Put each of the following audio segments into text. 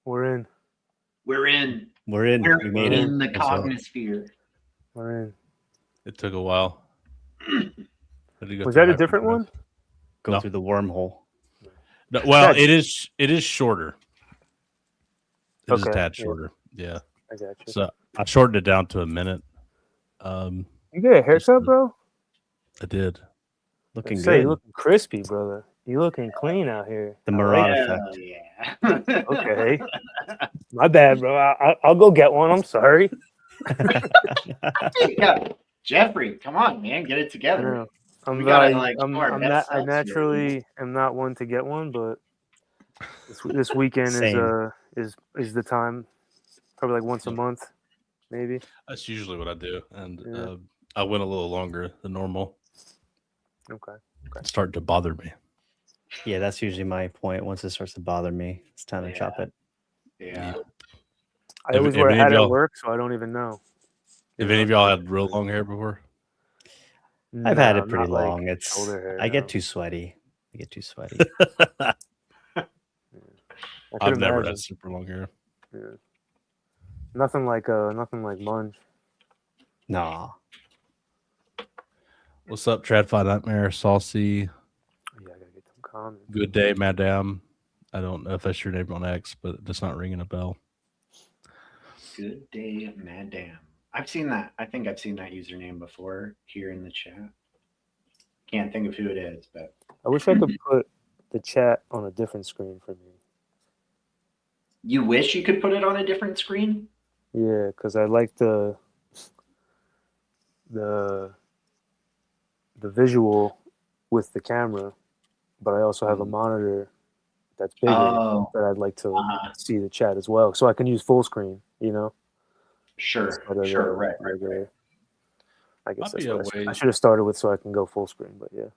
We're in. We're in. We're in. We're We made in it. the Cognisphere. We're in. It took a while. Was that a different one? Go through the wormhole. No, well, it is shorter. It is a tad shorter. Yeah. I got you. So I shortened it down to a minute. You get a haircut, bro? I did. Looking Say, good. you looking crispy, brother. You looking clean out here. The Morad effect. Yeah. Okay. My bad, bro. I'll go get one. I'm sorry. Yeah. Jeffrey, come on, man, get it together. I naturally am not one to get one, but this weekend is the time. Probably like once a month, maybe. That's usually what I do, and I went a little longer than normal. Okay. It's starting to bother me. Yeah, that's usually my point. Once it starts to bother me, it's time to chop it. Yeah. I always wear a hat at work, so I don't even know. Have any of y'all had real long hair before? I've had it pretty long. I get too sweaty. I've never had super long hair. Yeah. Nothing like Munge. Nah. What's up, Tradfi Nightmare, Saucy? Yeah, I gotta get some comments. Good day, Madame. I don't know if that's your name on X, but it's not ringing a bell. Good day, Madame. I've seen that. I think I've seen that username before here in the chat. Can't think of who it is, but I wish I could put the chat on a different screen for me. You wish you could put it on a different screen? Yeah, because I like the visual with the camera, but I also have a monitor that's bigger that I'd like to see the chat as well, so I can use full screen. You know. Sure. Right. I guess that's what I should have started with, so I can go full screen. But yeah,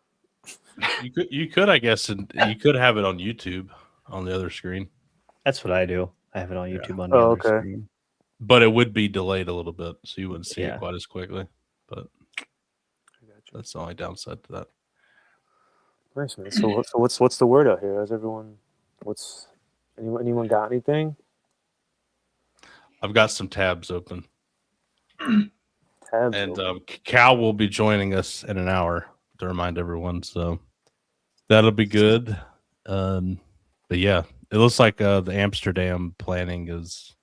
you could, I guess, and you could have it on YouTube on the other screen. That's what I do. I have it on YouTube on the other screen. But it would be delayed a little bit, so you wouldn't see it quite as quickly. But that's the only downside to that. Nice, man. So what's the word out here? Has everyone? Anyone got anything? I've got some tabs open. And Cal will be joining us in an hour to remind everyone, so that'll be good. But yeah, it looks like the Amsterdam planning is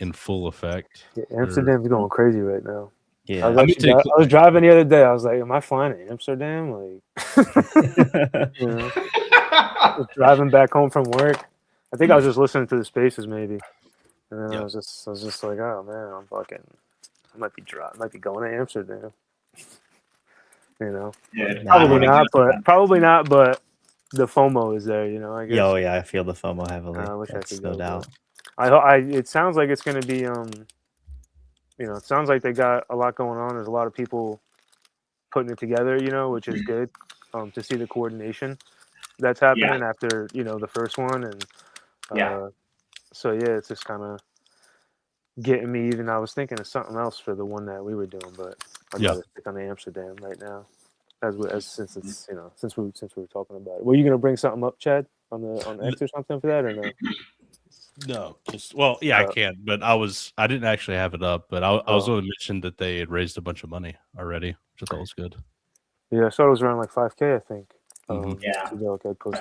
in full effect. Yeah, Amsterdam's going crazy right now. Yeah, I was driving the other day. I was like, "Am I flying to Amsterdam?" Like, driving back home from work. I think I was just listening to the Spaces maybe, and then I was just like, "Oh man, I might be going to Amsterdam." You know, probably not, but the FOMO is there. You know, I guess. Oh yeah, I feel the FOMO heavily. I wish That's I could no go, doubt. It sounds like it's going to be it sounds like they got a lot going on. There's a lot of people putting it together, which is good to see the coordination that's happening after, the first one. And so, yeah, it's just kind of getting me even. I was thinking of something else for the one that we were doing, but I'd rather stick on the Amsterdam right now. Since it's, since we were talking about it. Were you going to bring something up, Chad, on X or something for that or no? No, I can, but I didn't actually have it up, but I was going to mention that they had raised a bunch of money already, which I thought was good. Yeah, I saw it was around like 5K, I think.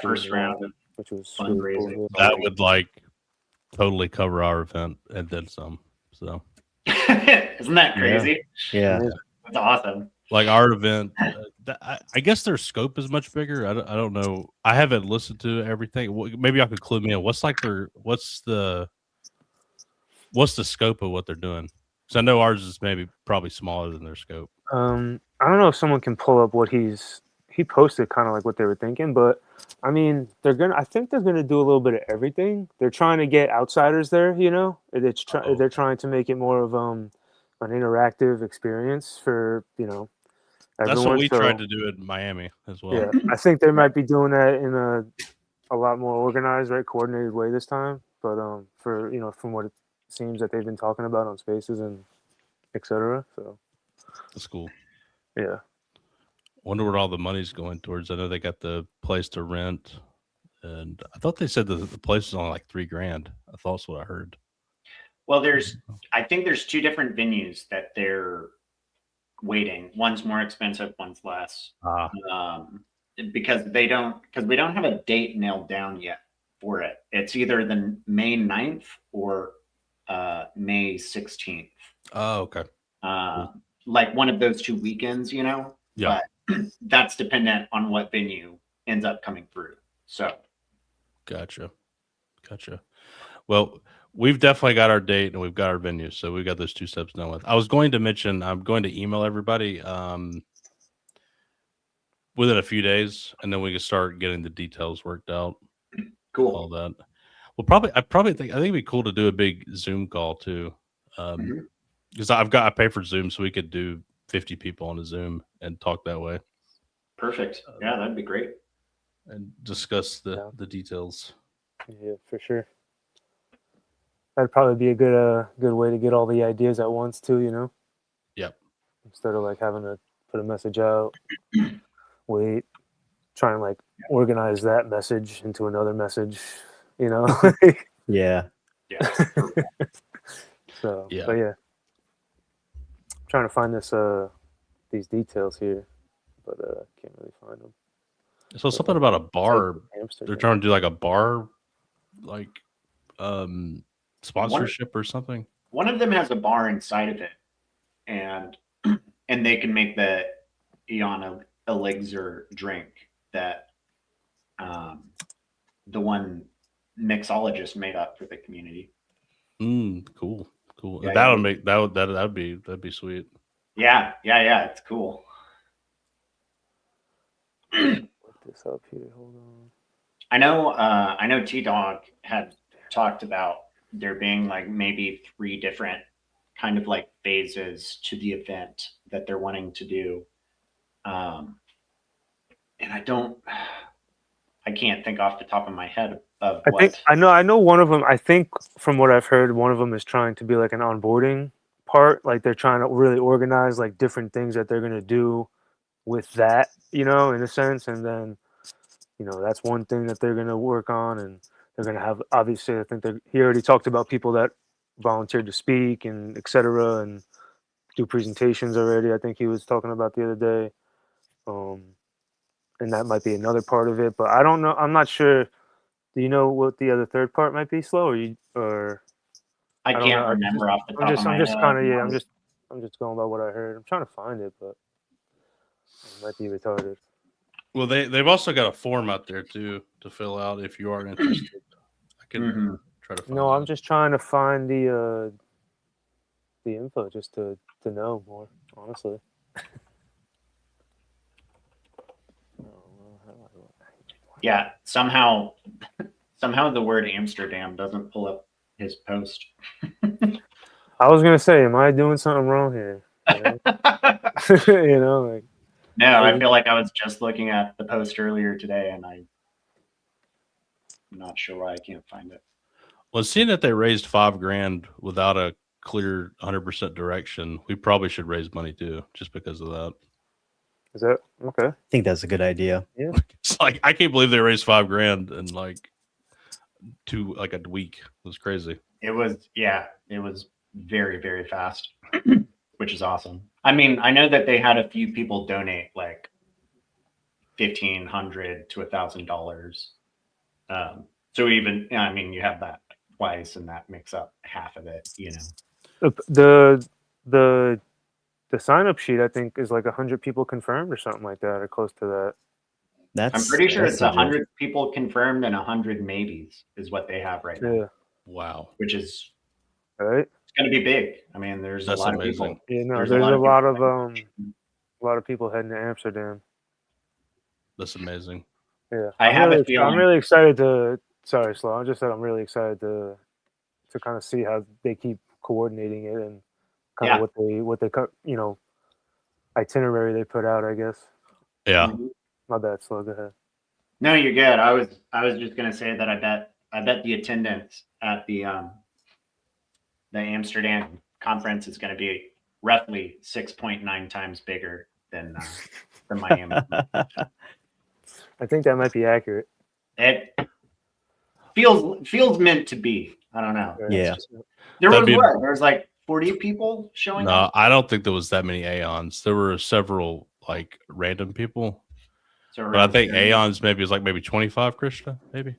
First round, which was fundraising. really cool. That would totally cover our event and then some. So, isn't that crazy? Yeah, that's awesome. Like our event, I guess their scope is much bigger. I don't know. I haven't listened to everything. Maybe y'all could clue me in. What's the scope of what they're doing? Because I know ours is probably smaller than their scope. I don't know if someone can pull up what he posted, kind of like what they were thinking, but I mean, I think they're gonna do a little bit of everything. They're trying to get outsiders there. They're trying to make it more of an interactive experience for everyone. That's what we tried to do in Miami as well. Yeah, I think they might be doing that in a lot more organized, coordinated way this time. But from what it seems that they've been talking about on Spaces and etc. So that's cool. Yeah. Wonder what all the money's going towards. I know they got the place to rent And I thought they said that the place is only like $3,000. I thought that's what I heard. Well, I think there's two different venues that they're waiting. One's more expensive, one's less. Because we don't have a date nailed down yet for it. It's either the May 9th or May 16th. Oh, okay. Like one of those 2 weekends, you know? Yeah. But that's dependent on what venue ends up coming through. So Gotcha. Well, we've definitely got our date and we've got our venue. So we've got those 2 steps done with. I was going to mention, I'm going to email everybody within a few days, and then we can start getting the details worked out. cool. All that. Well, I think it'd be cool to do a big Zoom call too. Because I pay for Zoom, so we could do 50 people on a Zoom and talk that way. Perfect. Yeah, that'd be great. And discuss the details. Yeah, for sure. That'd probably be a good way to get all the ideas at once too, you know? Yep. Instead of like having to put a message out, wait, try and like organize that message into another message, you know? Yeah. Yeah. So, Yeah. but yeah. I'm trying to find these details here, but can't really find them. So something about a bar. Amsterdam. They're trying to do like a bar, like sponsorship or something. One of them has a bar inside of it, and they can make the Eon elixir drink that the one mixologist made up for the community. Cool. Yeah, That'd be sweet. Yeah, it's cool. Look this up here. Hold on. I know T-Dog had talked about there being like maybe 3 different kind of like phases to the event that they're wanting to do. And I can't think off the top of my head of what. I know one of them. I think from what I've heard, one of them is trying to be like an onboarding part. Like they're trying to really organize like different things that they're gonna do with that, you know, in a sense. And then, you know, that's one thing that they're gonna work on, and they're gonna have obviously. I think he already talked about people that volunteered to speak and etc. and do presentations already. I think he was talking about the other day. And that might be another part of it, but I don't know. I'm not sure. Do you know what the other third part might be, Slow? I don't can't know. remember off the top of my I'm just head. kind of I'm just going by what I heard. I'm trying to find it, but it might be retarded. Well, they've also got a form out there too to fill out if you are interested. I can try to find No, I'm that. just trying to find the info just to know more, honestly. Yeah, somehow the word Amsterdam doesn't pull up his post. I was gonna say, am I doing something wrong here? You know, like. No, I feel like I was just looking at the post earlier today, and I'm not sure why I can't find it. Well, seeing that they raised $5,000 without a clear 100% direction, we probably should raise money too, just because of that. Is that okay? I think that's a good idea. Yeah. It's like I can't believe they raised $5,000 in like a week. It was crazy. It was very, very fast, which is awesome. I mean, I know that they had a few people donate like $1,500 to $1,000. So even, I mean, you have that twice, and that makes up half of it. You know, the sign up sheet I think is like 100 people confirmed or something like that, or close to that. I'm pretty sure it's 100 people confirmed and 100 maybes is what they have right now. Yeah. Wow. Which is right. It's going to be big. I mean, there's That's a lot amazing. of people. Yeah, no, There's a lot of people people heading to Amsterdam. That's amazing. Yeah, I'm really excited to. Sorry, Slow. I just said I'm really excited to kind of see how they keep coordinating it and kind of what they you know, itinerary they put out. I guess. Yeah. My bad, Slow. Go ahead. No, you're good. I was just gonna say that I bet the attendance at the Amsterdam conference is going to be roughly 6.9 times bigger than Miami. I think that might be accurate. feels meant to be. I don't know. Yeah. There That'd was like 40 people showing No, up. I don't think there was that many Aons. There were several like random people. So But I around think 30. Aons maybe is like maybe 25, Krishna, maybe.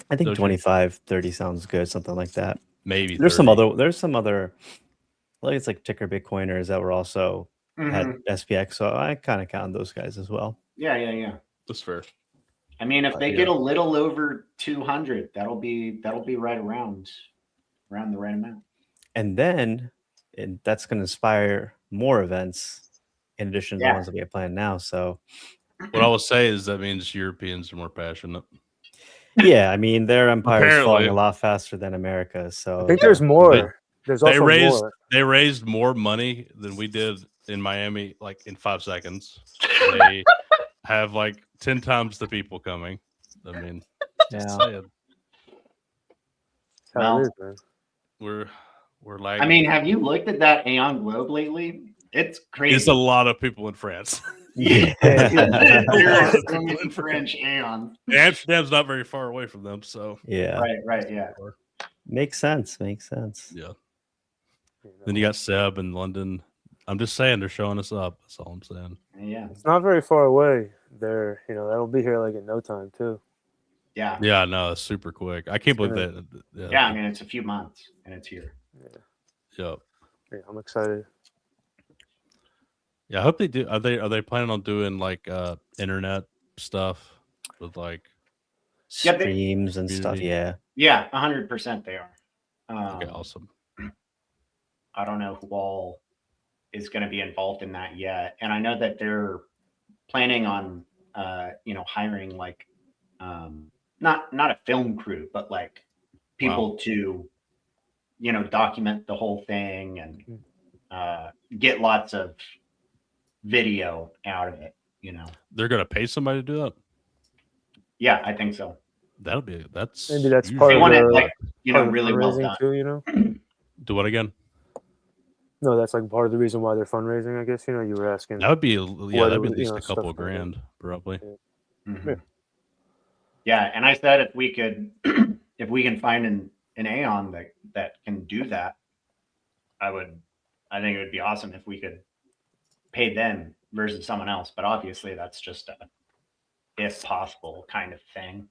I think Don't you- 25, 30 sounds good, something like that. Maybe There's 30. some other like it's like ticker Bitcoiners that were also had SPX, so I kind of count those guys as well. Yeah. That's fair. I mean, if they Yeah. get a little over 200, that'll be right around the right amount. And then that's going to inspire more events in addition to the ones that we have planned now. So What I will say is that means Europeans are more passionate. yeah, I mean their empire is falling Apparently. a lot faster than America. So I think there's more. There's They also raised more. they raised more money than we did in Miami, like in 5 seconds. They have like 10 times the people coming. I mean, just saying. That's how it is, man. We're lagging. I mean, have you looked at that Aeon Globe lately? It's crazy. It's a lot of people in France. Yeah. There are so many French Aeons. Amsterdam's not very far away from them, so Yeah. Right, yeah. Makes sense. yeah. Then you got Seb in London. I'm just saying they're showing us up. That's all I'm saying. Yeah. It's not very far away. There, that'll be here like in no time too. Yeah. Yeah, no, it's super quick. I can't believe that. Yeah, I mean it's a few months and it's here. Yep. Yeah, I'm excited. Yeah, I hope they do. Are they planning on doing like internet stuff with like Streams and stuff? community? Yeah. Yeah, 100% they are. Okay, awesome. I don't know who all is going to be involved in that yet, and I know that they're planning on hiring like not a film crew, but like people to document the whole thing and get lots of video out of it. They're gonna pay somebody to do that. Yeah, I think so. That's Maybe that's huge. part They of want it the like part of the really well fundraising done. too. Do what again? No, that's like part of the reason why they're fundraising. I guess you were asking. That would be that'd be at least a stuff couple of like that. grand, probably. Mhm. Yeah, and I said if we can find an Aeon that can do that, I think it would be awesome if we could pay them versus someone else. But obviously that's just a if possible kind of thing.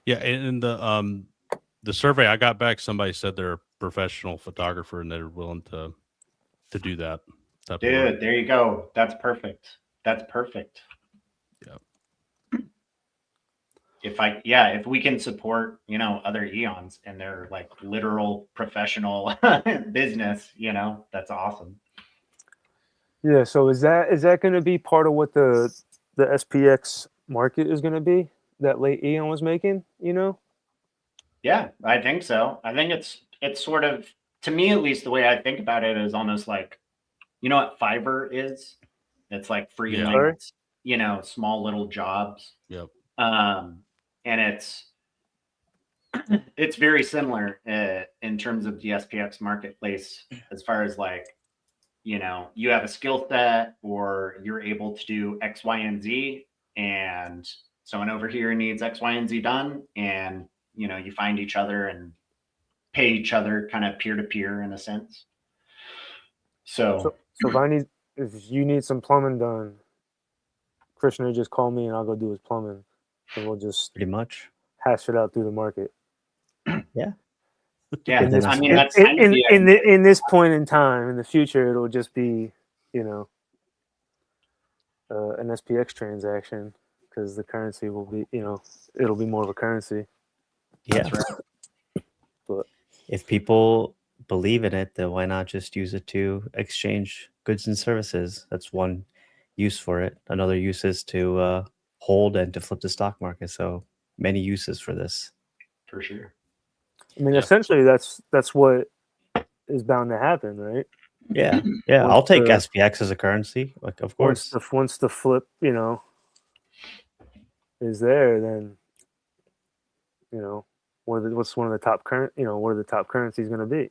Yeah, and the survey I got back, somebody said they're a professional photographer and they're willing to do that. Dude, there you go. That's perfect. Yeah. If we can support, other Eons and their like literal professional business, that's awesome. Yeah. So is that going to be part of what the SPX market is going to be that late Aeon was making? Yeah, I think so. I think it's sort of, to me at least, the way I think about it is almost like, what Fiverr is? It's like freelance, small little jobs. Yep. And it's very similar in terms of the SPX marketplace as far as like, you have a skill set or you're able to do X, Y, and Z, and someone over here needs X, Y, and Z done, and you find each other and pay each other kind of peer to peer in a sense. So if you need some plumbing done, Krishna just call me and I'll go do his plumbing, and we'll just Pretty much hash it out through the market. Yeah, In this, I mean, that's in this point in time. In the future, it'll just be, an SPX transaction because the currency will be, it'll be more of a currency. Yeah. That's right. But if people believe in it, then why not just use it to exchange goods and services? That's one use for it. Another use is to hold and to flip the stock market. So many uses for this. For sure. I mean, essentially, that's what is bound to happen, right? Yeah. I'll take SPX as a currency, like of course. Once the flip, is there, then what's one of the top what are the top currencies going to be?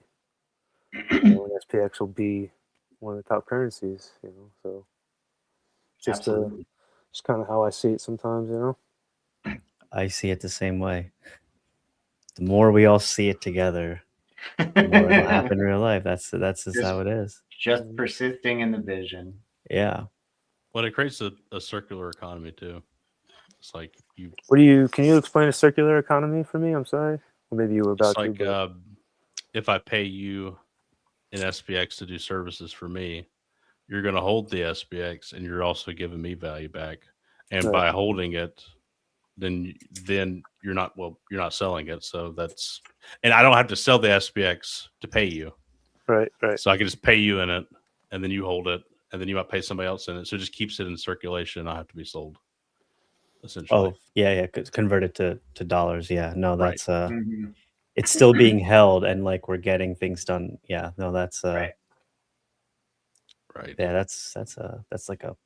SPX will be one of the top currencies, so just kind of how I see it sometimes, I see it the same way. The more we all see it together, the more it'll happen in real life. That's just how it is. Just persisting in the vision. Yeah. Well, it creates a circular economy too. It's like you. Can you explain a circular economy for me? I'm sorry. Or maybe you were about It's like to. But... if I pay you in SPX to do services for me, you're going to hold the SPX and you're also giving me value back. And by holding it, then you're not selling it. So that's, and I don't have to sell the SPX to pay you. Right. So I can just pay you in it, and then you hold it, and then you might pay somebody else in it. So it just keeps it in circulation and not have to be sold. Essentially. Oh, yeah. Converted to dollars. Yeah. No, that's Mm-hmm. it's still being held, and like we're getting things done. Yeah. No, that's Right. Right. Yeah, that's like a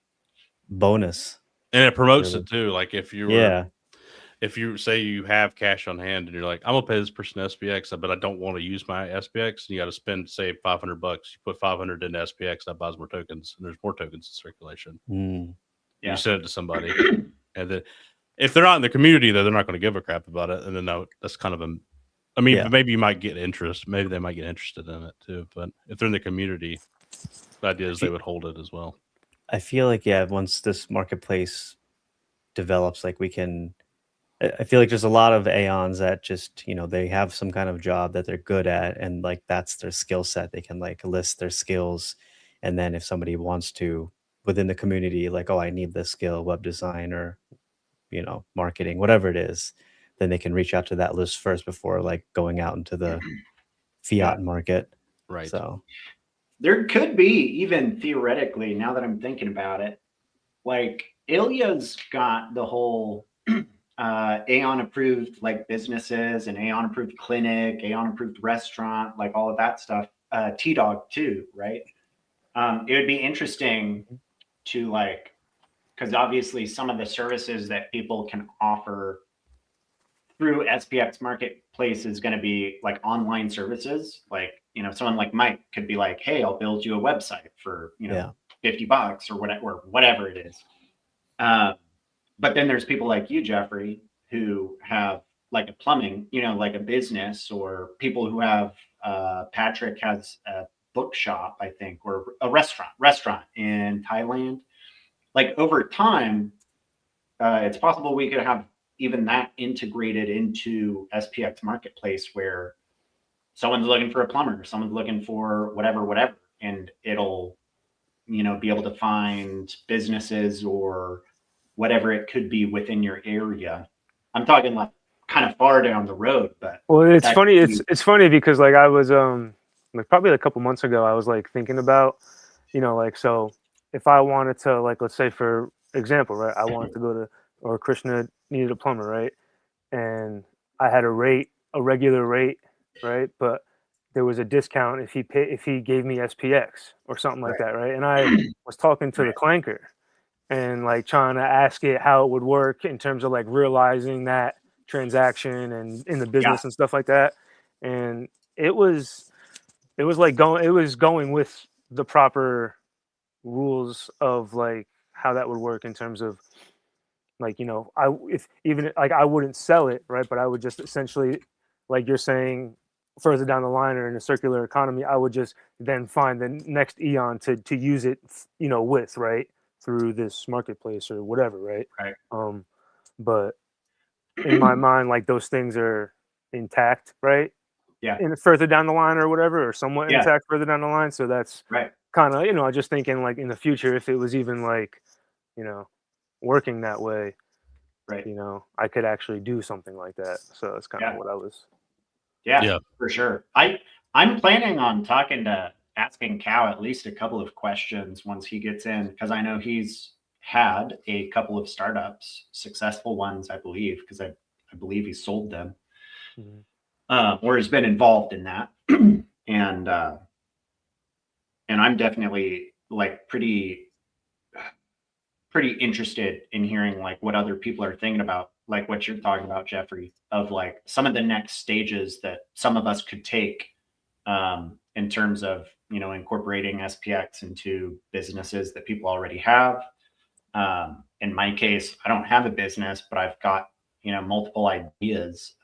bonus. And it promotes it too. Like if you Yeah. if you say you have cash on hand and you're like, I'm gonna pay this person SPX, but I don't want to use my SPX, and you got to spend, say, $500. You put 500 into SPX, that buys more tokens, and there's more tokens in circulation. Yeah. You send it to somebody, and then if they're not in the community, though, they're not going to give a crap about it. And then that's kind of I mean, maybe you might get interest. Maybe they might get interested in it too. But if they're in the community, the idea is they would hold it as well. I feel like, once this marketplace develops, like I feel like there's a lot of Aons that just, they have some kind of job that they're good at, and like that's their skill set. They can like list their skills, and then if somebody wants to within the community, like, oh, I need this skill, web design or marketing, whatever it is, then they can reach out to that list first before like going out into the fiat market. Right. So there could be, even theoretically, now that I'm thinking about it, like Ilya's got the whole Aon approved like businesses and Aon approved clinic, Aon approved restaurant, like all of that stuff. T-Dog too, right? It would be interesting to like, because obviously some of the services that people can offer through SPX Marketplace is going to be like online services. Like, someone like Mike could be like, hey, I'll build you a website for, $50 or whatever it is. But then there's people like you, Jeffrey, who have like a plumbing, like a business, or people who have, Patrick has a bookshop, I think, or a restaurant in Thailand. Like over time, it's possible we could have even that integrated into SPX Marketplace, where someone's looking for a plumber, someone's looking for whatever, and it'll, be able to find businesses or whatever it could be within your area. I'm talking like kind of far down the road, but it's funny. It's funny because like I was like probably a couple months ago, I was like thinking about, like, so if I wanted to, like, let's say for example, right, I wanted to go to, or Krishna needed a plumber, right, and I had a regular rate, right, but there was a discount if he gave me SPX or something like that, right, and I was talking to the clanker and like trying to ask it how it would work in terms of like realizing that transaction and in the business and stuff like that, and it was going with the proper rules of like how that would work in terms of like, I wouldn't sell it, right, but I would just essentially, like you're saying, further down the line or in a circular economy, I would just then find the next Eon to use it, with, right, through this marketplace or whatever, right? But in my mind, like those things are intact, right? In further down the line or whatever, or somewhat intact further down the line. So that's kind of, I just thinking like in the future, if it was even like, working that way, right? I could actually do something like that. So it's kind of what I was. Yeah, for sure. I'm planning on asking Cal at least a couple of questions once he gets in, because I know he's had a couple of startups, successful ones, I believe, because I believe he sold them, or has been involved in that. And I'm definitely like pretty interested in hearing like what other people are thinking about, like what you're talking about, Jeffrey, of like some of the next stages that some of us could take in terms of, incorporating SPX into businesses that people already have. In my case, I don't have a business, but I've got, multiple ideas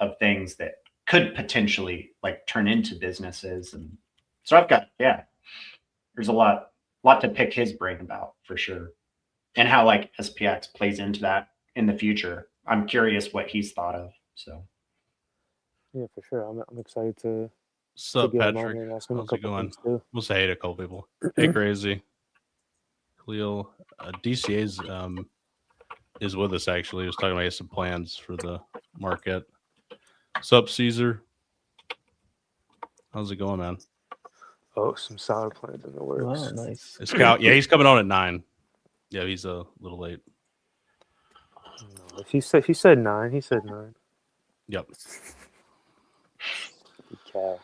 of things that could potentially like turn into businesses. And so I've got, there's a lot to pick his brain about for sure. And how like SPX plays into that in the future. I'm curious what he's thought of. So Yeah, for sure. I'm excited to Sup, get him on Patrick? here and ask him a How's it couple going? things too. We'll say hey to a couple people. Hey, Crazy. Cleo. DCA's is with us, actually. He was talking about some plans for the market. Sup, Caesar? How's it going, man? Oh, some solid plans in the works. Wow, nice. It's Cal. Yeah, he's coming on at 9. Yeah, he's a little late. No, he said 9. He said 9. Yep. Cal.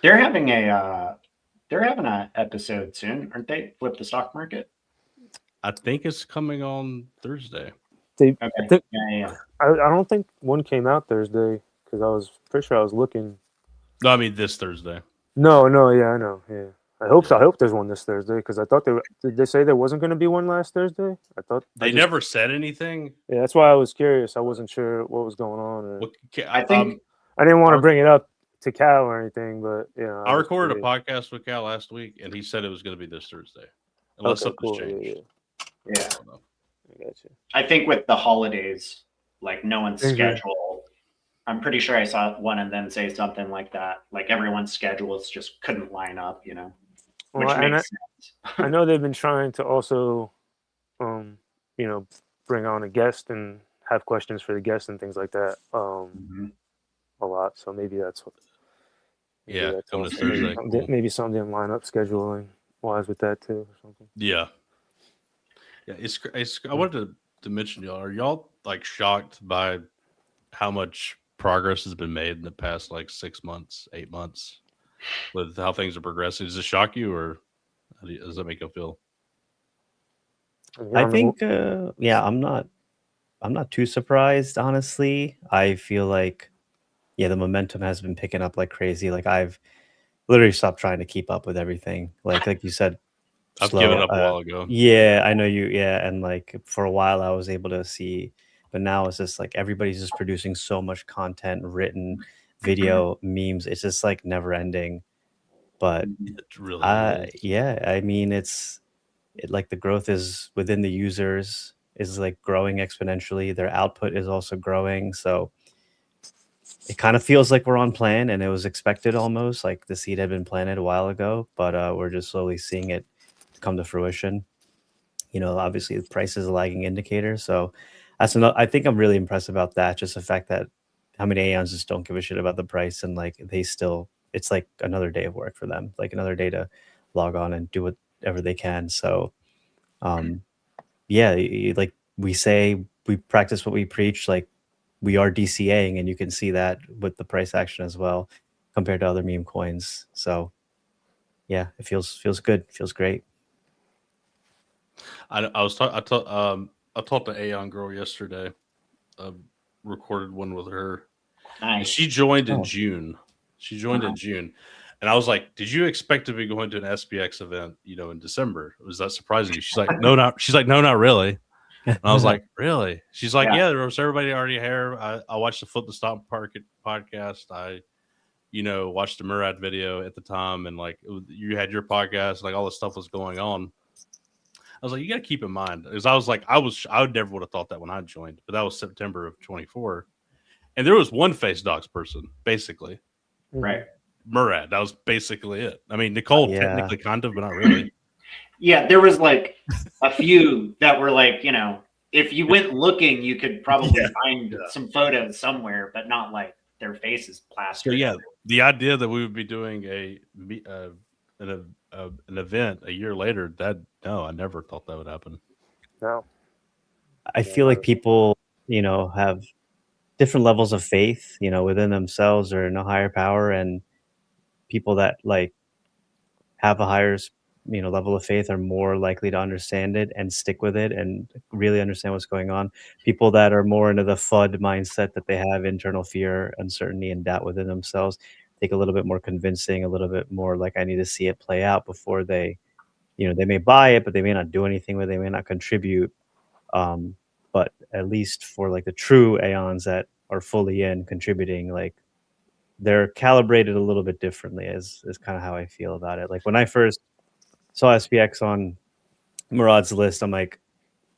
they're having a episode soon, aren't they? Flip the stock market. I think it's coming on Thursday. They, Okay. I, think, Yeah. I don't think one came out Thursday because I was pretty sure I was looking. No, I mean this Thursday. No, yeah, I know. Yeah, I hope so. I hope there's one this Thursday because I thought did they say there wasn't going to be one last Thursday? I thought They never said anything. Yeah, that's why I was curious. I wasn't sure what was going on. Or, I think I didn't want to bring it up to Cal or anything, but yeah. I recorded a podcast with Cal last week, and he said it was going to be this Thursday, unless something's changed. Yeah. I got you. I think with the holidays, like no one's schedule. I'm pretty sure I saw one of them say something like that. Like everyone's schedules just couldn't line up, you know. Which makes sense. I know they've been trying to also, bring on a guest and have questions for the guests and things like that. A lot. So maybe that's what. Maybe something didn't line up scheduling wise with that too, or something. Yeah. It's I wanted to mention y'all. Are y'all like shocked by how much progress has been made in the past like 6 months, 8 months with how things are progressing? Does it shock you, or how does that make you feel? I think I'm not too surprised, honestly. I feel like the momentum has been picking up like crazy. Like I've literally stopped trying to keep up with everything. Like you said, I've given up a while ago. Yeah, I know you. Yeah, and like for a while I was able to see, but now it's just like everybody's just producing so much content, written, video, memes. It's just like never ending. But it really is. I mean, like the growth is within the users is like growing exponentially. Their output is also growing, so it kind of feels like we're on plan, and it was expected almost. Like the seed had been planted a while ago, but we're just slowly seeing it come to fruition. Obviously the price is a lagging indicator, so that's another. I think I'm really impressed about that. Just the fact that how many Aons just don't give a shit about the price, and like they still, it's like another day of work for them, like another day to log on and do whatever they can. So like we say, we practice what we preach. Like we are DCAing, and you can see that with the price action as well compared to other meme coins. So yeah, it feels good. Feels great. I talked to Aon girl yesterday. Recorded one with her. Nice. She joined in June. In June, and I was like, "Did you expect to be going to an SPX event, in December? Was that surprising you?" She's like, "No, not." She's like, "No, not really." And I was like, "Really?" She's like, "Yeah, there was everybody already here. I watched the Flip the Stock Market podcast. I, watched the Morad video at the time, and like you had your podcast, like all this stuff was going on." I was like, you got to keep in mind, because I was like, I never would have thought that when I joined, but that was September of 24, and there was one face docs person, basically, right? Morad. That was basically it. I mean, Nicole technically kind of, but not really. Yeah, there was like a few that were like, if you went looking, you could probably find some photos somewhere, but not like their faces plastered. So yeah, the idea that we would be doing an event a year later, I never thought that would happen. No. I feel like people, have different levels of faith, within themselves or in a higher power, and people that like have a higher, level of faith are more likely to understand it and stick with it and really understand what's going on. People that are more into the FUD mindset, that they have internal fear, uncertainty, and doubt within themselves, take a little bit more convincing, a little bit more like I need to see it play out before they, they may buy it, but they may not do anything with it, they may not contribute. But but at least for like the true Aons that are fully in contributing, like they're calibrated a little bit differently is kind of how I feel about it. Like when I first saw SPX on Murad's list, I'm like,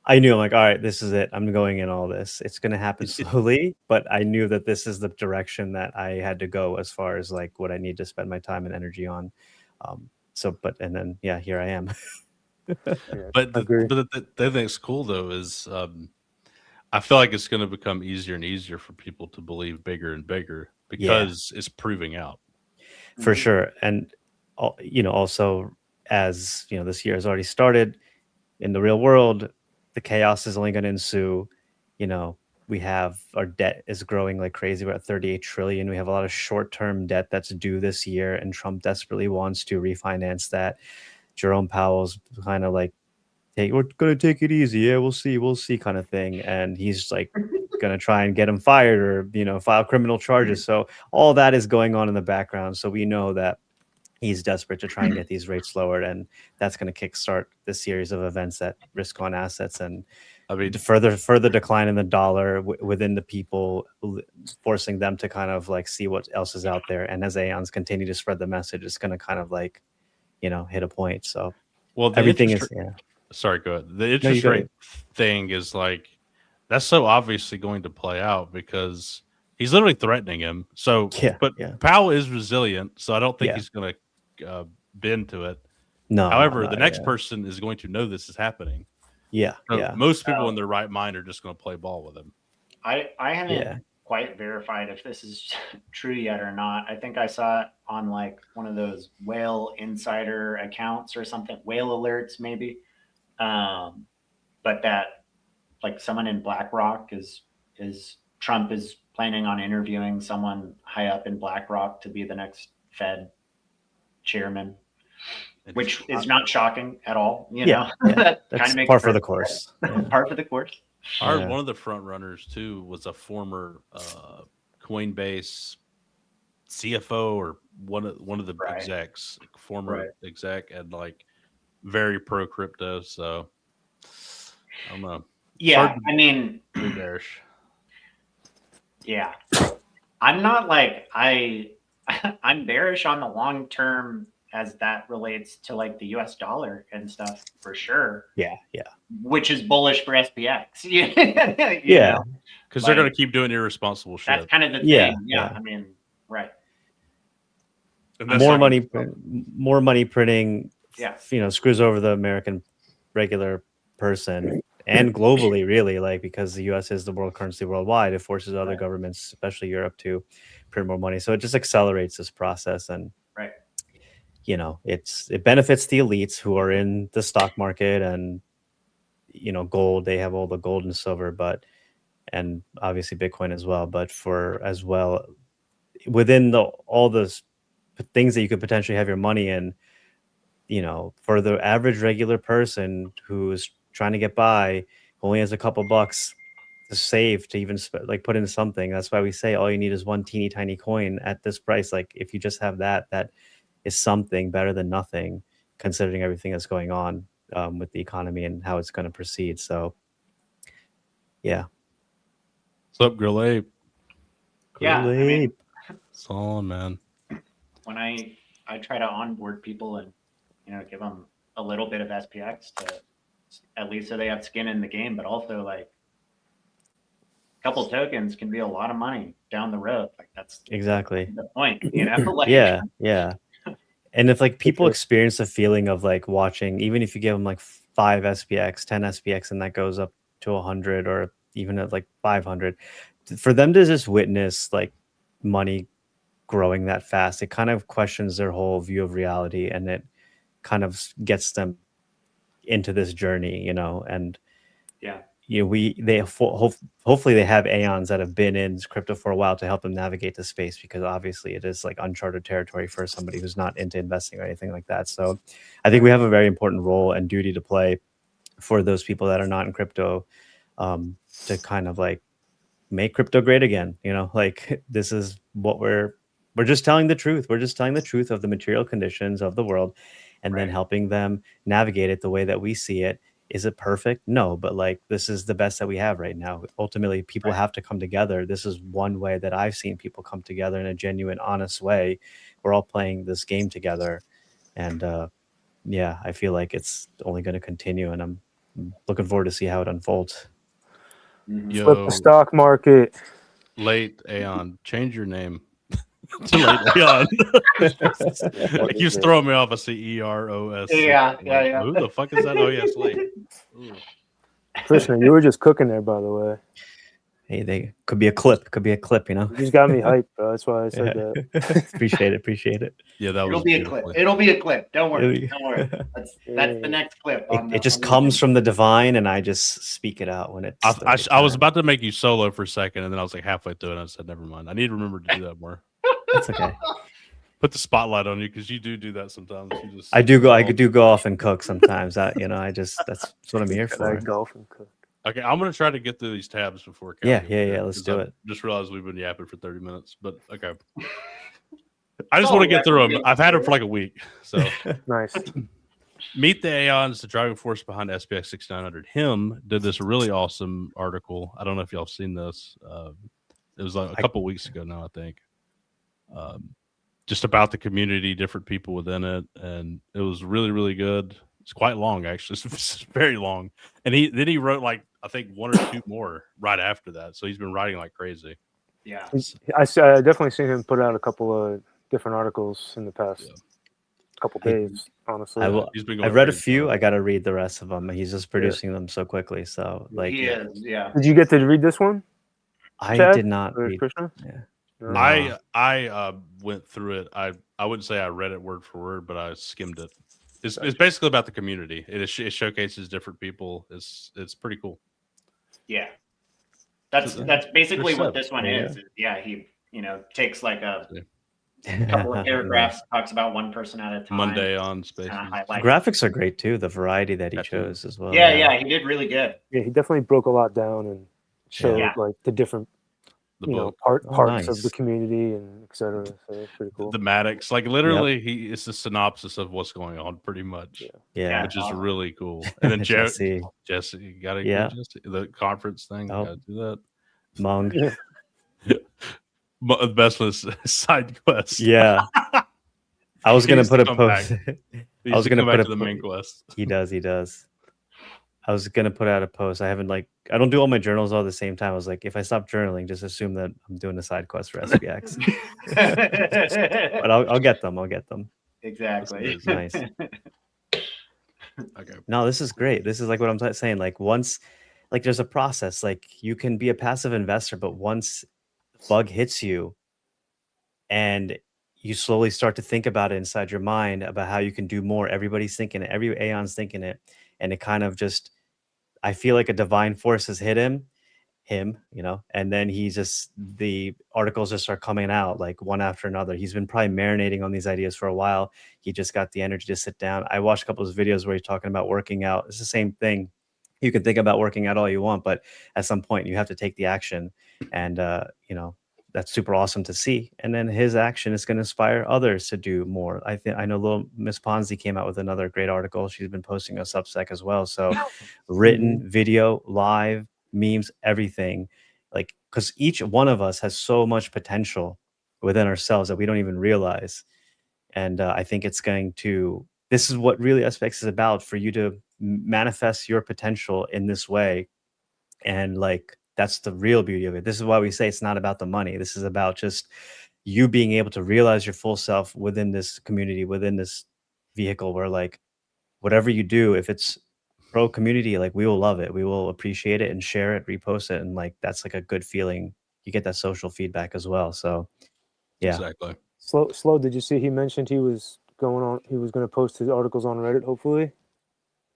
all right, this is it. I'm going in all this. It's going to happen slowly, but I knew that this is the direction that I had to go as far as like what I need to spend my time and energy on. And then here I am. But the thing that's cool though is I feel like it's going to become easier and easier for people to believe bigger and bigger because it's proving out. For sure. And also as this year has already started in the real world, the chaos is only going to ensue. We have our debt is growing like crazy. We're at 38 trillion. We have a lot of short-term debt that's due this year, and Trump desperately wants to refinance that. Jerome Powell's kind of like, hey, we're going to take it easy. Yeah, we'll see kind of thing. And he's like going to try and get him fired or, file criminal charges. So all that is going on in the background. So we know that he's desperate to try and get these rates lowered. And that's going to kickstart this series of events that risk on assets and further decline in the dollar within the people, forcing them to kind of like see what else is out there. And as Aons continue to spread the message, it's going to kind of like, hit a point. So everything is, Sorry, go ahead. The interest rate thing is like, that's so obviously going to play out because he's literally threatening him. So, Powell is resilient, so I don't think he's going to bend to it. No. However, the next person is going to know this is happening. Most people in their right mind are just going to play ball with him. I haven't quite verified if this is true yet or not. I think I saw it on like one of those whale insider accounts or something, whale alerts maybe. But that like someone in BlackRock is Trump is planning on interviewing someone high up in BlackRock to be the next Fed chairman, which is not shocking at all. That that's kind of makes par for the course. Par for the course. One of the front runners too was a former Coinbase CFO or one of the execs, former exec, and like very pro crypto. So I don't know. Yeah, I mean, bearish. Yeah, I'm not like I'm bearish on the long term as that relates to like the US dollar and stuff for sure. Yeah. Which is bullish for SPX. Because they're going to keep doing irresponsible shit. That's kind of the thing. Yeah. I mean, right. More money printing. Yeah. Screws over the American regular person and globally, really, like because the U.S. is the world currency worldwide. It forces other governments, especially Europe, to print more money. So it just accelerates this process and. It benefits the elites who are in the stock market and, gold, they have all the gold and silver, and obviously Bitcoin as well. But within all the things that you could potentially have your money in, for the average regular person who's trying to get by, only has a couple bucks to save to even put in something. That's why we say all you need is one teeny tiny coin at this price. Like if you just have that is something better than nothing, considering everything that's going on with the economy and how it's going to proceed. So, What's up, Grill Ape? I mean, Solid, man. When I try to onboard people and give them a little bit of SPX to at least so they have skin in the game, but also like a couple tokens can be a lot of money down the road. Like that's exactly the point, Like, yeah. And if like people experience the feeling of like watching, even if you give them like 5 SPX, 10 SPX, and that goes up to 100 or even at like 500, for them to just witness like money growing that fast, it kind of questions their whole view of reality, and it kind of gets them into this journey, and hopefully they have Aons that have been in crypto for a while to help them navigate the space, because obviously it is like uncharted territory for somebody who's not into investing or anything like that. So I think we have a very important role and duty to play for those people that are not in crypto, to kind of like make crypto great again. Like this is what we're just telling the truth. We're just telling the truth of the material conditions of the world, and then helping them navigate it the way that we see it, Is it perfect? No, but like this is the best that we have right now. Ultimately, people have to come together. This is one way that I've seen people come together in a genuine, honest way. We're all playing this game together, and yeah, I feel like it's only going to continue, and I'm looking forward to see how it unfolds. Mhm. Flip the stock market. Late Aeon, change your name to Late Aeon. It keeps throwing me off. I see EROS. Yeah. Who the fuck is that? Oh, yes, Late. Ooh. Krishna, you were just cooking there, by the way. Hey, they could be a clip. Could be a clip, you know. You just got me hyped, bro. That's why I said that. Appreciate it. Yeah, that was It'll be a clip. It'll be a clip. Don't worry. That's the next clip. It just comes from the divine, and I just speak it out when it's. I was about to make you solo for a second, and then I was like halfway through, and I said, "Never mind. I need to remember to do that more." That's okay. Put the spotlight on you because you do that sometimes. I do go off and cook sometimes. That's what I'm here for. Golf and cook. Okay, I'm gonna try to get through these tabs before. Yeah. Let's do it. Just realized we've been yapping for 30 minutes, but okay. I just want to get through them. I've had them for like a week, so Nice. Meet the Aons, the driving force behind SPX 6900. Him did this really awesome article. I don't know if y'all have seen this. It was like a couple weeks ago now, I think. Just about the community, different people within it, and it was really, really good. It's quite long, actually. It's very long. And he wrote like I think one or two more right after that. So he's been writing like crazy. Yeah, I definitely seen him put out a couple of different articles in the past couple days. Honestly, I've read a few. I got to read the rest of them. He's just producing them so quickly. So like, he is. Yeah. Did you get to read this one? I Chad? did not read. Krishna? Yeah. No. I went through it. I wouldn't say I read it word for word, but I skimmed it. It's basically about the community. It showcases different people. It's pretty cool. Yeah, that's basically what this one Yeah. is. Yeah, he takes like a couple of paragraphs, talks about one person at a time. Monday on Space. Graphics are great too. The variety that he chose as well. Yeah, he did really good. Yeah, he definitely broke a lot down and showed like the different parts of the community and etc. So it's pretty cool. The Maddox, like literally, it's a synopsis of what's going on, pretty much. Yeah, which is really cool. And then Jesse, you gotta get Jesse, the conference thing. You gotta do that. Mung. The best was side quest. Yeah, I was gonna put a post. I was gonna put the main quest. He does. I was gonna put out a post. I don't do all my journals all at the same time. I was like, if I stop journaling, just assume that I'm doing a side quest for SPX. But I'll get them. Exactly. It's nice. Okay. No, this is great. This is like what I'm saying. Like once, like there's a process. Like you can be a passive investor, but once the bug hits you, and you slowly start to think about it inside your mind about how you can do more. Everybody's thinking it. Every Aeon's thinking it. And it kind of just, I feel like a divine force has hit him, and then the articles just start coming out like one after another. He's been probably marinating on these ideas for a while. He just got the energy to sit down. I watched a couple of his videos where he's talking about working out. It's the same thing. You can think about working out all you want, but at some point you have to take the action. And, that's super awesome to see. And then his action is going to inspire others to do more. I know little Miss Ponzi came out with another great article. She's been posting a Substack as well. So written, video, live, memes, everything. Like, because each one of us has so much potential within ourselves that we don't even realize. And I think this is what really SPX is about, for you to manifest your potential in this way. And like, that's the real beauty of it. This is why we say it's not about the money. This is about just you being able to realize your full self within this community, within this vehicle, where like whatever you do, if it's pro community, like we will love it. We will appreciate it and share it, repost it. And like, that's like a good feeling. You get that social feedback as well. So yeah. Exactly. Slow, did you see he mentioned he was going to post his articles on Reddit, hopefully?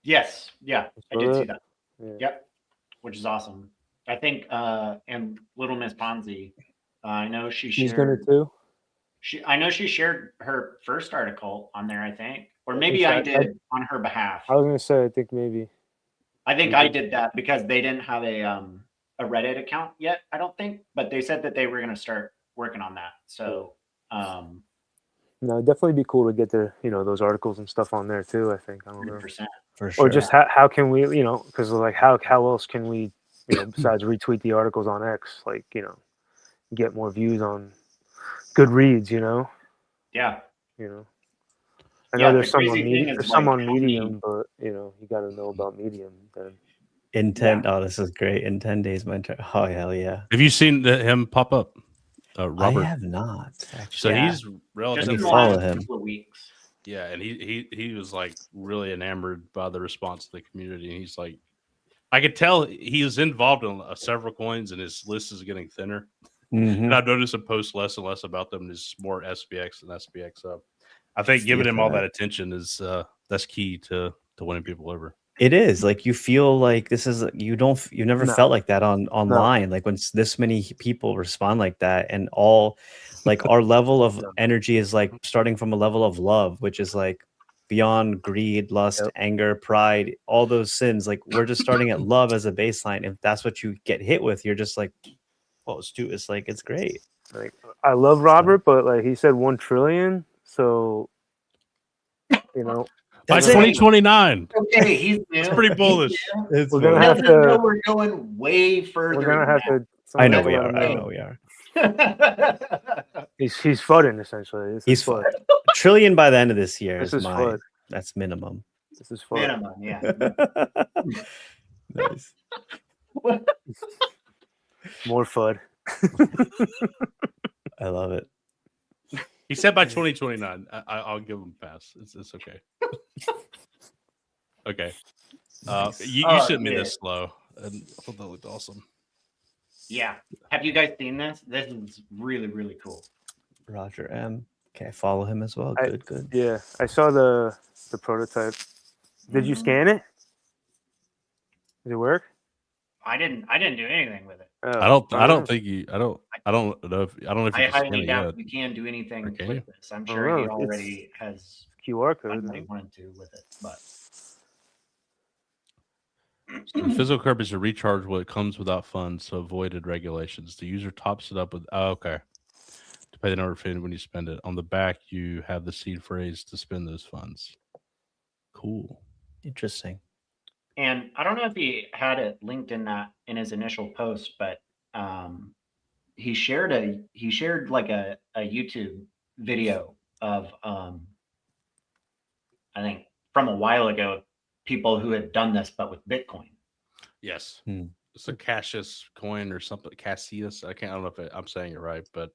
Yes. Yeah, I did see that. Yeah. Yep. Which is awesome. I think, and little Miss Ponzi, I know she's going to too. I know she shared her first article on there, I think, or maybe I did on her behalf. I was going to say, I think maybe. I think I did that because they didn't have a Reddit account yet, I don't think, but they said that they were going to start working on that. So, No, it'd definitely be cool to get the those articles and stuff on there too. I think I don't know, 100%. For sure. or just how can we because like how else can we besides retweet the articles on X, like get more views on good reads, Yeah. I know Yeah, there's the some on crazy thing is, there's like, some on how many- Medium, but you got to know about Medium then. in 10 oh, this is great. In 10 days, my turn. Oh, hell yeah. Have you seen him pop up? Robert. I have not, So actually. Yeah. he's Just relatively in the follow last him. couple of weeks. Yeah, and he was like really enamored by the response of the community. And he's like, I could tell he was involved in several coins, and his list is getting thinner. Mhm. And I've noticed him post less and less about them. There's more SPX and SPX up. I think giving Yeah, him all that attention is that's key to winning people over. It is like you feel like this is you never No. felt like that online. Like when this many people respond like that, and all like our level of energy is like starting from a level of love, which is like beyond greed, lust, Yep. anger, pride, all those sins. Like we're just starting at love as a baseline. If that's what you get hit with, you're just like, well, it's like it's great. Like I love Robert, but like he said 1 trillion, so By That's it. 2029. Okay, he's new. It's pretty bullish. It's We're gonna fine. have Doesn't know to. we're going way further. We're gonna have to. I know someone we let are. him I know. know we are. to. He's FUDing essentially. This He's is FUD. a trillion by the end of this year. This is is my FUD. that's minimum. This is FUD. Minimum, yeah. Nice. More FUD. I love it. He said by 2029. I'll give him a pass. It's okay. Okay. You sent me this slow, and I thought that looked awesome. Yeah. Have you guys seen this? This is really, really cool. Roger M. Okay, follow him as well. Good. Yeah, I saw the prototype. Did you scan it? Did it work? I didn't do anything with it. Oh, I don't think you. I don't know if you I can scan highly it doubt yet. you can do anything Okay. with this. I'm I sure don't he know, already has QR code. done what he No? wanted to with it, but So the physical currency is to recharge what comes without funds, so avoided regulations. The user tops it up with okay. To pay the number of fee when you spend it. On the back, you have the seed phrase to spend those funds. Cool. Interesting. and I don't know if he had it linked in his initial post, but he shared like a YouTube video of I think from a while ago, people who had done this but with Bitcoin. Yes. Hmm. It's a Cassius coin or something. Cassius. I don't know if I'm saying it right, but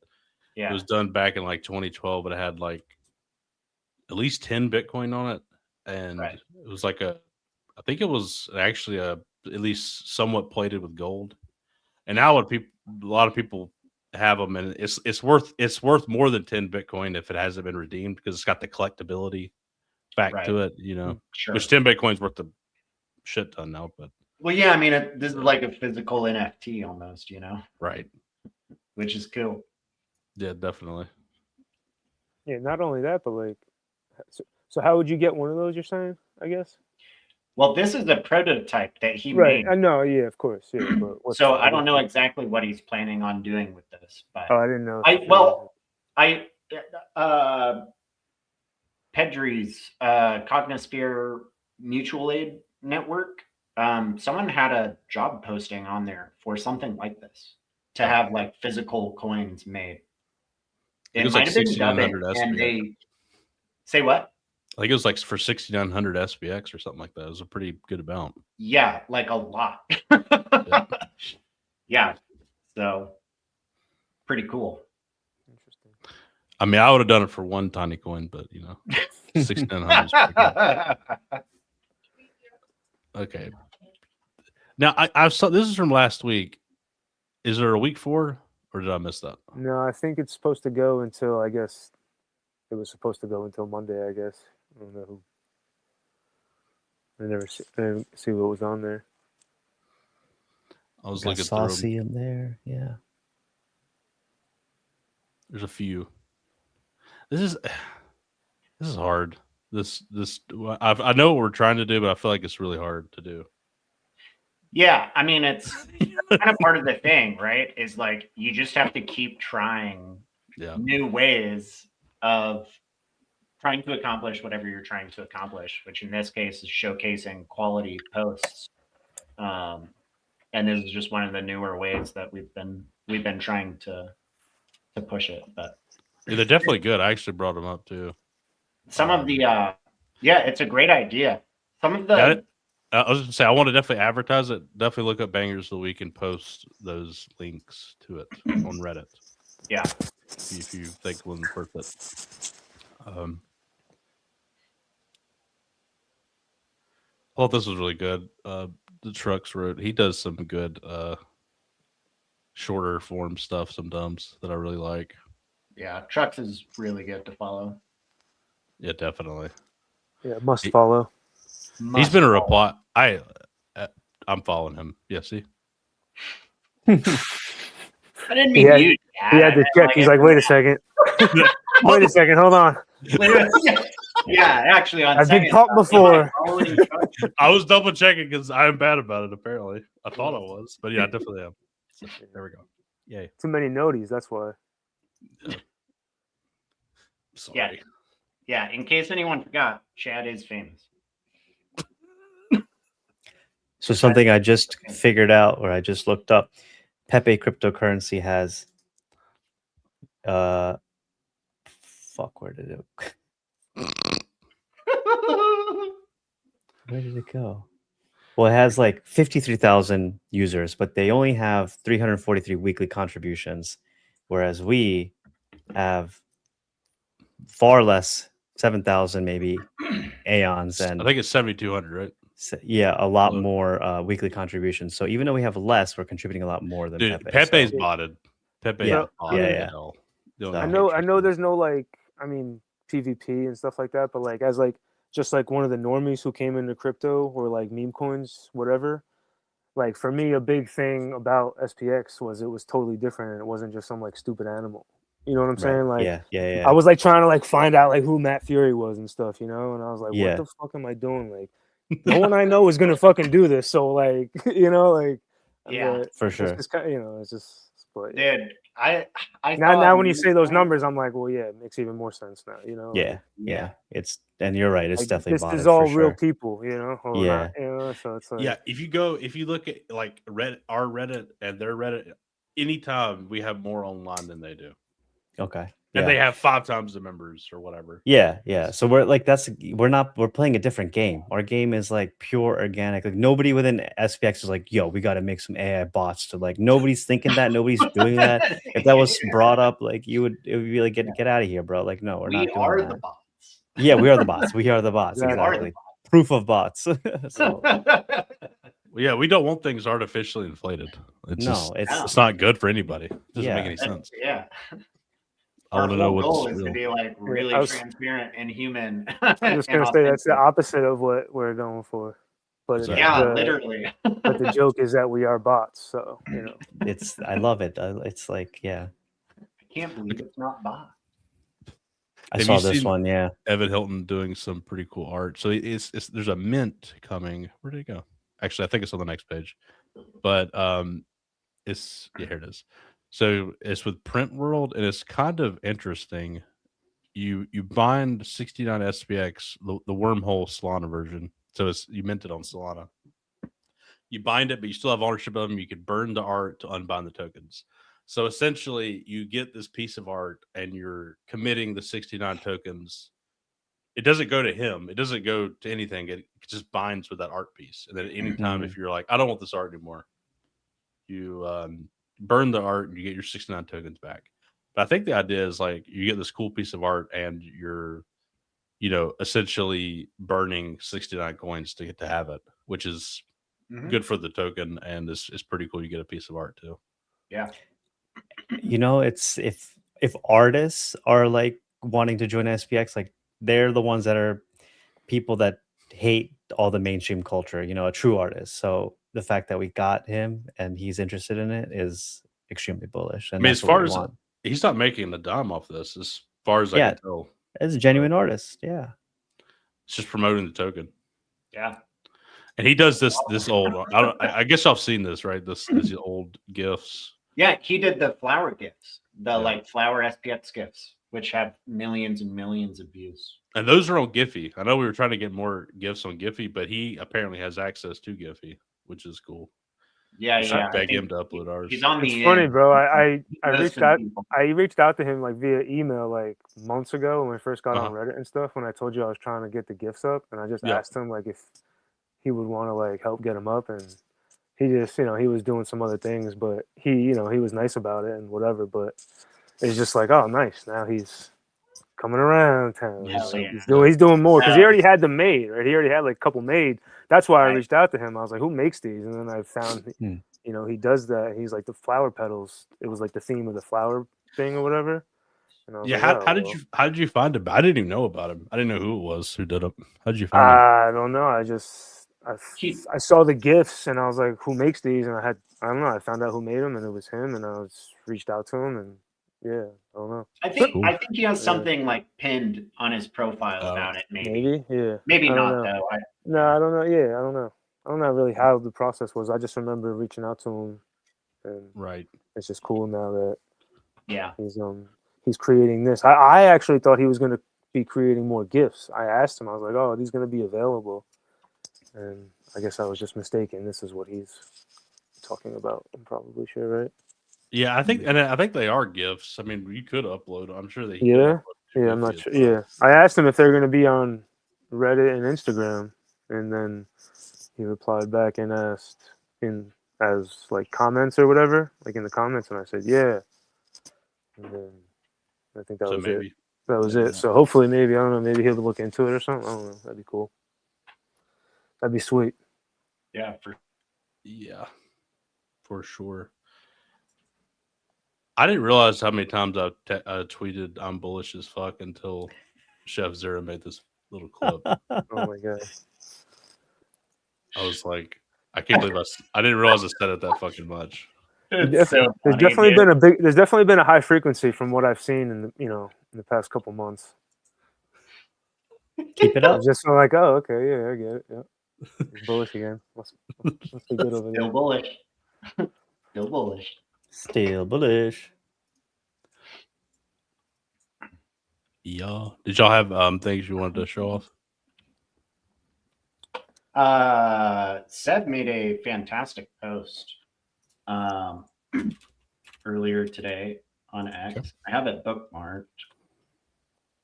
Yeah. it was done back in like 2012, but it had like at least 10 Bitcoin on it. And Right. it was like I think it was actually at least somewhat plated with gold. And now a lot of people have them, and it's worth more than 10 Bitcoin if it hasn't been redeemed, because it's got the collectability back to it, Sure. which 10 Bitcoin's worth a shit ton now, but Well, yeah, I mean, this is like a physical NFT almost, right. which is cool. Yeah, definitely. Yeah, not only that, but like, so how would you get one of those? You're saying, I guess. Well, this is a prototype that he Right. made. I know. Yeah, of course. Yeah. But So I don't know exactly what he's planning on doing with this, but Oh, I didn't know. Pedri's Cognisphere Mutual Aid Network, someone had a job posting on there for something like this, to have like physical coins made. I think It might have been dubbing, 6,900 and SPX. they say what? I think it was like for 6,900 SPX or something like that. It was a pretty good amount. Yeah, like a lot. Yeah, so pretty cool. Interesting. I mean, I would have done it for one tiny coin, but 6,900 is pretty good. Okay. Now I saw this is from last week. Is there a week 4, or did I miss that? No, I think it's supposed to go until, I guess it was supposed to go until Monday, I guess. I don't know who. I didn't see what was on there. I was Got looking through 'em. Saucy in there. Yeah. There's a few. This is hard. I know what we're trying to do, but I feel like it's really hard to do. Yeah, I mean, it's kind of part of the thing, right? Is like you just have to keep trying Yeah. new ways of trying to accomplish whatever you're trying to accomplish, which in this case is showcasing quality posts. And this is just one of the newer ways that we've been trying to push it. But Yeah, they're definitely good. I actually brought them up too. some of the it's a great idea. Some of the I was gonna say I want to definitely advertise it. Definitely look up Bangers of the Week and post those links to it on Reddit. Yeah. If you think one's worth it. I thought this was really good. The Trucks wrote, he does some good shorter form stuff sometimes that I really like. Yeah, Trucks is really good to follow. Yeah, definitely. Yeah, must follow. He's been a reply. I'm following him. Yeah, see? I didn't mean you. He had to check. He's like, wait a second. Wait a second. Hold on. Yeah, actually, on I've been caught before. I was double checking because I'm bad about it, apparently. I thought I was, but yeah, I definitely am. So, there we go. Yay. Too many noties, that's why. Sorry. Yeah, in case anyone forgot, Chad is famous. So something I just figured out, or I just looked up, Pepe cryptocurrency has where did it where did it go? Well, it has like 53,000 users, but they only have 343 weekly contributions, whereas we have far less, 7,000 maybe Aons, and I think it's 7,200, right? Yeah, a lot more weekly contributions. So even though we have less, we're contributing a lot more than Dude, Pepe. Pepe's so. botted. Pepe, Yeah, I know there's no PvP and stuff like that, but like as like just like one of the normies who came into crypto or like meme coins, whatever. Like for me, a big thing about SPX was it was totally different and it wasn't just some like stupid animal. You know what I'm saying? Like yeah. I was like trying to like find out like who Matt Fury was and stuff, you know, and I was like, Yeah. what the fuck am I doing? Like no one I know is gonna fucking do this. So like, you know, like Yeah, for sure. It's kind of, you know, it's just but, dude. I now when you say those numbers, I'm like, well, yeah, it makes even more sense now. You know, Yeah. It's and you're right. It's like, definitely this is botted, all for real sure. people. You know, or Yeah. not, you know, so it's like if you look at like Reddit, our Reddit and their Reddit, anytime we have more online than they do. Okay. And they have 5 times the members or whatever. Yeah. So we're like we're playing a different game. Our game is like pure organic. Like nobody within SPX is like, yo, we got to make some AI bots to like. Nobody's thinking that. Nobody's doing that. If that was brought up, like it would be like get out of here, bro. Like no, we're not doing are that. The bots. Yeah, we are the bots. We are the bots. Yeah, Exactly. Proof of bots. So, yeah, we don't want things artificially inflated. It's not good for anybody. It doesn't make any sense. Yeah. I want to know goal what's is real. to be like really transparent and human. I'm just gonna say that's the opposite of what we're going for. But literally. But the joke is that we are bots, so you know. I love it. It's like I can't believe it's not bot. I saw this one. Yeah, Evan Hilton doing some pretty cool art. So there's a mint coming. Where did it go? Actually, I think it's on the next page. But here it is. So it's with Print World, and it's kind of interesting. You bind 69 SPX, the wormhole Solana version. So you mint it on Solana. You bind it, but you still have ownership of them. You could burn the art to unbind the tokens. So essentially, you get this piece of art, and you're committing the 69 tokens. It doesn't go to him. It doesn't go to anything. It just binds with that art piece. And then at any time, if you're like, I don't want this art anymore, you burn the art and you get your 69 tokens back. But I think the idea is like you get this cool piece of art and you're, essentially burning 69 coins to get to have it, which is good for the token, and it's pretty cool. You get a piece of art too. Yeah. It's if artists are like wanting to join SPX, like they're the ones that are people that hate all the mainstream culture, a true artist. So the fact that we got him and he's interested in it is extremely bullish. And as far as he's not making the dime off this, as far as I can tell, as a genuine artist, it's just promoting the token. Yeah, and he does this old. I guess I've seen this, right? These old gifts. Yeah, he did the flower gifts, the like flower SPX gifts. which have millions and millions of views. And those are on Giphy. I know we were trying to get more GIFs on Giphy, but he apparently has access to Giphy, which is cool. Yeah, We should yeah. beg him to upload ours. He's on It's the funny, end. bro. I Those reached kind of out. people. I reached out to him like via email like months ago when we first got on Uh-huh. Reddit and stuff. When I told you I was trying to get the gifts up, and I just Yeah. asked him like if he would want to like help get them up, and he just he was doing some other things, but he he was nice about it and whatever. But it's just like, oh, nice. Now he's coming around town. Hell yeah. He's doing more because he Yeah. already had them made, right? He already had like a couple made. That's why I Right. reached out to him. I was like, who makes these? And then I found he does that. He's like the flower petals. It was like the theme of the flower thing or whatever. And I was Yeah, like, how did you find him? I didn't even know about him. I didn't know who it was who did it. How did you find him? I don't know. I saw the gifts and I was like, who makes these? And I don't know. I found out who made them and it was him. And I reached out to him and yeah, I don't know. I think Cool. I think he has something like pinned on his profile about it. Maybe Yeah. maybe I don't not know. though. No, I don't know. Yeah, I don't know. I don't know really how the process was. I just remember reaching out to him, and Right. it's just cool now that Yeah. he's creating this. I actually thought he was going to be creating more gifts. I asked him. I was like, "Oh, are these going to be available?" And I guess I was just mistaken. This is what he's talking about. I'm probably sure, right? Yeah, I think they are GIFs. I mean, you could upload. I'm sure they. Yeah, yeah. I'm not sure. Yeah, I asked him if they're going to be on Reddit and Instagram, and then he replied back and asked as like comments or whatever, like in the comments, and I said yeah. And then I think that was maybe. it. That was Maybe it. not. So hopefully, maybe I don't know. Maybe he'll look into it or something. I don't know. That'd be cool. That'd be sweet. Yeah. For sure. I didn't realize how many times I tweeted "I'm bullish as fuck" until Chef Zero made this little clip. Oh my god. I was like, I can't believe I didn't realize I said it that fucking much. It's so There's funny, definitely dude. there's definitely been a high frequency from what I've seen in the past couple months. Keep it I up. was just like, oh, okay, yeah, I get it. Yeah, he's bullish again. Must be good over Still there. bullish. Still bullish. Still bullish. Yeah. Did y'all have things you wanted to show off? Seb made a fantastic post earlier today on X. Okay. I have it bookmarked.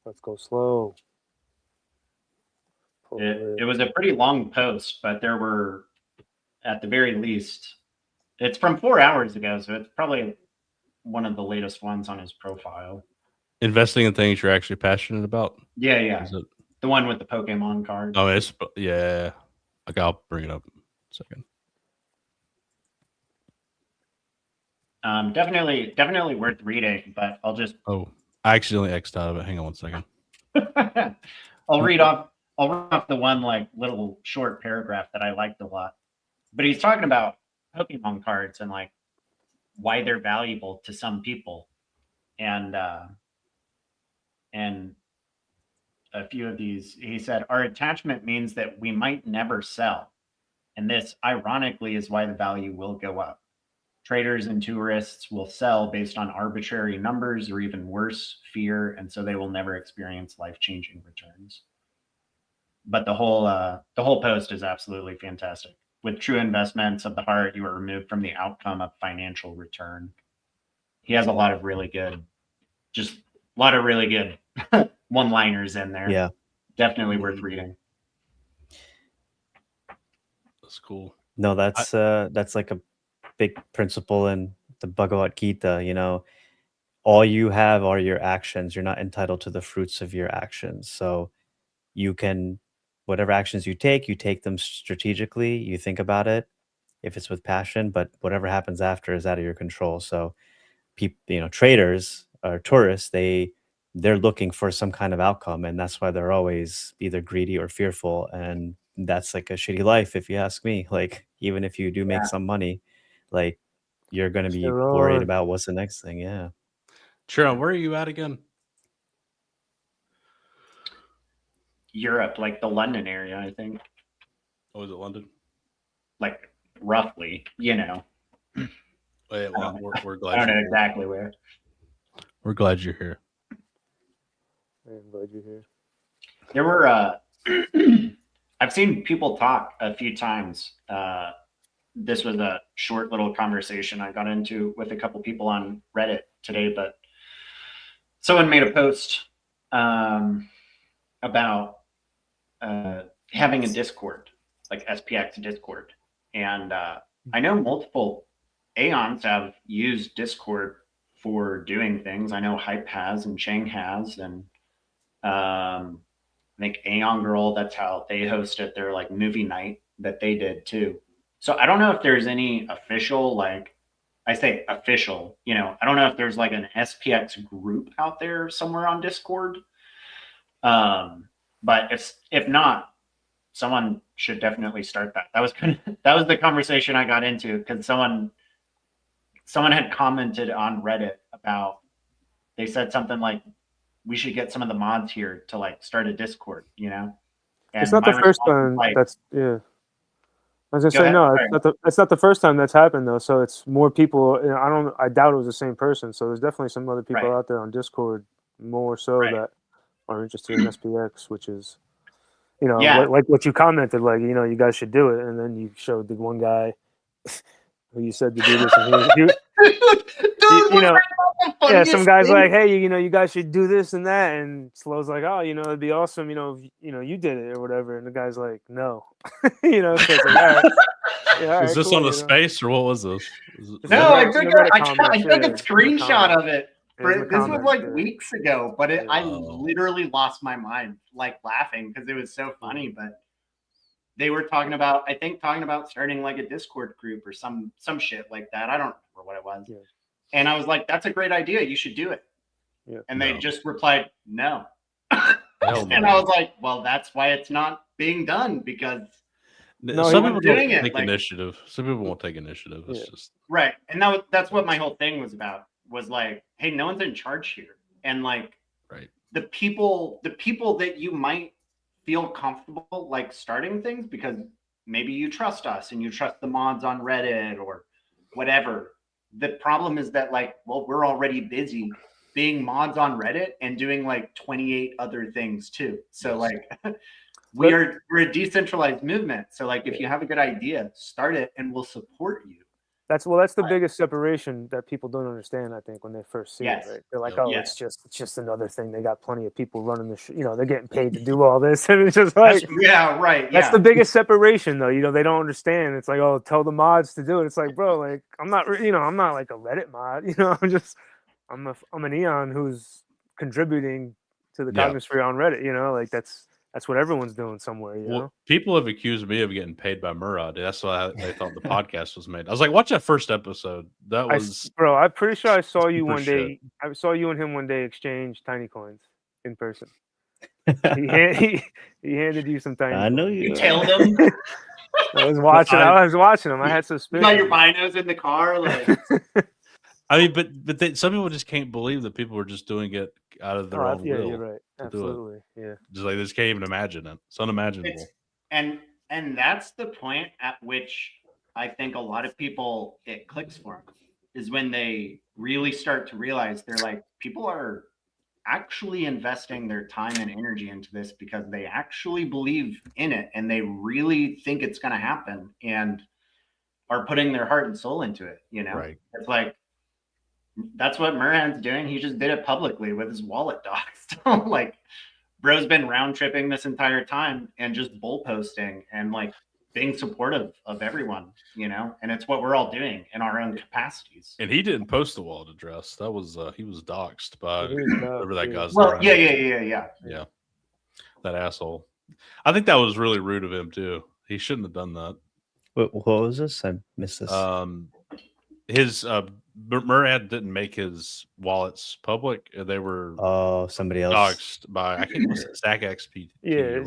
Let's go slow. It was a pretty long post, but there were, at the very least, it's from 4 hours ago, so it's probably one of the latest ones on his profile. Investing in things you're actually passionate about. Yeah, yeah. Is it? The one with the Pokemon card. Oh, yeah. Okay, I'll bring it up in a second. Definitely worth reading, but I'll just. Oh, I accidentally X'd out of it. Hang on one second. I'll read off the one like little short paragraph that I liked a lot. But he's talking about Pokemon cards and like why they're valuable to some people, and a few of these. He said, "Our attachment means that we might never sell, and this, ironically, is why the value will go up. Traders and tourists will sell based on arbitrary numbers or even worse, fear, and so they will never experience life-changing returns." But the whole post is absolutely fantastic. With true investments of the heart, you are removed from the outcome of financial return. He has a lot of really good one-liners in there. Yeah. Definitely worth reading. That's cool. No, that's like a big principle in the Bhagavad Gita. All you have are your actions. You're not entitled to the fruits of your actions. So you can, whatever actions you take them strategically. You think about it if it's with passion, but whatever happens after is out of your control. So people, traders or tourists, they're looking for some kind of outcome, and that's why they're always either greedy or fearful. And that's like a shitty life, if you ask me. Like, even if you do make some money, like, you're going to be worried about what's the next thing. Yeah. Sharon, where are you at again? Europe, like the London area, I think. Oh, is it London? Like roughly, Well, we're glad. I don't know exactly where. We're glad you're here. I'm glad you're here. There were I've seen people talk a few times. This was a short little conversation I got into with a couple people on Reddit today, but someone made a post about having a Discord, like SPX Discord. And I know multiple Aons have used Discord for doing things. I know Hype has and Chang has, and I think Aeon Girl, that's how they hosted their like movie night that they did too. So I don't know if there's any official, like I say official, you know, I don't know if there's like an SPX group out there somewhere on Discord. But if not, someone should definitely start that. That was the conversation I got into, because someone had commented on Reddit about, they said something like, we should get some of the mods here to like start a Discord, you know? And it's not the first time that's, yeah. I was gonna say, no, it's not the first time that's happened though. So it's more people. You know, I doubt it was the same person. So there's definitely some other people out there on Discord more so that are interested in SPX, which is, you know, like what you commented, like, you know, you guys should do it, and then you showed the one guy who you said to do this, and he you know, yeah, some guys like, hey, you know, you guys should do this and that, and Slow's like, oh, you know, it'd be awesome, you know, you did it or whatever, and the guy's like, no, you know, so it's like, all right. Yeah, all right, is this on the space or what was this? No, I took a screenshot of it. This was like weeks ago, but I literally lost my mind, like laughing because it was so funny. But they were talking about starting like a Discord group or some shit like that. I don't remember what it was. Yeah. And I was like, that's a great idea. You should do it. Yeah. And they just replied, no. And I was like, well, that's why it's not being done, because some people don't take initiative. Some people won't take initiative. It's just right. And that's what my whole thing was about. Was like, hey, no one's in charge here, and like, the people that you might feel comfortable like starting things because maybe you trust us and you trust the mods on Reddit or whatever. The problem is that, like, well, we're already busy being mods on Reddit and doing like 28 other things too. So like, we're a decentralized movement. So like, if you have a good idea, start it, and we'll support you. That's the biggest separation that people don't understand, I think, when they first see it, right? They're like, oh, it's just another thing. They got plenty of people running the you know, they're getting paid to do all this. And it's just like, that's the biggest separation though. You know, they don't understand. It's like, oh, tell the mods to do it. It's like, bro, like, I'm not like a Reddit mod, you know, I'm an Aeon who's contributing to the Cognisphere on Reddit, you know, like that's what everyone's doing somewhere, you know? People have accused me of getting paid by Morad. That's why they thought the podcast was made. I was like, watch that first episode. That was... Bro, I'm pretty sure I saw you one day. I saw you and him one day exchange tiny coins in person. He handed you some tiny coins. I know you. You tailed him? I was watching him. I had suspicion. You got your binos in the car? Like... I mean, but some people just can't believe that people are just doing it out of their own will. Yeah, you're right. Absolutely. Yeah. Just like, they just can't even imagine it. It's unimaginable. And that's the point at which I think a lot of people, it clicks for them, is when they really start to realize they're like, people are actually investing their time and energy into this because they actually believe in it and they really think it's going to happen and are putting their heart and soul into it. You know, It's like, that's what Morad's doing. He just did it publicly with his wallet doxed. Like, bro's been round tripping this entire time and just bull posting and like being supportive of everyone, you know, and it's what we're all doing in our own capacities. And he didn't post the wallet address. That was he was doxed by whoever that guy's. Well, yeah. That asshole. I think that was really rude of him too. He shouldn't have done that. What was this? I missed this. His Morad didn't make his wallets public. They were somebody else doxed by, I think it was Zach XP. Yeah.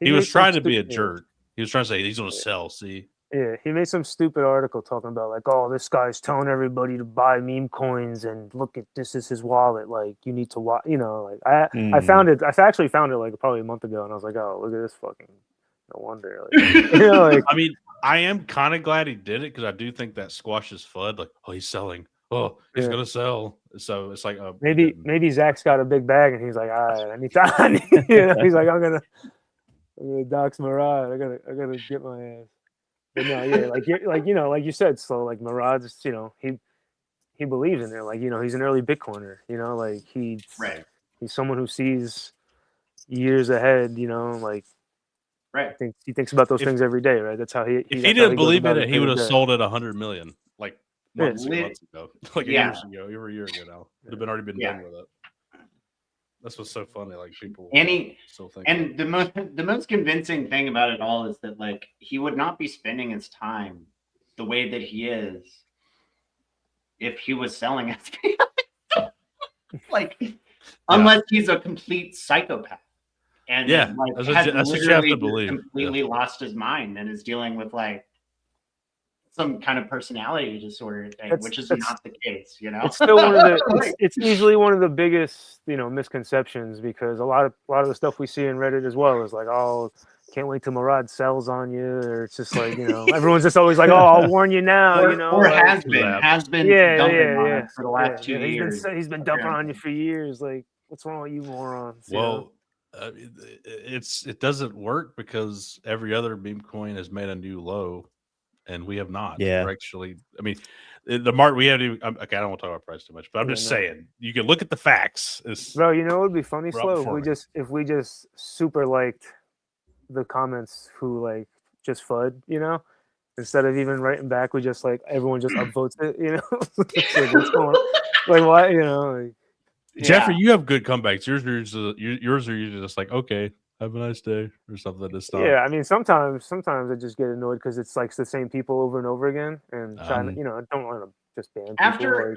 He was trying to be a jerk. He was trying to say he's going to sell. See. Yeah, he made some stupid article talking about like, oh, this guy's telling everybody to buy meme coins and look at this is his wallet. Like, you need to watch. You know, like I found it. I actually found it like probably a month ago, and I was like, oh, look at this fucking. No wonder. Like, you know, like, I mean, I am kind of glad he did it because I do think that squashes FUD. Like, oh, he's selling oh, he's Yeah. gonna sell. So it's like maybe Zach's got a big bag and he's like, all right, I need to, you know, he's like, I'm gonna dox Morad. I gotta get my ass. But no, yeah, like you know, like you said, so like Morad's, you know, he believes in it. Like, you know, he's an early Bitcoiner. You know, like he's someone who sees years ahead. You know, like he thinks about those things every day, right? That's how he. If he didn't believe in it, he would have sold it 100 million, like months ago, like years ago, over a year ago now. Would have already been done with it. That's what's so funny. Like people still think. And the most convincing thing about it all is that like he would not be spending his time the way that he is if he was selling it. Like, unless he's a complete psychopath. And like, that's what you have to believe. Completely lost his mind and is dealing with like some kind of personality disorder thing, which is not the case, you know. It's still one of the. It's easily one of the biggest, you know, misconceptions, because a lot of the stuff we see in Reddit as well is like, oh, can't wait till Morad sells on you, or it's just like, you know, everyone's just always like, oh, I'll warn you now, you know, or like, has been dumping on it for the last 2 years. He's been dumping on you for years. Like, what's wrong with you morons? Well, it doesn't work because every other meme coin has made a new low. And we have not. Yeah. We're actually, I mean, the market, we have to, okay, I don't want to talk about price too much, but I'm just saying, you can look at the facts. Bro, you know, it would be funny, Slow, if we just super liked the comments who like just FUD, you know, instead of even writing back, we just like, everyone just upvotes it, you know? Like, what's going on? Like, what, you know? Like, Jeffrey, you have good comebacks. Yours are usually just like, okay, have a nice day or something. Yeah, I mean, sometimes I just get annoyed because it's like the same people over and over again, and trying to, you know, I don't want to just ban people. After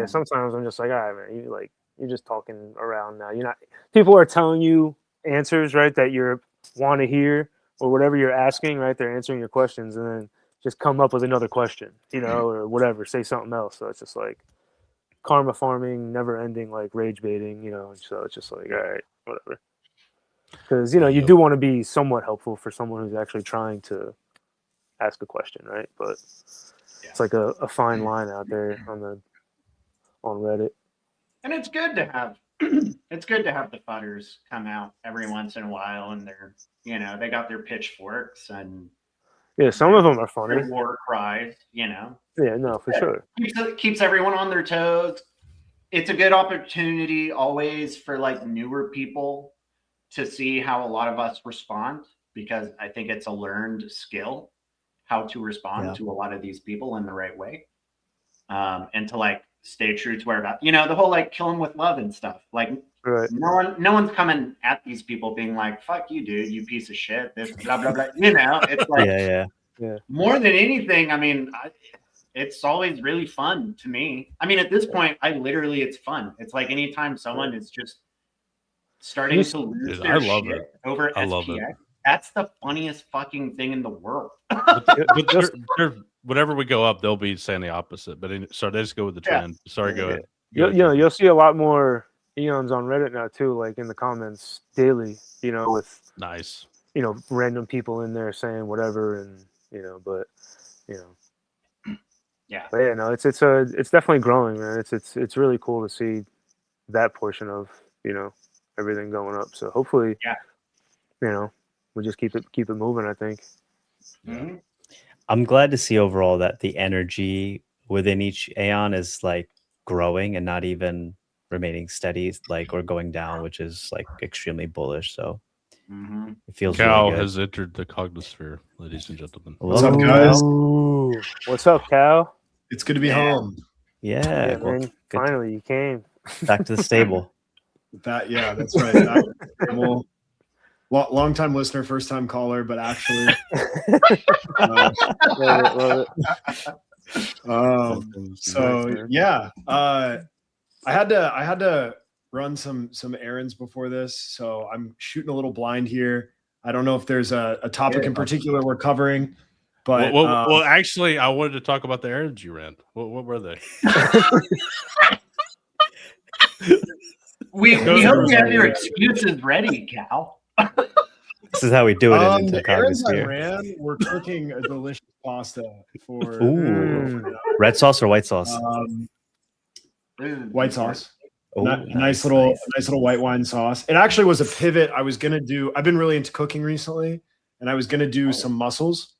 sometimes I'm just like, all right, man, you're just talking around now. You're not. People are telling you answers, right, that you want to hear, or whatever you're asking, right? They're answering your questions, and then just come up with another question, you know, or whatever. Say something else. So it's just like karma farming, never ending, like rage baiting, you know. So it's just like, all right, whatever. Because, you know, you do want to be somewhat helpful for someone who's actually trying to ask a question, right? But it's like a fine line out there on Reddit. And it's good to have the fudders come out every once in a while, and they're, you know, they got their pitchforks and some of them are funny. War cries, you know. Yeah, no, for sure. Keeps everyone on their toes. It's a good opportunity always for like newer people to see how a lot of us respond, because I think it's a learned skill how to respond to a lot of these people in the right way, and to like stay true to where about, you know, the whole like kill them with love and stuff. Like no one's coming at these people being like, fuck you, dude, you piece of shit, this blah blah blah. You know, it's like more than anything, I mean, it's always really fun to me. I mean, at this point, it's fun. It's like anytime someone is just starting to lose their shit over SPX, that's the funniest fucking thing in the world. but whenever we go up, they'll be saying the opposite. But so they just go with the trend. Sorry, go ahead. You'll see a lot more Aons on Reddit now too, like in the comments daily. You know, with you know, random people in there saying whatever, and you know, but you know, But yeah, no, it's definitely growing, man. It's really cool to see that portion of, you know, everything going up. So hopefully, you know, we just keep it moving, I think. Mm-hmm. I'm glad to see overall that the energy within each Aeon is like growing and not even remaining steady, like, or going down, which is like extremely bullish. So it feels Cal really good. has entered the Cognisphere, ladies and gentlemen. What's up, guys? What's up, Cal? It's good to be home. Yeah, well, man. Finally, you came back to the stable. That's right. Well, long-time listener, first-time caller, but actually, love it. So yeah, I had to run some errands before this, so I'm shooting a little blind here. I don't know if there's a topic in particular we're covering, but well, actually, I wanted to talk about the errands you ran. What were they? We hope you have your excuses ready, Cal. This is how we do it into The errands I Cognisphere. ran were cooking a delicious pasta for Red sauce or white sauce? White sauce. Oh, nice little white wine sauce. It actually was a pivot. I was gonna do. I've been really into cooking recently, and I was gonna do some mussels.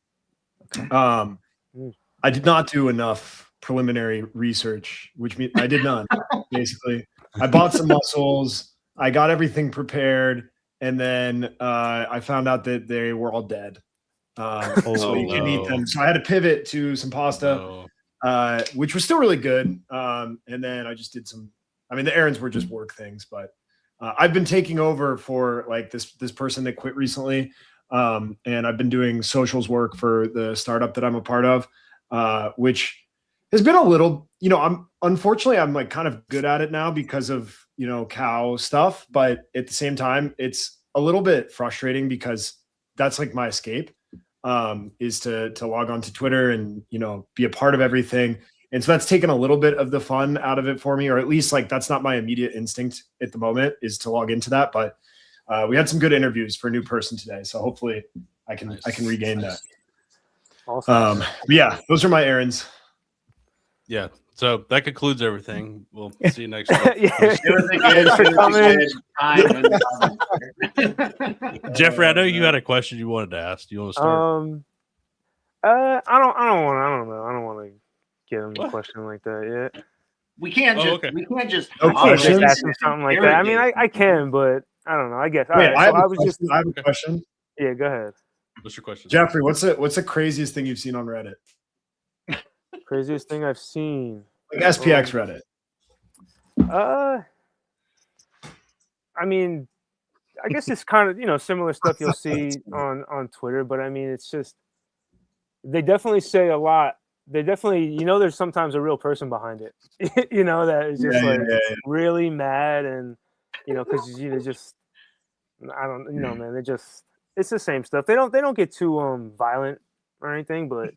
Okay. I did not do enough preliminary research, which means I did none. Basically, I bought some mussels. I got everything prepared, and then I found out that they were all dead. So you couldn't eat them. So I had to pivot to some pasta, which was still really good. And then I just did some. I mean, the errands were just work things, but I've been taking over for like this person that quit recently, and I've been doing socials work for the startup that I'm a part of, which has been a little. Unfortunately I'm like kind of good at it now because of cow stuff, but at the same time it's a little bit frustrating because that's like my escape, is to log on to Twitter and be a part of everything. And so that's taken a little bit of the fun out of it for me, or at least like that's not my immediate instinct at the moment, is to log into that. But we had some good interviews for a new person today, so hopefully I can regain that. Awesome. But yeah, those are my errands. Yeah. So that concludes everything. We'll see you next time. Jeffrey, I know you had a question you wanted to ask. Do you want to start? I don't know. I don't want to get him a question like that yet. We can't just No Just questions? ask him something like that. I mean, I can, but I don't know. I guess. All Wait, right, I have so a question. Yeah, go ahead. What's your question? Jeffrey, what's the craziest thing you've seen on Reddit? Craziest thing I've seen. Like SPX Reddit. I mean, I guess it's kind of similar stuff you'll see on Twitter, but I mean, it's just they definitely say a lot. They definitely, there's sometimes a real person behind it. That is just really mad, and because just I don't, man, it's the same stuff. They don't get too violent or anything, but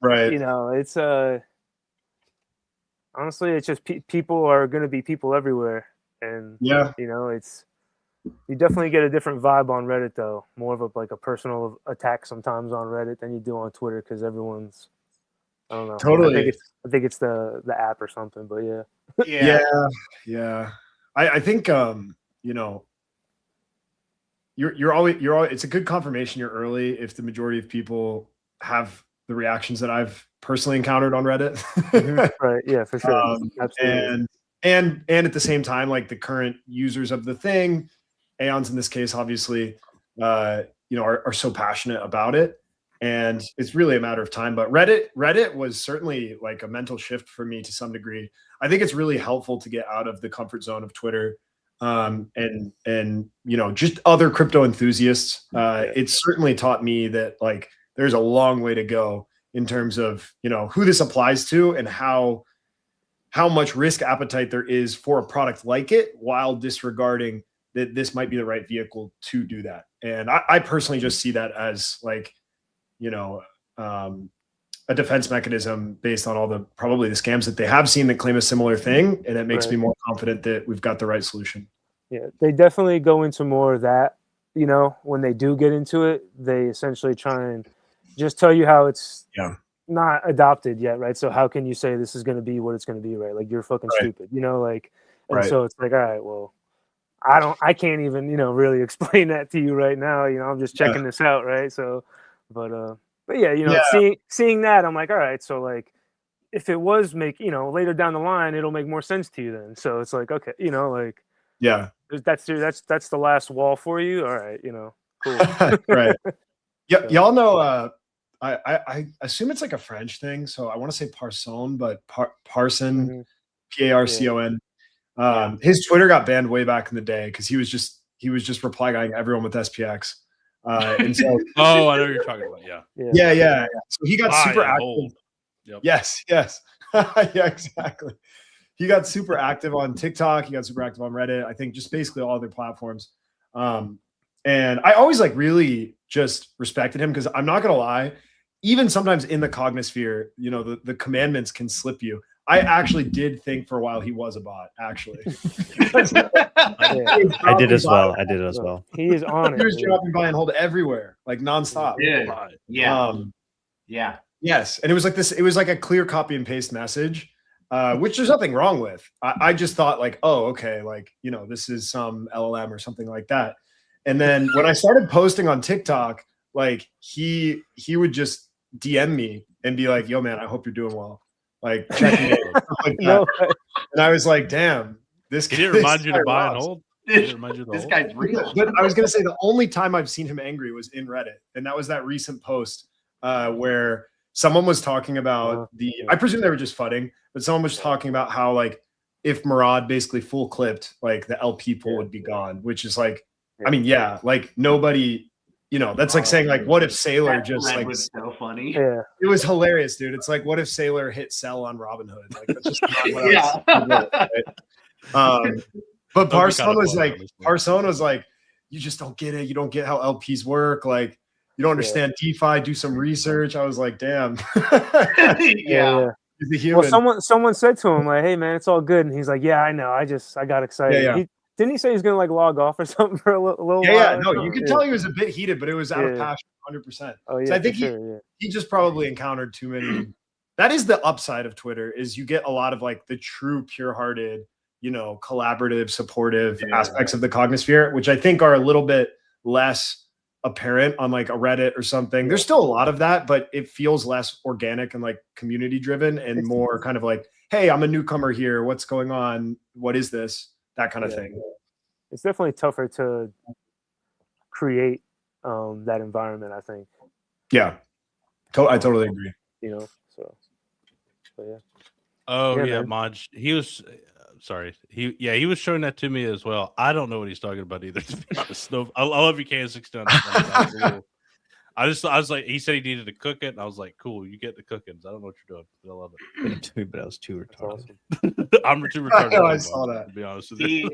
right. It's honestly, it's just people are going to be people everywhere, and it's you definitely get a different vibe on Reddit, though. More of a personal attack sometimes on Reddit than you do on Twitter, because everyone's, I don't know. Totally. I think it's the app or something, but yeah. I think you're always it's a good confirmation you're early if the majority of people have the reactions that I've personally encountered on Reddit. Right. Yeah, for sure. Absolutely. And at the same time, like the current users of the thing, Aons in this case, obviously, are so passionate about it. And it's really a matter of time. But Reddit was certainly like a mental shift for me to some degree. I think it's really helpful to get out of the comfort zone of Twitter, and just other crypto enthusiasts. It's certainly taught me that like there's a long way to go in terms of who this applies to and how much risk appetite there is for a product like it, while disregarding that this might be the right vehicle to do that. And I personally just see that as like a defense mechanism based on all probably the scams that they have seen that claim a similar thing. And it makes me more confident that we've got the right solution. Yeah, they definitely go into more of that. When they do get into it, they essentially try and just tell you how it's not adopted yet, right? So how can you say this is going to be what it's going to be, right? Like, you're fucking stupid, so it's like, all right, well, I can't even, really explain that to you right now. I'm just checking this out, right? So, but yeah, seeing that, I'm like, all right, so like, if it was later down the line, it'll make more sense to you then. So it's like, okay, that's the last wall for you. All right, cool. Right. Yeah, y'all know. I assume it's like a French thing, so I want to say Parson, but Parson, Parcon. His Twitter got banned way back in the day because he was just reply guying everyone with SPX. And so, I know what you're talking about. Yeah. So he got super active. Yep. Yes. Yeah, exactly. He got super active on TikTok. He got super active on Reddit. I think just basically all other platforms. And I always like really just respected him because I'm not gonna lie, even sometimes in the Cognisphere, the commandments can slip you. I actually did think for a while he was a bot. Actually, I did as well. I did as well. He is on it. He was dude. dropping buy and hold everywhere, like nonstop. Yeah. Yeah. Yes, and it was like this. It was like a clear copy and paste message, which there's nothing wrong with. I just thought like, oh, okay, like this is some LLM or something like that. And then when I started posting on TikTok, like he would just DM me and be like, "Yo, man, I hope you're doing well." Like checking in, like No, and I was like, "Damn, this." He didn't remind you to buy and hold. This guy's real. But I was gonna say the only time I've seen him angry was in Reddit, and that was that recent post where someone was talking about I presume they were just fudding, but someone was talking about how like if Morad basically full clipped, like the LP pool would be gone, which is like, I mean, yeah, like nobody, that's like saying like, what if Sailor just like was so funny. yeah. It was hilarious, dude. It's like, what if Sailor hit sell on Robinhood? Like that's just not what but Parson was like, you just don't get it. You don't get how LPs work. Like you don't understand DeFi. Do some research. I was like, damn. Yeah. He's a human. Well, someone said to him like, "Hey, man, it's all good," and he's like, "Yeah, I know. I got excited." Yeah. Didn't he say he's gonna like log off or something for a little while? Yeah. No, you could tell he was a bit heated, but it was out of passion, 100%. Oh yeah. So I think he he just probably encountered too many. That is the upside of Twitter is you get a lot of like the true pure-hearted, collaborative, supportive aspects of the Cognisphere, which I think are a little bit less apparent on like a Reddit or something. There's still a lot of that, but it feels less organic and like community driven and more kind of like, hey, I'm a newcomer here. What's going on? What is this? That kind of thing. It's definitely tougher to create that environment, I think. Yeah. I totally agree. So yeah. Oh yeah, man. Maj. He was sorry. He was showing that to me as well. I don't know what he's talking about either. To be honest, no, I love you, K6. I was like, he said he needed to cook it, and I was like, cool, you get the cookings. I don't know what you're doing, but I love it. But I was too retarded. Awesome. I'm too retarded. I saw that. To be honest with you.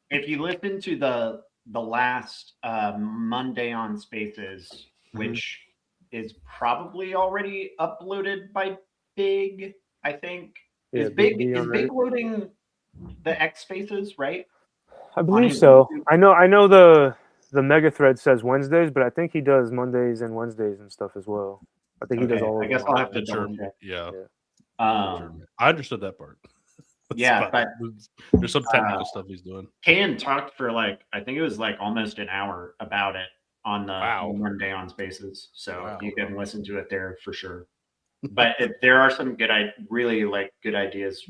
If you listen to the last Monday on Spaces, which is probably already uploaded by Big, I think. Yeah, is Big loading the X Spaces, right? I believe so. I know the mega thread says Wednesdays, but I think he does Mondays and Wednesdays and stuff as well. I think he does all of them. I guess I'll have to double check. Yeah. I understood that part. Yeah, but there's some technical stuff he's doing. Kayan talked for I think it was almost an hour about it on the Monday on Spaces. So you can listen to it there for sure. But there are some really good ideas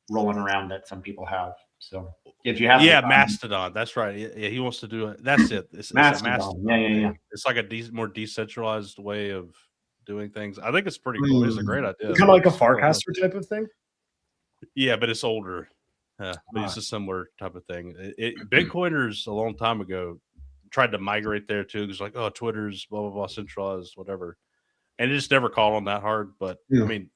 rolling around that some people have. So if you have, Mastodon. That's right. Yeah, he wants to do it. That's it. It's Mastodon. Yeah. It's like a more decentralized way of doing things. I think it's pretty cool. It's a great idea. Kind of like a Farcaster type of thing. Yeah, but it's older. But it's a similar type of thing. Bitcoiners a long time ago tried to migrate there too. It's like, oh, Twitter's blah blah blah, centralized, whatever, and it just never caught on that hard. But I mean,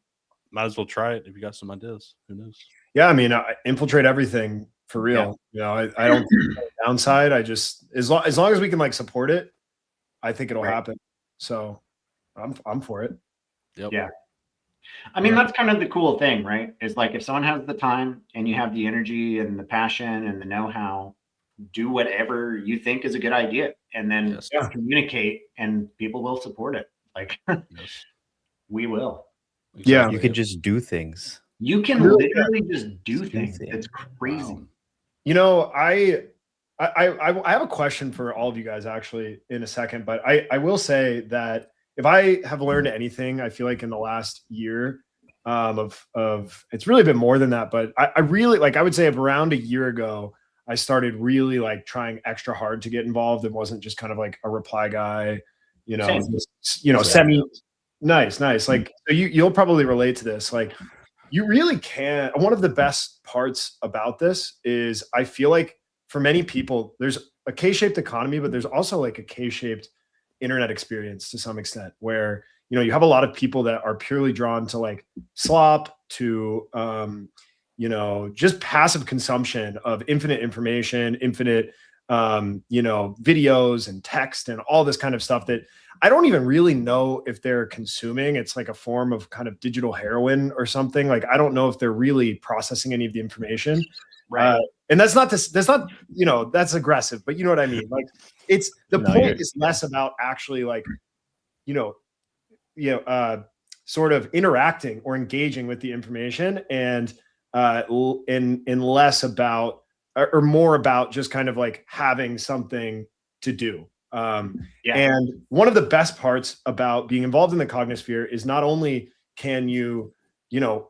might as well try it if you got some ideas. Who knows? Yeah, I mean, I infiltrate everything for real. I don't see the downside. I just as long as we can support it, I think it'll happen. So I'm for it. Yep. Yeah. I mean, that's kind of the cool thing, right? Is if someone has the time and you have the energy and the passion and the know-how, do whatever you think is a good idea and then communicate and people will support it. We will. Exactly. Yeah. You can just do things. You can literally just do things. It's crazy. Wow. I have a question for all of you guys actually in a second, but I will say that if I have learned anything, I feel like in the last year of it's really been more than that, but I really I would say around a year ago, I started really trying extra hard to get involved. It wasn't just kind of a reply guy, semi nice. So you'll probably relate to this. You really can. One of the best parts about this is I feel like for many people, there's a K-shaped economy, but there's also a K-shaped internet experience to some extent where, you have a lot of people that are purely drawn to slop, to, just passive consumption of infinite information, infinite videos and text and all this kind of stuff that I don't even really know if they're consuming. It's like a form of kind of digital heroin or something. Like, I don't know if they're really processing any of the information. Right. And that's not, that's aggressive, but you know what I mean? Like, it's the point is less about actually like, sort of interacting or engaging with the information, and less about, or more about just kind of like having something to do. And one of the best parts about being involved in the Cognisphere is not only can you,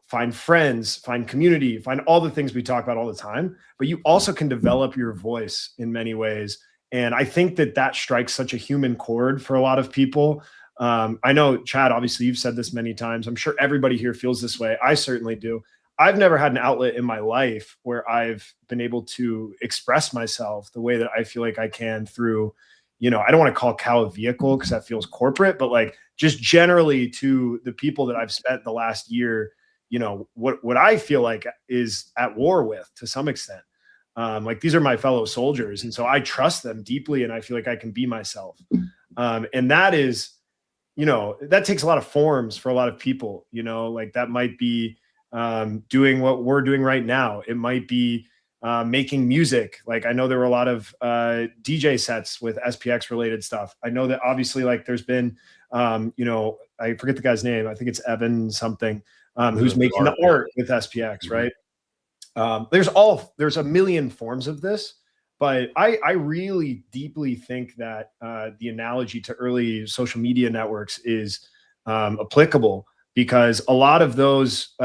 find friends, find community, find all the things we talk about all the time, but you also can develop your voice in many ways. And I think that strikes such a human chord for a lot of people. I know, Chad, obviously you've said this many times. I'm sure everybody here feels this way. I certainly do. I've never had an outlet in my life where I've been able to express myself the way that I feel like I can through, I don't want to call Cal a vehicle because that feels corporate, but like just generally to the people that I've spent the last year, what I feel like is at war with to some extent. Like, these are my fellow soldiers. And so I trust them deeply, and I feel like I can be myself. And that is, that takes a lot of forms for a lot of people, like that might be doing what we're doing right now. It might be making music. Like, I know there were a lot of DJ sets with SPX related stuff. I know that obviously, like, there's been, I forget the guy's name. I think it's Evan something, who's making the art with SPX, right? There's a million forms of this, but I really deeply think that the analogy to early social media networks is applicable, because a lot of those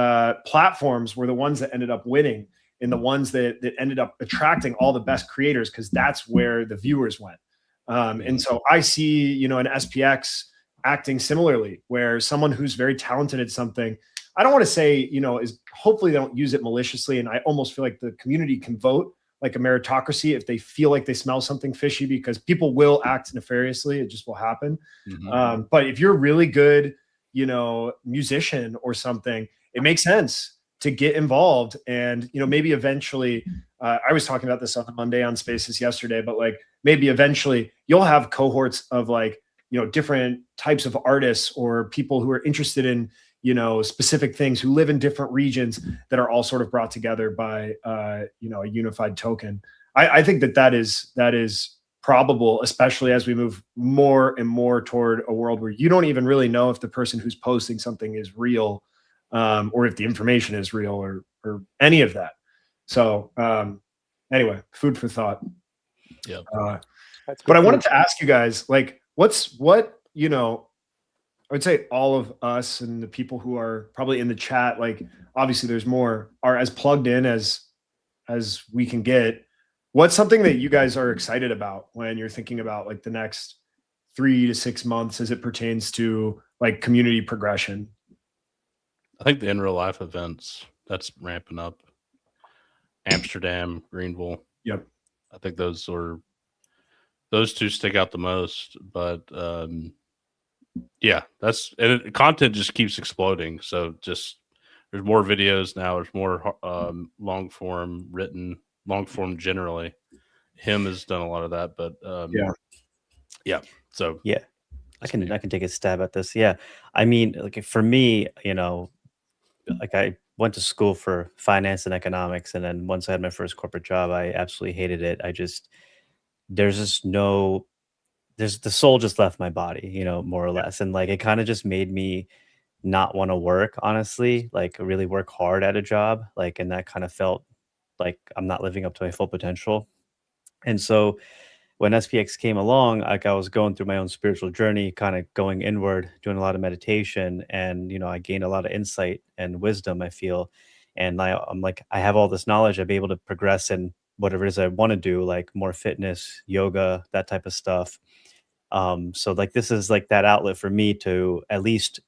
platforms were the ones that ended up winning, and the ones that ended up attracting all the best creators, because that's where the viewers went. And so I see, an SPX acting similarly, where someone who's very talented at something, I don't want to say, is hopefully they don't use it maliciously. And I almost feel like the community can vote like a meritocracy if they feel like they smell something fishy, because people will act nefariously. It just will happen. But if you're a really good, musician or something, it makes sense to get involved. And, maybe eventually, I was talking about this on Monday on Spaces yesterday, but like maybe eventually you'll have cohorts of like, different types of artists or people who are interested in, specific things, who live in different regions, that are all sort of brought together by, a unified token. I think that is probable, especially as we move more and more toward a world where you don't even really know if the person who's posting something is real, or if the information is real, or any of that. So anyway, food for thought. Yeah. But I wanted to ask you guys, like, I would say all of us and the people who are probably in the chat, like, obviously there's more, are as plugged in as we can get. What's something that you guys are excited about when you're thinking about like the next 3 to 6 months as it pertains to like community progression? I think the in real life events, that's ramping up. Amsterdam, Greenville. Yep. I think those two stick out the most, but yeah, content just keeps exploding. So just there's more videos now. There's more long form generally. Him has done a lot of that, but yeah. So yeah, I can take a stab at this. Yeah, I mean, like for me, like I went to school for finance and economics, and then once I had my first corporate job, I absolutely hated it. The soul just left my body, more or less. And like, it kind of just made me not want to work, honestly, like really work hard at a job. Like, and that kind of felt like I'm not living up to my full potential. And so when SPX came along, like I was going through my own spiritual journey, kind of going inward, doing a lot of meditation. And, I gained a lot of insight and wisdom, I feel. And I'm like, I have all this knowledge. I'll be able to progress in whatever it is I want to do, like more fitness, yoga, that type of stuff. So like, this is like that outlet for me to at least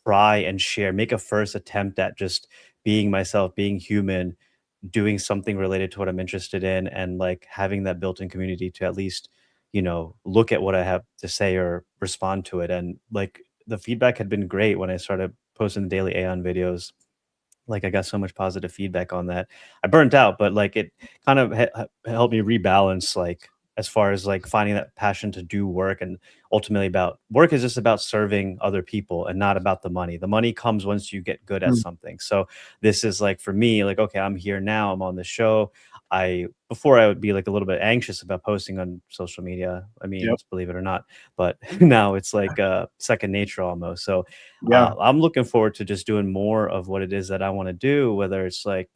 try and share, make a first attempt at just being myself, being human, doing something related to what I'm interested in, and like having that built-in community to at least, look at what I have to say or respond to it. And like the feedback had been great when I started posting the daily Aon videos. Like I got so much positive feedback on that. I burnt out, but like it kind of helped me rebalance like as far as like finding that passion to do work, and ultimately about work is just about serving other people and not about the money. The money comes once you get good at something. So this is like, for me, like, okay, I'm here now, I'm on the show. Before I would be like a little bit anxious about posting on social media. I mean, believe it or not, but now it's like second nature almost. So I'm looking forward to just doing more of what it is that I want to do, whether it's like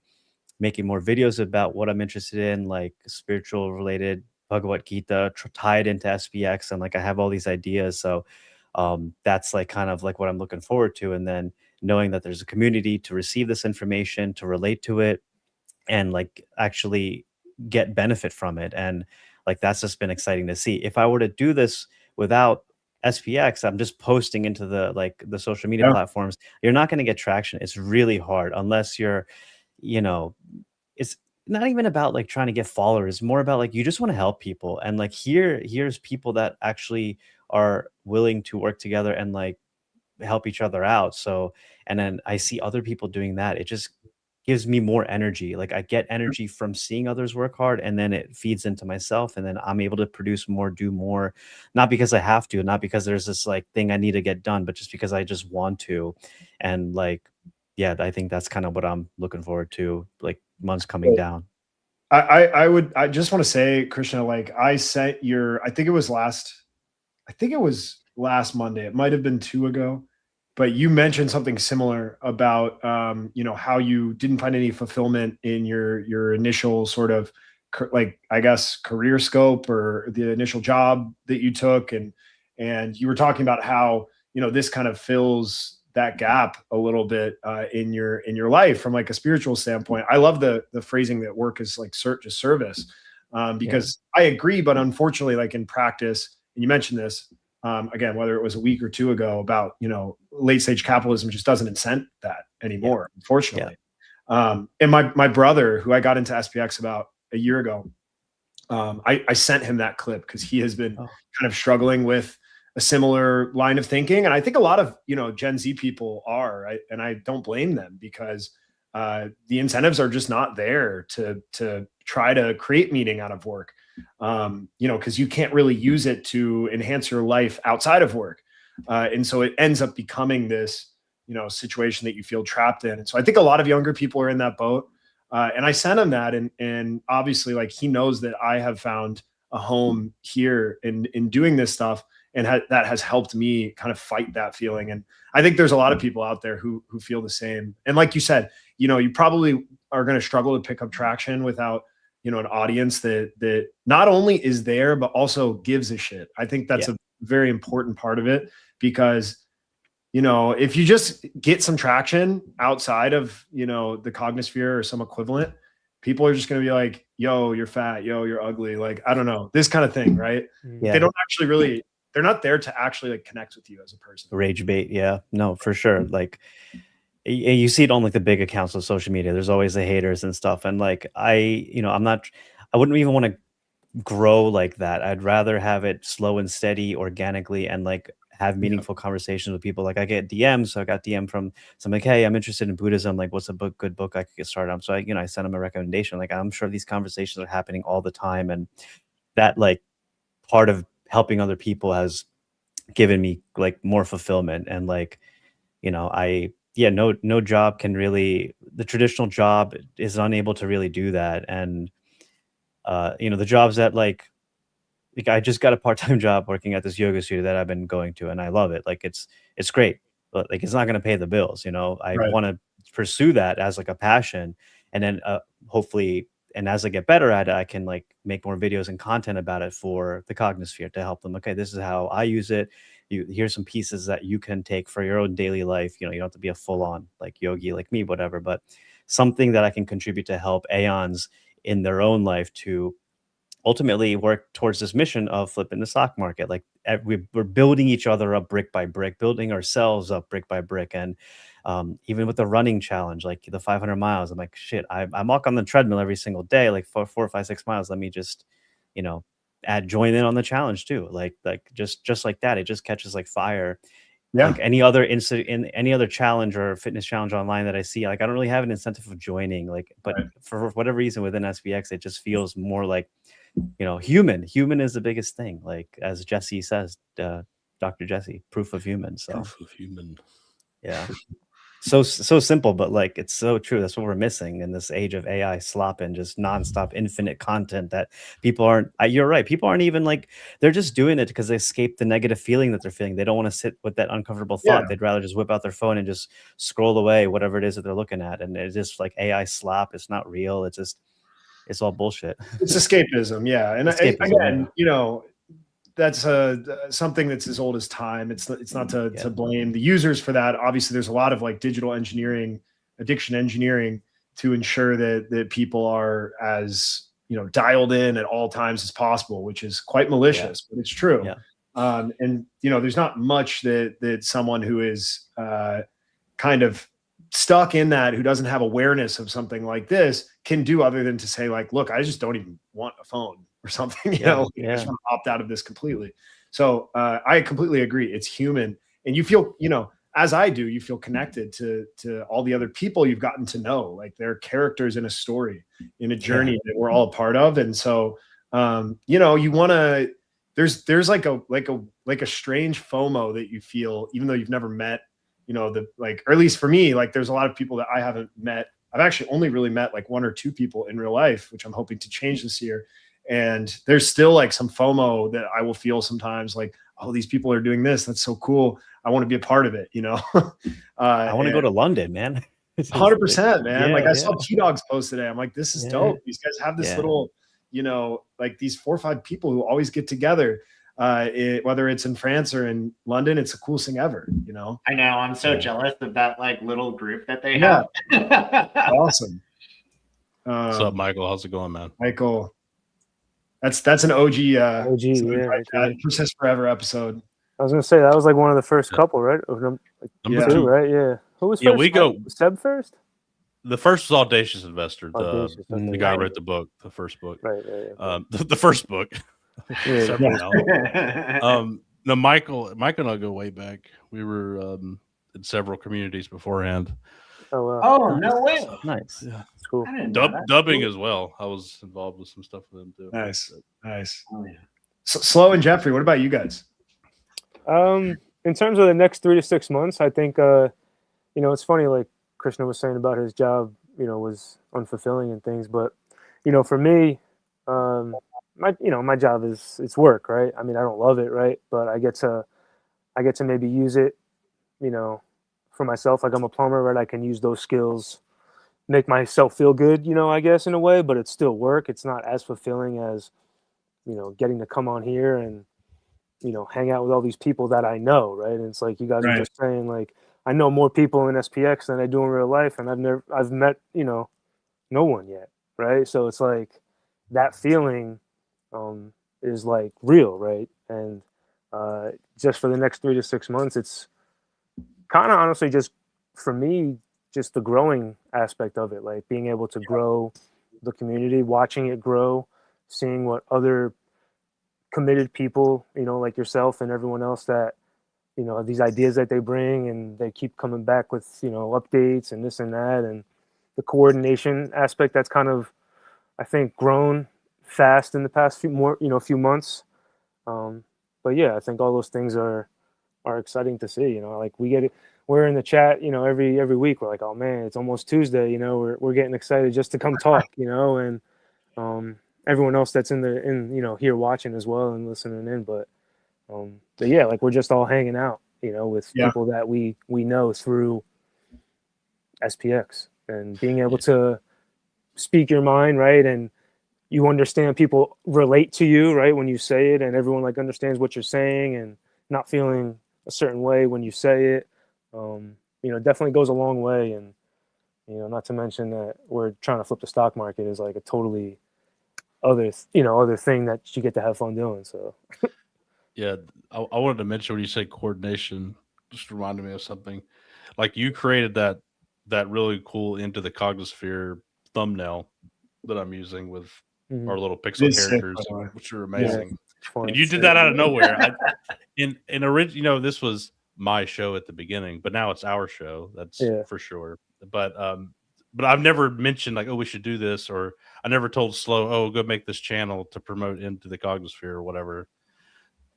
making more videos about what I'm interested in, like spiritual related, Bhagavad Gita, tied into SPX, and like I have all these ideas. So that's like kind of like what I'm looking forward to. And then knowing that there's a community to receive this information, to relate to it, and like actually get benefit from it. And like that's just been exciting to see. If I were to do this without SPX, I'm just posting into the social media platforms, you're not going to get traction. It's really hard unless you're, you know, it's not even about like trying to get followers. It's more about like you just want to help people. And like here's people that actually are willing to work together and like help each other out. So, and then I see other people doing that. It just gives me more energy. Like I get energy from seeing others work hard, and then it feeds into myself, and then I'm able to produce more, do more, not because I have to, not because there's this like thing I need to get done, but just because I just want to. And like, yeah, I think that's kind of what I'm looking forward to, like months coming down. I just want to say, Krishna, like I sent I think it was last Monday. It might have been 2 ago, but you mentioned something similar about, how you didn't find any fulfillment in your initial sort of like, I guess, career scope or the initial job that you took. And you were talking about how, this kind of fills that gap a little bit in your life from like a spiritual standpoint. I love the phrasing that work is like just service, because I agree, but unfortunately, like in practice, and you mentioned this, again, whether it was a week or 2 ago, about, late stage capitalism just doesn't incent that anymore, unfortunately. And my brother, who I got into SPX about a year ago, I sent him that clip because he has been kind of struggling with a similar line of thinking. And I think a lot of, Gen Z people are, right? And I don't blame them, because the incentives are just not there to try to create meaning out of work. Because you can't really use it to enhance your life outside of work. And so it ends up becoming this, situation that you feel trapped in. And so I think a lot of younger people are in that boat. And I sent him that, and obviously, like, he knows that I have found a home here in doing this stuff, and that has helped me kind of fight that feeling. And I think there's a lot of people out there who feel the same. And like you said, you probably are going to struggle to pick up traction without, an audience that not only is there, but also gives a shit. I think that's a very important part of it, because, if you just get some traction outside of, the Cognisphere or some equivalent, people are just going to be like, yo, you're fat, yo, you're ugly. Like, I don't know, this kind of thing. Right. Yeah. They don't actually they're not there to actually like connect with you as a person. Rage bait. Yeah, no, for sure. Like you see it on like the big accounts of social media. There's always the haters and stuff. And like, I wouldn't even want to grow like that. I'd rather have it slow and steady, organically, and like have meaningful conversations with people. Like I get DMs. So I got DM from someone like, hey, I'm interested in Buddhism. Like, what's a good book I could get started on? So I sent them a recommendation. Like, I'm sure these conversations are happening all the time. And that like part of helping other people has given me like more fulfillment. And like, no job can really, the traditional job is unable to really do that. And the jobs that like I just got a part-time job working at this yoga studio that I've been going to, and I love it. Like it's great, but like it's not going to pay the bills. I want to pursue that as like a passion, and then hopefully, and as I get better at it, I can like make more videos and content about it for the Cognisphere to help them. Okay, this is how I use it. Here's some pieces that you can take for your own daily life. You don't have to be a full-on like yogi like me, whatever, but something that I can contribute to help Aons in their own life to ultimately work towards this mission of flipping the stock market. Like we're building each other up brick by brick, building ourselves up brick by brick. And even with the running challenge, like the 500 miles, I'm like, shit, I walk on the treadmill every single day, like 4, 5, 6 miles. Let me just, join in on the challenge too. Like just like that, it just catches like fire. Yeah. Like any other in any other challenge or fitness challenge online that I see, like I don't really have an incentive of joining. Like, but for whatever reason within SPX, it just feels more like human is the biggest thing. Like as Jesse says, Dr. Jesse, proof of human. So Proof of human. yeah. So simple, but like it's so true. That's what we're missing in this age of AI slop and just nonstop infinite content that people aren't. You're right. People aren't even like, they're just doing it because they escape the negative feeling that they're feeling. They don't want to sit with that uncomfortable thought. Yeah. They'd rather just whip out their phone and just scroll away whatever it is that they're looking at. And it's just like AI slop. It's not real. It's all bullshit. It's escapism. Yeah. And again, that's something that's as old as time. It's not to blame the users for that. Obviously, there's a lot of like digital engineering, addiction engineering to ensure that people are as dialed in at all times as possible, which is quite malicious, but it's true. Yeah. And there's not much that someone who is kind of stuck in that, who doesn't have awareness of something like this, can do other than to say like, look, I just don't even want a phone or something, I just want to opt out of this completely. So I completely agree. It's human. And you feel, as I do, you feel connected to all the other people you've gotten to know, like they're characters in a story, in a journey that we're all a part of. And so, you want to, there's like a strange FOMO that you feel, even though you've never met, or at least for me, like there's a lot of people that I haven't met. I've actually only really met like 1 or 2 people in real life, which I'm hoping to change this year. And there's still like some FOMO that I will feel sometimes, like, oh, these people are doing this. That's so cool. I want to be a part of it, I want to go to London, man. 100%, man. I saw T-Dog's post today. I'm like, this is dope. These guys have this little, like these 4 or 5 people who always get together. Whether it's in France or in London, it's the coolest thing ever, I know. I'm so jealous of that like little group that they have. Awesome. What's up, Michael? How's it going, man? Michael. That's an OG OG, Persist Forever episode. I was gonna say that was like one of the first couple, right? Number 2, right? Yeah. Who was first? Yeah, we go Seb first. The first was Audacious Investor. The guy who wrote the book, the first book. Right. The first book. No, Michael and I go way back. We were in several communities beforehand. Oh wow! Oh no way! Nice. Yeah, it's cool. Dubbing as well. I was involved with some stuff with them too. Nice. Oh yeah. Slow and Jeffrey, what about you guys? In terms of the next 3 to 6 months, I think it's funny. Like Krishna was saying about his job, was unfulfilling and things. But for me, my job it's work, right? I mean, I don't love it, right? But I get to maybe use it, for myself. Like I'm a plumber, right? I can use those skills, make myself feel good, I guess in a way, but it's still work. It's not as fulfilling as, getting to come on here and, hang out with all these people that I know, right? And it's like you guys are just saying, like, I know more people in SPX than I do in real life, and I've met, no one yet, right? So it's like that feeling is like real, right? And just for the next 3 to 6 months, it's kind of honestly just for me, just the growing aspect of it, like being able to grow the community, watching it grow, seeing what other committed people, like yourself and everyone else that, these ideas that they bring and they keep coming back with, updates and this and that, and the coordination aspect that's kind of, I think, grown fast in the past few months. But yeah, I think all those things are exciting to see. Like we're in the chat, every week. We're like, oh man, it's almost Tuesday. We're getting excited just to come talk. And everyone else that's in here watching as well and listening in. But yeah, like we're just all hanging out, with people that we know through SPX and being able to speak your mind, right? And you understand people relate to you, right, when you say it, and everyone like understands what you're saying and not feeling a certain way when you say it. Definitely goes a long way. And not to mention that we're trying to flip the stock market is like a totally other thing that you get to have fun doing. So yeah, I wanted to mention when you say coordination, just reminded me of something. Like you created that really cool Into the Cognisphere thumbnail that I'm using with our little pixel characters, which are amazing. Yeah, and you did that out of nowhere. This was my show at the beginning, but now it's our show. That's for sure. But but I've never mentioned like, oh, we should do this, or I never told Slow, oh, go make this channel to promote into the Cognisphere or whatever.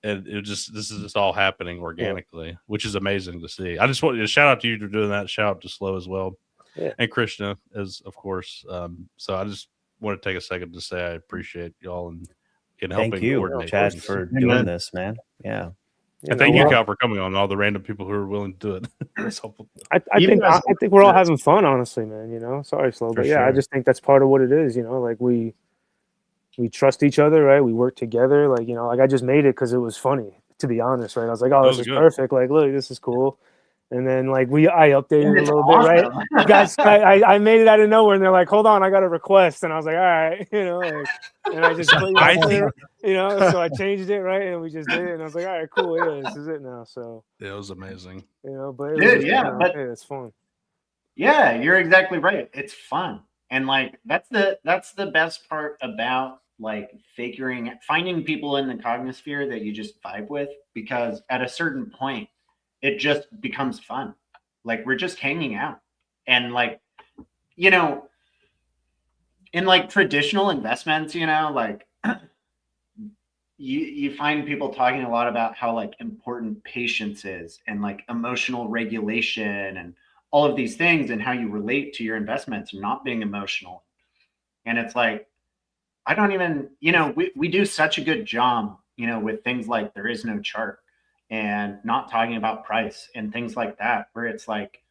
And this is just all happening organically, which is amazing to see. I just want to shout out to you for doing that. Shout out to Slow as well, and Krishna as of course. So I just want to take a second to say I appreciate y'all and helping Thank you, coordinate Chad, things. for doing this, man. Yeah. And thank you, Cal, for coming on, and all the random people who are willing to do it. I think we're all having fun, honestly, man. You know, sorry, Slow, but I just think that's part of what it is. You know, like we trust each other, right? We work together. Like, you know, like I just made it because it was funny, to be honest, right? I was like, oh, this is perfect. Like, look, this is cool. And then like I updated it a little bit, right? Guys, I made it out of nowhere, and they're like, hold on, I got a request, and I was like, all right, you know, like, and I just you know, so I changed it, right, and we just did it, and I was like, all right, cool, yeah, this is it now. So it was amazing, you know, but but it's fun. Yeah, you're exactly right. It's fun, and like that's the best part about like finding people in the Cognisphere that you just vibe with, because at a certain point it just becomes fun. Like we're just hanging out, and like, you know, in like traditional investments, you know, like you find people talking a lot about how like important patience is, and like emotional regulation, and all of these things, and how you relate to your investments, not being emotional. And it's like, I don't even, you know, we do such a good job, you know, with things like there is no chart, and not talking about price and things like that, where it's like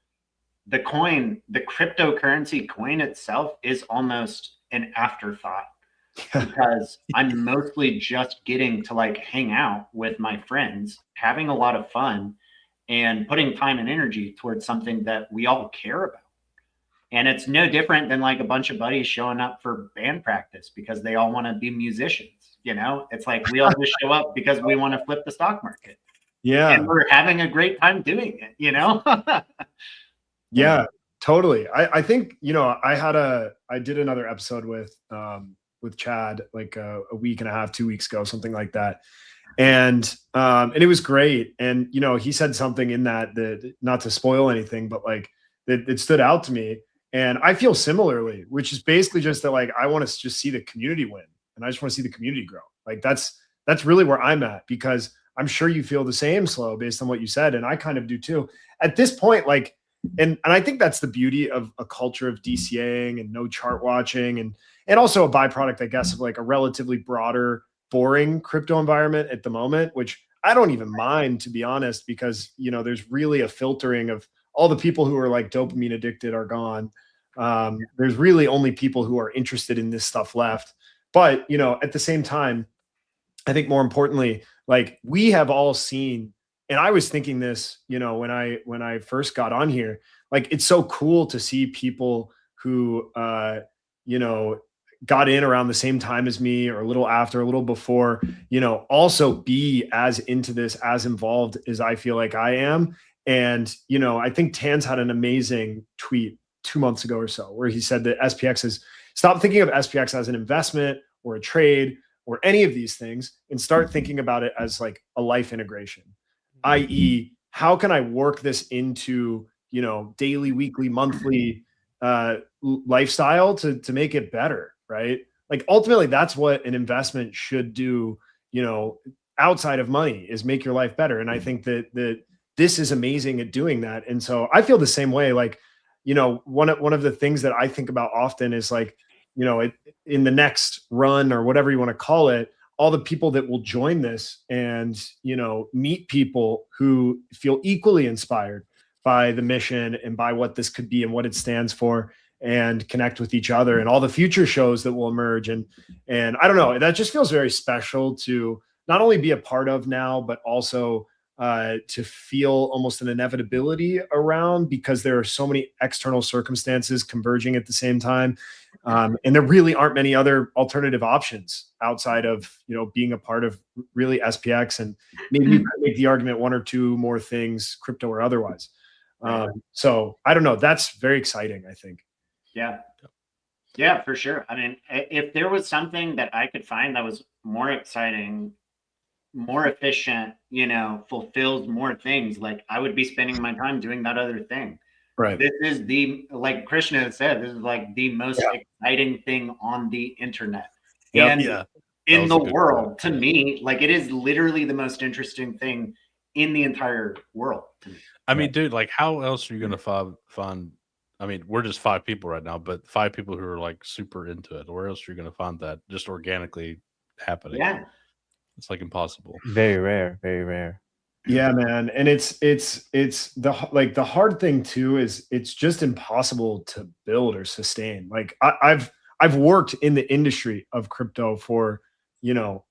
the cryptocurrency coin itself is almost an afterthought, because I'm mostly just getting to like hang out with my friends, having a lot of fun, and putting time and energy towards something that we all care about. And it's no different than like a bunch of buddies showing up for band practice because they all want to be musicians. You know, it's like we all just show up because we want to flip the stock market. Yeah. And we're having a great time doing it, you know? Yeah, totally. I think, you know, I did another episode with Chad like a week and a half, 2 weeks ago, something like that. And it was great. And, you know, he said something in that not to spoil anything, but like that it stood out to me. And I feel similarly, which is basically just that, like, I want to just see the community win, and I just want to see the community grow. Like that's really where I'm at, because I'm sure you feel the same, Slow, based on what you said. And I kind of do too. At this point, like, and I think that's the beauty of a culture of DCAing and no chart watching, and also a byproduct, I guess, of like a relatively broader, boring crypto environment at the moment, which I don't even mind, to be honest, because, you know, there's really a filtering of all the people who are like dopamine addicted are gone. There's really only people who are interested in this stuff left. But, you know, at the same time, I think more importantly, like we have all seen, and I was thinking this, you know, when I first got on here, like it's so cool to see people who, you know, got in around the same time as me, or a little after, a little before, you know, also be as into this, as involved as I feel like I am. And, you know, I think Tan's had an amazing tweet 2 months ago or so, where he said that SPX is, stop thinking of SPX as an investment or a trade or any of these things, and start thinking about it as like a life integration, i.e., how can I work this into, you know, daily, weekly, monthly lifestyle to make it better, right? Like ultimately that's what an investment should do, you know, outside of money, is make your life better. And I think that this is amazing at doing that. And so I feel the same way. Like, you know, one of the things that I think about often is like, you know, in the next run or whatever you want to call it, all the people that will join this and, you know, meet people who feel equally inspired by the mission and by what this could be and what it stands for, and connect with each other, and all the future shows that will emerge. And I don't know, that just feels very special to not only be a part of now, but also to feel almost an inevitability around, because there are so many external circumstances converging at the same time. And there really aren't many other alternative options outside of, you know, being a part of really SPX, and maybe you could make the argument one or two more things, crypto or otherwise. So I don't know, that's very exciting, I think. Yeah, for sure. I mean, if there was something that I could find that was more exciting, more efficient, you know, fulfills more things, like I would be spending my time doing that other thing. Right. This is like Krishna said, this is like the most exciting thing on the internet. Yep. And Yeah. in was the a good world, point. to me, like it is literally the most interesting thing in the entire world to me. I mean, dude, like how else are you going to find I mean, we're just 5 people right now, but 5 people who are like super into it. Where else are you going to find that just organically happening? Yeah. It's like impossible. Very rare, very rare. Yeah, man. And it's the hard thing too is it's just impossible to build or sustain. Like I've worked in the industry of crypto for, you know,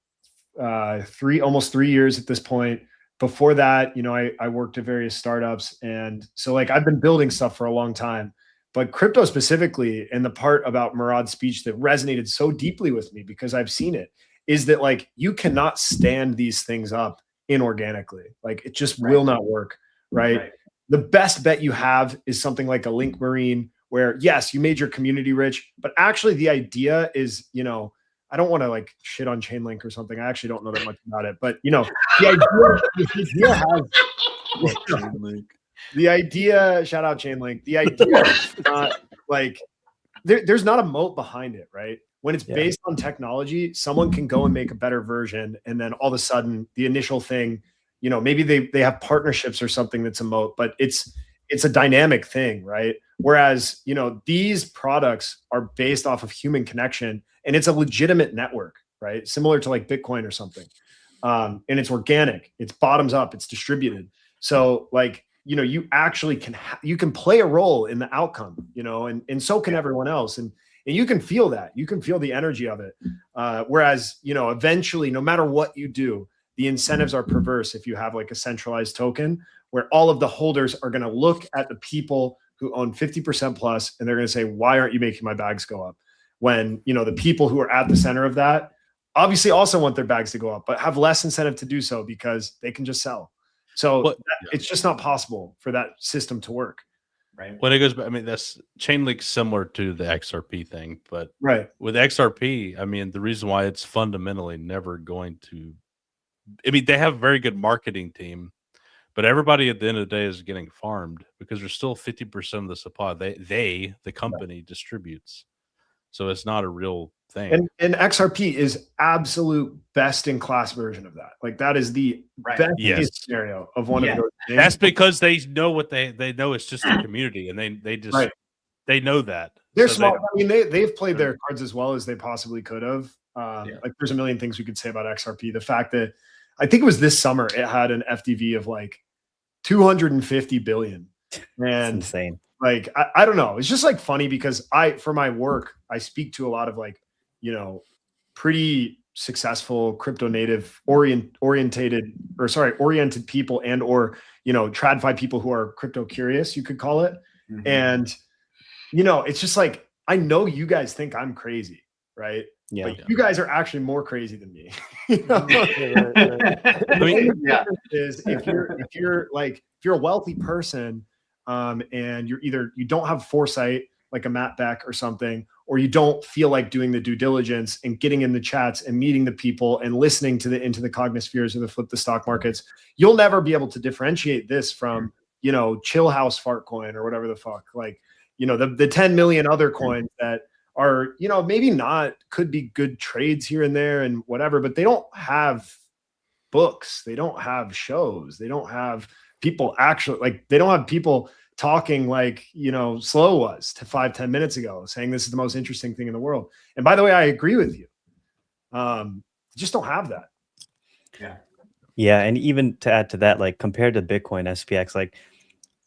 almost 3 years at this point. Before that, you know, I worked at various startups. And so like I've been building stuff for a long time. But crypto specifically, and the part about Morad's speech that resonated so deeply with me because I've seen it, is that like you cannot stand these things up inorganically. Like it just will not work, right? The best bet you have is something like a Link Marine, where yes, you made your community rich, but actually the idea is, you know, I don't want to like shit on Chainlink or something. I actually don't know that much about it, but you know, the idea, shout out Chainlink. The idea is not like there's not a moat behind it, right? When it's based on technology, someone can go and make a better version, and then all of a sudden, the initial thing, you know, maybe they have partnerships or something that's a moat, but it's a dynamic thing, right? Whereas, you know, these products are based off of human connection, and it's a legitimate network, right? Similar to like Bitcoin or something, and it's organic, it's bottoms up, it's distributed. So, like, you know, you actually can play a role in the outcome, you know, and so can everyone else, and you can feel that. You can feel the energy of it. Whereas, you know, eventually, no matter what you do, the incentives are perverse if you have like a centralized token where all of the holders are going to look at the people who own 50% plus, and they're going to say, why aren't you making my bags go up? When, you know, the people who are at the center of that obviously also want their bags to go up, but have less incentive to do so because they can just sell. So it's just not possible for that system to work. Right. When it goes back, I mean, that's Chainlink's similar to the XRP thing, but with XRP, I mean, the reason why it's fundamentally never going to, I mean, they have a very good marketing team, but everybody at the end of the day is getting farmed because there's still 50% of the supply. The company distributes. So it's not a real thing. And XRP is absolute best in class version of that. Like that is the best case scenario of one of those things. That's because they know what they know. It's just a community, and they just they know that they're smart. I mean, they've played their cards as well as they possibly could have. Like there's a million things we could say about XRP. The fact that I think it was this summer it had an FDV of like 250 billion. And it's insane. Like, I don't know. It's just like funny because for my work, I speak to a lot of like, you know, pretty successful crypto native oriented people and, or, you know, TradFi people who are crypto curious, you could call it. Mm-hmm. And, you know, it's just like, I know you guys think I'm crazy, right? Yeah. But you guys are actually more crazy than me. You know? Is if you're a wealthy person, and you don't have foresight like a Matt Beck or something, or you don't feel like doing the due diligence and getting in the chats and meeting the people and listening to into the Cognispheres or the Flip the Stock Markets, you'll never be able to differentiate this from, you know, Chill House Fart Coin or whatever the fuck. Like, you know, the 10 million other coins that are, you know, maybe not, could be good trades here and there and whatever, but they don't have books, they don't have shows, they don't have people actually, like, they don't have people talking like, you know, Slow was to 5-10 minutes ago, saying this is the most interesting thing in the world. And by the way, I agree with you. Just don't have that. Yeah. And even to add to that, like compared to Bitcoin, SPX, like,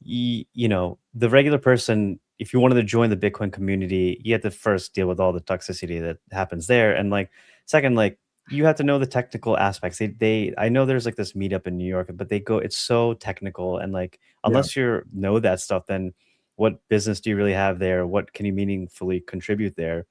you know, the regular person, if you wanted to join the Bitcoin community, you have to first deal with all the toxicity that happens there. And like, second, like, you have to know the technical aspects. I know there's like this meetup in New York, but it's so technical. And like, unless you know that stuff, then what business do you really have there? What can you meaningfully contribute there?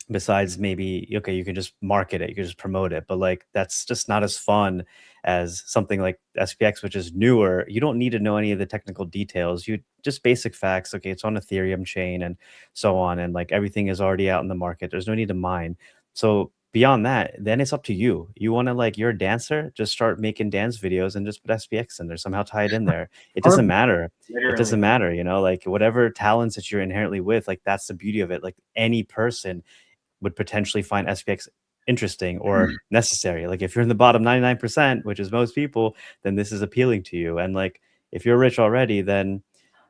Besides maybe, okay, you can just market it, you can just promote it, but like, that's just not as fun as something like SPX, which is newer. You don't need to know any of the technical details. You just basic facts. Okay, it's on Ethereum chain and so on. And like everything is already out in the market. There's no need to mine. So beyond that, then it's up to you. You want to, like, you're a dancer, just start making dance videos and just put SPX in there, somehow tie it in there. It doesn't matter. It doesn't matter, you know, like whatever talents that you're inherently with, like that's the beauty of it. Like any person would potentially find SPX interesting or necessary. Like if you're in the bottom 99%, which is most people, then this is appealing to you. And like if you're rich already, then,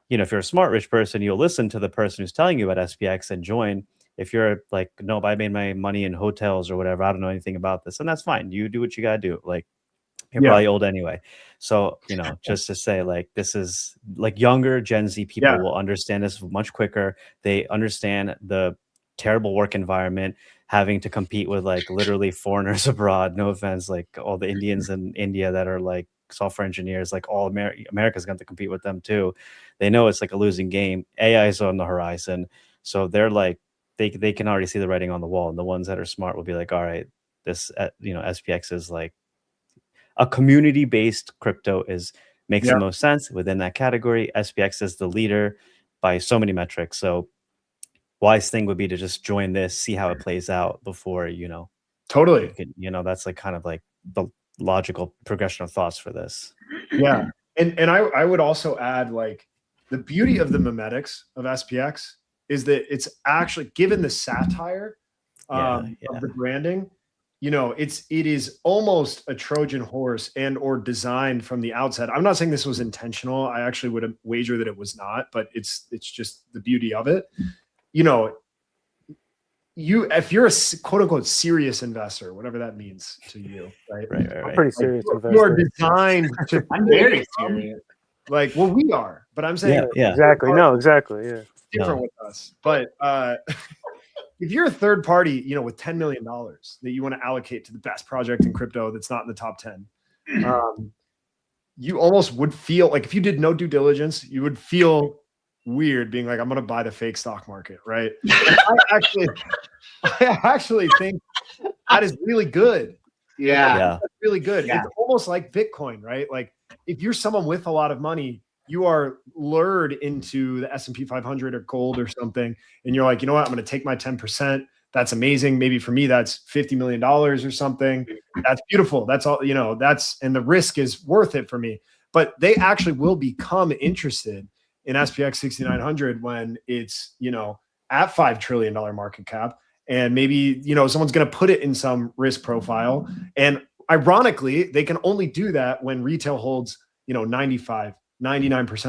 you know, if you're a smart rich person, you'll listen to the person who's telling you about SPX and join. If you're like, nope, I made my money in hotels or whatever, I don't know anything about this, and that's fine. You do what you gotta do. Like you're probably old anyway. So, you know, just to say, like, this is like younger Gen Z people will understand this much quicker. They understand the terrible work environment, having to compete with like literally foreigners abroad. No offense, like all the Indians in India that are like software engineers, like all America's going to compete with them too. They know it's like a losing game. AI is on the horizon. So they're like, they can already see the writing on the wall. And the ones that are smart will be like, all right, this, you know, SPX is like a community-based crypto makes the most sense within that category. SPX is the leader by so many metrics. So wise thing would be to just join this, see how it plays out before, you know, totally, you know, that's like kind of like the logical progression of thoughts for this. Yeah. And I would also add, like, the beauty of the memetics of SPX is that it's actually, given the satire of the branding, you know, it is almost a Trojan horse and or designed from the outset. I'm not saying this was intentional. I actually would wager that it was not, but it's just the beauty of it. You know, if you're a quote unquote serious investor, whatever that means to you, right? I'm pretty serious investor. You are designed to. I'm very serious. Like, well, we are, but I'm saying exactly. No, exactly. Yeah, different with us. But if you're a third party, you know, with $10 million that you want to allocate to the best project in crypto that's not in the top 10, you almost would feel like, if you did no due diligence, you would feel weird being like, I'm going to buy the fake stock market, right? I actually think that is really good. Yeah. That's really good. Yeah. It's almost like Bitcoin, right? Like if you're someone with a lot of money, you are lured into the S&P 500 or gold or something. And you're like, you know what? I'm going to take my 10%. That's amazing. Maybe for me, that's $50 million or something. That's beautiful. That's all, you know, and the risk is worth it for me. But they actually will become interested in SPX 6900 when it's, you know, at $5 trillion market cap. And maybe, you know, someone's going to put it in some risk profile. And ironically, they can only do that when retail holds, you know, 99%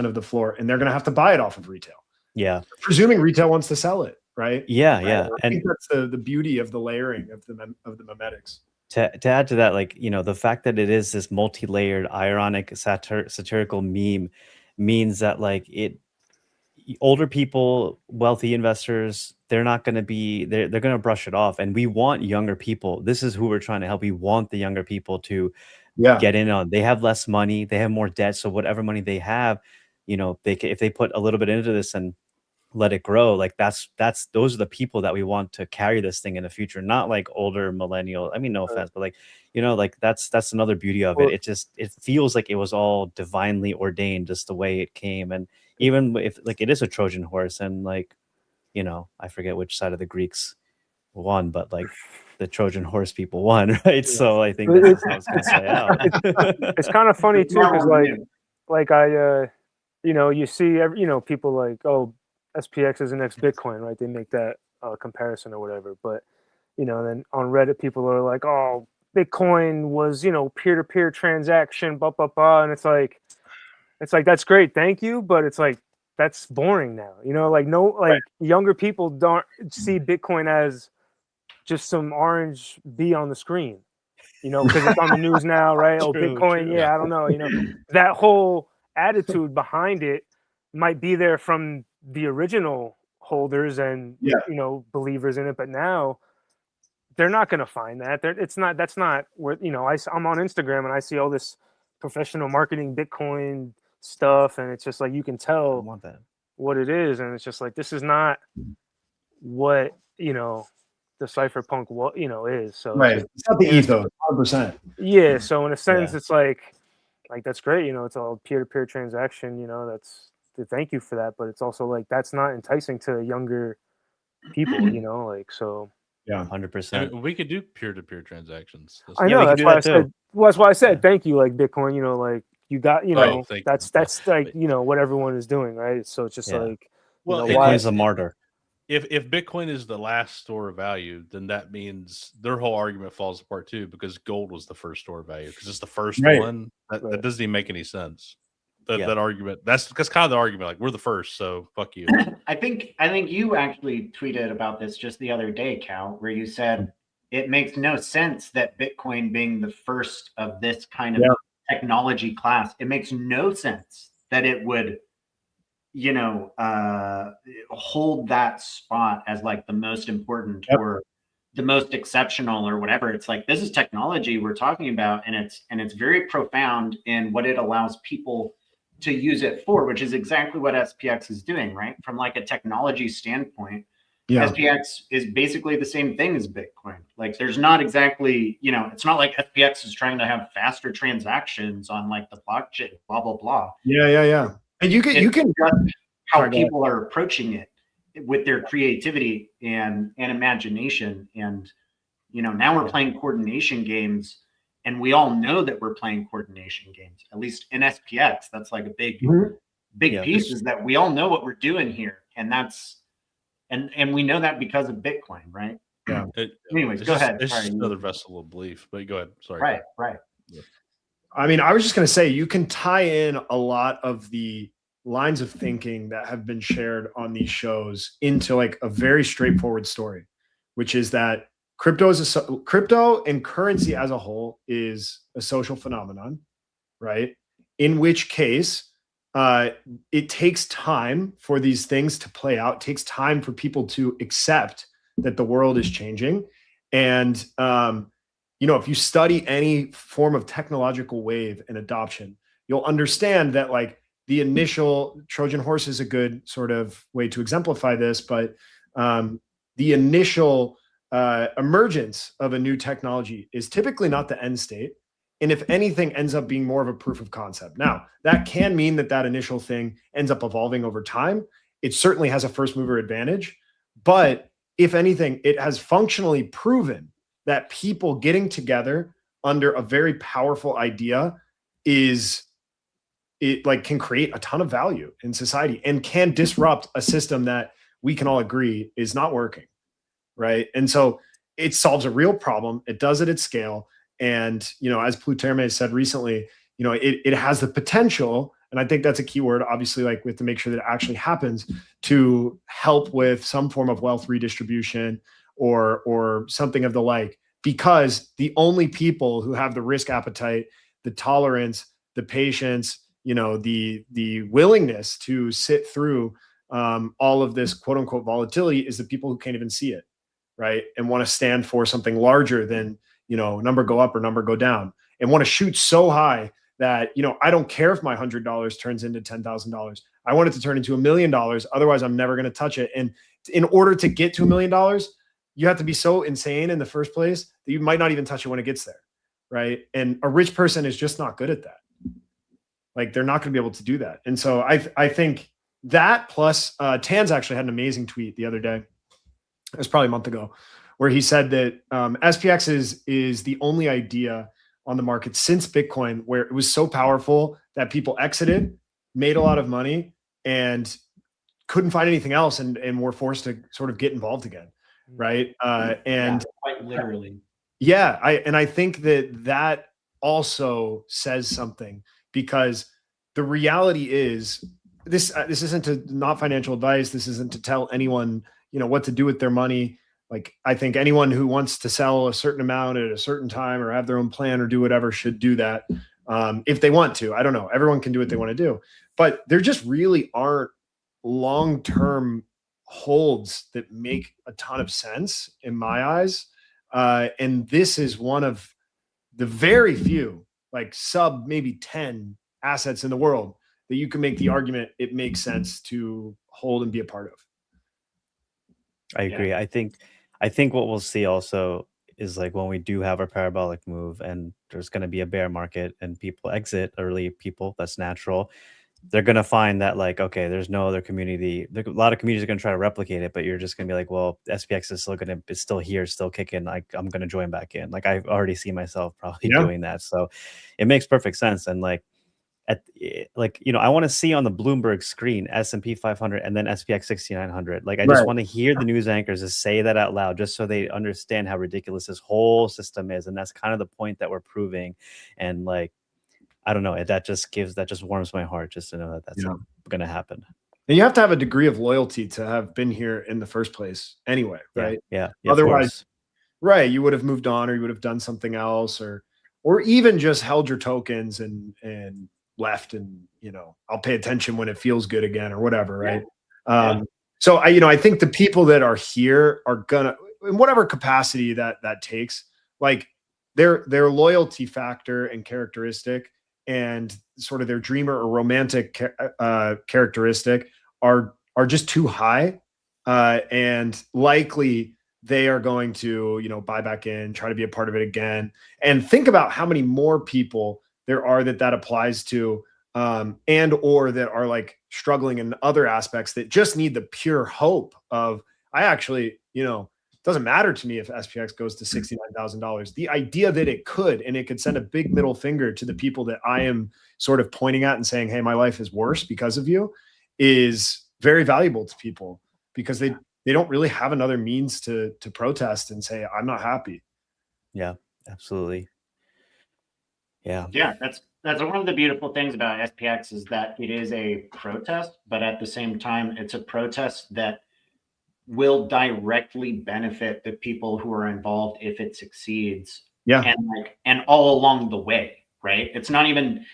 of the floor, and they're going to have to buy it off of retail. Yeah. Presuming retail wants to sell it, right? Yeah, right? yeah. I think that's the beauty of the layering of the memetics. To add to that, like, you know, the fact that it is this multi-layered, ironic, satirical meme means that, like, older people, wealthy investors, they're not going to be, they're going to brush it off. And we want younger people. This is who we're trying to help. We want the younger people to get in on. They have less money, they have more debt. So whatever money they have, you know, if they put a little bit into this and let it grow, like those are the people that we want to carry this thing in the future, not like older millennial. I mean, no offense, but like, you know, like that's another beauty of it. It feels like it was all divinely ordained, just the way it came. And even if like it is a Trojan horse, and like, you know, I forget which side of the Greeks won, but like the Trojan horse people won, right? So I think that's how it's gonna play out. It's kind of funny too, because like I you know, you see you know, people like, oh, SPX is the next Bitcoin, right? They make that comparison or whatever. But, you know, then on Reddit, people are like, oh, Bitcoin was, you know, peer-to-peer transaction, blah, blah, blah. And it's like, that's great. Thank you. But it's like, that's boring now. You know, like younger people don't see Bitcoin as just some orange bee on the screen, you know, because it's on the news now, right? Oh, Bitcoin. True. Yeah, I don't know. You know, that whole attitude behind it might be there from the original holders and you know, believers in it, but now they're not going to find that. That's not where, you know, I'm on Instagram and I see all this professional marketing Bitcoin stuff, and it's just like, you can tell what it is, and it's just like, this is not what, you know, the cypherpunk you know is. So it's not the ethos, 100%. Yeah, so in a sense, it's like that's great, you know, it's all peer-to-peer transaction, you know, thank you for that, but it's also like, that's not enticing to younger people, you know, like, so Yeah. 100%. We could do peer-to-peer transactions. I Yeah, know we can that's do why I that too. said. Well, that's why I said Yeah. thank you, like Bitcoin. You know, like you got. You know, thank you. that's like what everyone is doing, right? So it's just Yeah. like Well, why? Bitcoin's a martyr. If Bitcoin is the last store of value, then that means their whole argument falls apart too, because gold was the first store of value because it's the first Right. one. That doesn't even make any sense. Yeah. That argument, that's kind of the argument. Like, we're the first, so fuck you. I think you actually tweeted about this just the other day, Cal, where you said it makes no sense that Bitcoin being the first of this kind of technology class, it makes no sense that it would, hold that spot as like the most important or the most exceptional or whatever. It's like, this is technology we're talking about, and it's very profound in what it allows people to use it for, which is exactly what SPX is doing, right? From like a technology standpoint, SPX is basically the same thing as Bitcoin. Like, there's not exactly, it's not like SPX is trying to have faster transactions on like the blockchain, blah, blah, blah. Yeah. And you can just how people are approaching it with their creativity and imagination. And, now we're playing coordination games, and we all know that we're playing coordination games, at least in SPX. That's like a big piece, is that we all know what we're doing here. And that's, and we know that because of Bitcoin, right? Yeah. Anyways, go ahead. It's Sorry, just another vessel of belief, but go ahead. Sorry. Right. Yeah. I mean, I was just going to say, you can tie in a lot of the lines of thinking that have been shared on these shows into like a very straightforward story, which is that crypto and currency as a whole is a social phenomenon, right? In which case, it takes time for these things to play out. It takes time for people to accept that the world is changing. And, if you study any form of technological wave and adoption, you'll understand that like the initial Trojan horse is a good sort of way to exemplify this, but the initial emergence of a new technology is typically not the end state. And if anything, ends up being more of a proof of concept. Now, that can mean that initial thing ends up evolving over time. It certainly has a first mover advantage. But if anything, it has functionally proven that people getting together under a very powerful idea can create a ton of value in society and can disrupt a system that we can all agree is not working, right? And so it solves a real problem. It does it at scale. And, as Pluterme said recently, it has the potential, and I think that's a key word, obviously, like we have to make sure that it actually happens, to help with some form of wealth redistribution or something of the like, because the only people who have the risk appetite, the tolerance, the patience, the willingness to sit through all of this quote unquote volatility is the people who can't even see it, right? And want to stand for something larger than, number go up or number go down, and want to shoot so high that, I don't care if my $100 turns into $10,000. I want it to turn into $1 million. Otherwise, I'm never going to touch it. And in order to get to $1 million, you have to be so insane in the first place that you might not even touch it when it gets there, right? And a rich person is just not good at that. Like, they're not going to be able to do that. And so I think that plus Tanz actually had an amazing tweet the other day. It was probably a month ago, where he said that SPX is the only idea on the market since Bitcoin where it was so powerful that people exited, made a lot of money, and couldn't find anything else, and were forced to sort of get involved again, right? And quite literally. Yeah, I think that also says something, because the reality is this isn't not financial advice. This isn't to tell anyone, what to do with their money. Like, I think anyone who wants to sell a certain amount at a certain time or have their own plan or do whatever should do that if they want to. I don't know. Everyone can do what they want to do. But there just really aren't long-term holds that make a ton of sense in my eyes. And this is one of the very few, like sub maybe 10 assets in the world that you can make the argument it makes sense to hold and be a part of. I agree. Yeah. I think what we'll see also is, like, when we do have a parabolic move and there's going to be a bear market and people exit early, that's natural. they're going to find that like, okay, there's no other community. A lot of communities are going to try to replicate it, but you're just going to be like, well, SPX is it's still here, still kicking. I'm going to join back in. Like I already see myself probably doing that. So it makes perfect sense. And like, I want to see on the Bloomberg screen S&P 500 and then SPX 6900. Like I just want to hear the news anchors just say that out loud, just so they understand how ridiculous this whole system is. And that's kind of the point that we're proving. And like, I don't know, that just warms my heart just to know that that's going to happen. And you have to have a degree of loyalty to have been here in the first place anyway, right? Yeah. Otherwise, right, you would have moved on, or you would have done something else, or even just held your tokens and left, and I'll pay attention when it feels good again, or whatever, right? So I think the people that are here are gonna, in whatever capacity that takes, like their loyalty factor and characteristic and sort of their dreamer or romantic characteristic are just too high, and likely they are going to buy back in, try to be a part of it again. And think about how many more people there are that applies to, and or that are like struggling in other aspects that just need the pure hope of, I actually, it doesn't matter to me if SPX goes to $69,000. The idea that it could, and it could send a big middle finger to the people that I am sort of pointing at and saying, hey, my life is worse because of you, is very valuable to people, because they don't really have another means to protest and say, I'm not happy. Yeah, absolutely. Yeah. That's one of the beautiful things about SPX, is that it is a protest, but at the same time, it's a protest that will directly benefit the people who are involved if it succeeds. And all along the way, right? It's not even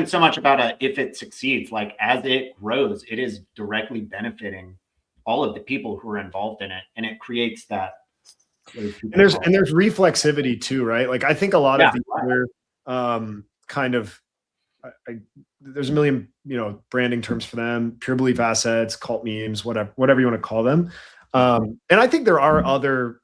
so much about if it succeeds. Like as it grows, it is directly benefiting all of the people who are involved in it, and it creates that. And there's reflexivity too, right? Like I think a lot of the other kind of there's a million branding terms for them: pure belief assets, cult memes, whatever you want to call them. And I think there are other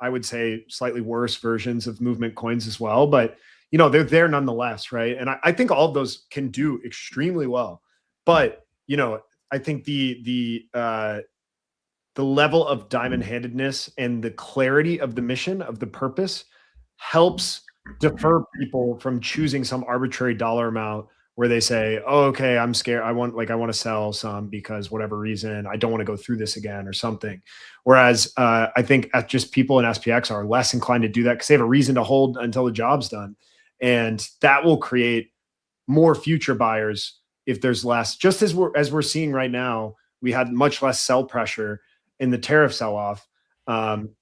I would say slightly worse versions of movement coins as well, but they're there nonetheless, right? And I think all of those can do extremely well, but I think the level of diamond-handedness and the clarity of the mission, of the purpose, helps defer people from choosing some arbitrary dollar amount where they say, oh, okay, I'm scared. I want to sell some because whatever reason, I don't want to go through this again or something. Whereas I think just people in SPX are less inclined to do that because they have a reason to hold until the job's done. And that will create more future buyers if there's less. Just as we're seeing right now, we had much less sell pressure in the tariff sell-off.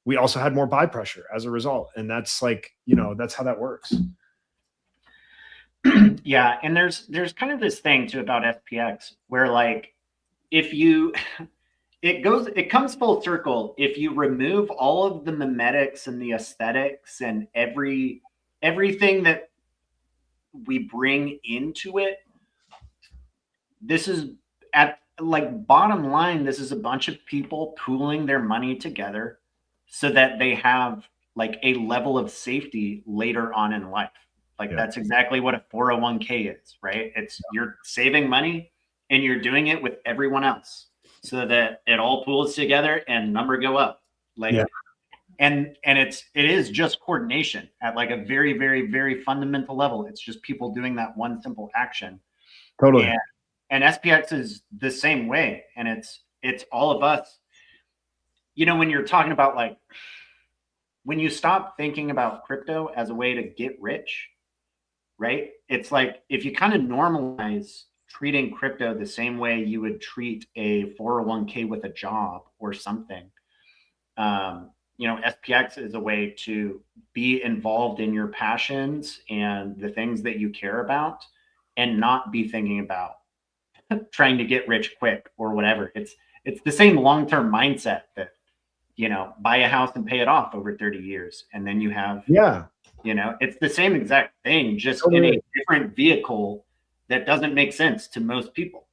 We also had more buy pressure as a result. And that's that's how that works. Yeah. And there's kind of this thing too about SPX where it comes full circle. If you remove all of the memetics and the aesthetics and everything that we bring into it, this is bottom line, this is a bunch of people pooling their money together so that they have a level of safety later on in life. That's exactly what a 401k is, right? It's you're saving money and you're doing it with everyone else so that it all pools together and number go up. And it is just coordination at a very, very, very fundamental level. It's just people doing that one simple action. Totally. And SPX is the same way. And it's all of us. When you're talking about when you stop thinking about crypto as a way to get rich, right? It's if you kind of normalize treating crypto the same way you would treat a 401k with a job or something. SPX is a way to be involved in your passions and the things that you care about and not be thinking about trying to get rich quick or whatever. It's the same long-term mindset that, buy a house and pay it off over 30 years. And then you have, it's the same exact thing, just in a different vehicle that doesn't make sense to most people,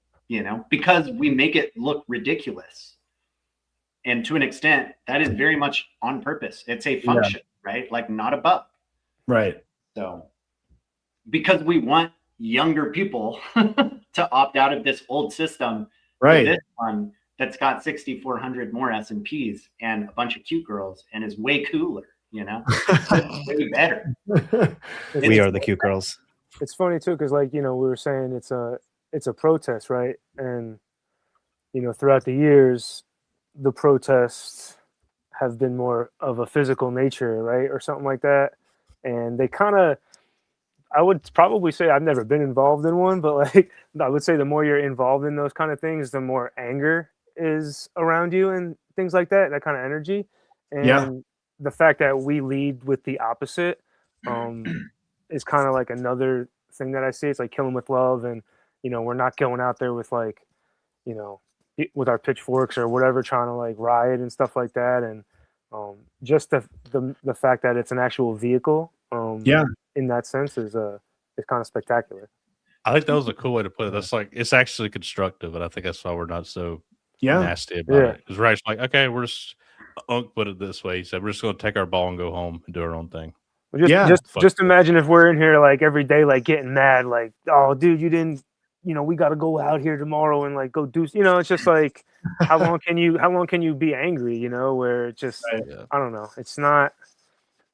because we make it look ridiculous. And to an extent, that is very much on purpose. It's a function, right? Not a bug. Right. So because we want younger people to opt out of this old system Right. to this one that's got 6,400 more S&Ps and a bunch of cute girls and is way cooler, you know? Way better. We are the cute girls. It's funny too, because like, you know, we were saying it's a protest, right? And, you know, throughout the years, the protests have been more of a physical nature, right? Or something like that. And they kind of, I would probably say I've never been involved in one, but like I would say the more you're involved in those kind of things, the more anger is around you and things like that, that kind of energy. And Yeah. the fact that we lead with the opposite is kind of like another thing that I see. It's like killing with love, and you know, we're not going out there with like, you know, with our pitchforks or whatever, trying to like riot and stuff like that. And just the fact that it's an actual vehicle, Yeah. in that sense is kind of spectacular. I think that was a cool way to put it. That's like, it's actually constructive, and I think that's why we're not so Yeah. nasty about it. Because we're actually like, okay, we're just, Unc put it this way. He said, we're just going to take our ball and go home and do our own thing. Just imagine if we're in here like every day, like getting mad, like, oh, dude, you didn't, you know, we got to go out here tomorrow and like go do, you know, it's just like, how long can you be angry, you know, where it just, Right. I don't know. It's not,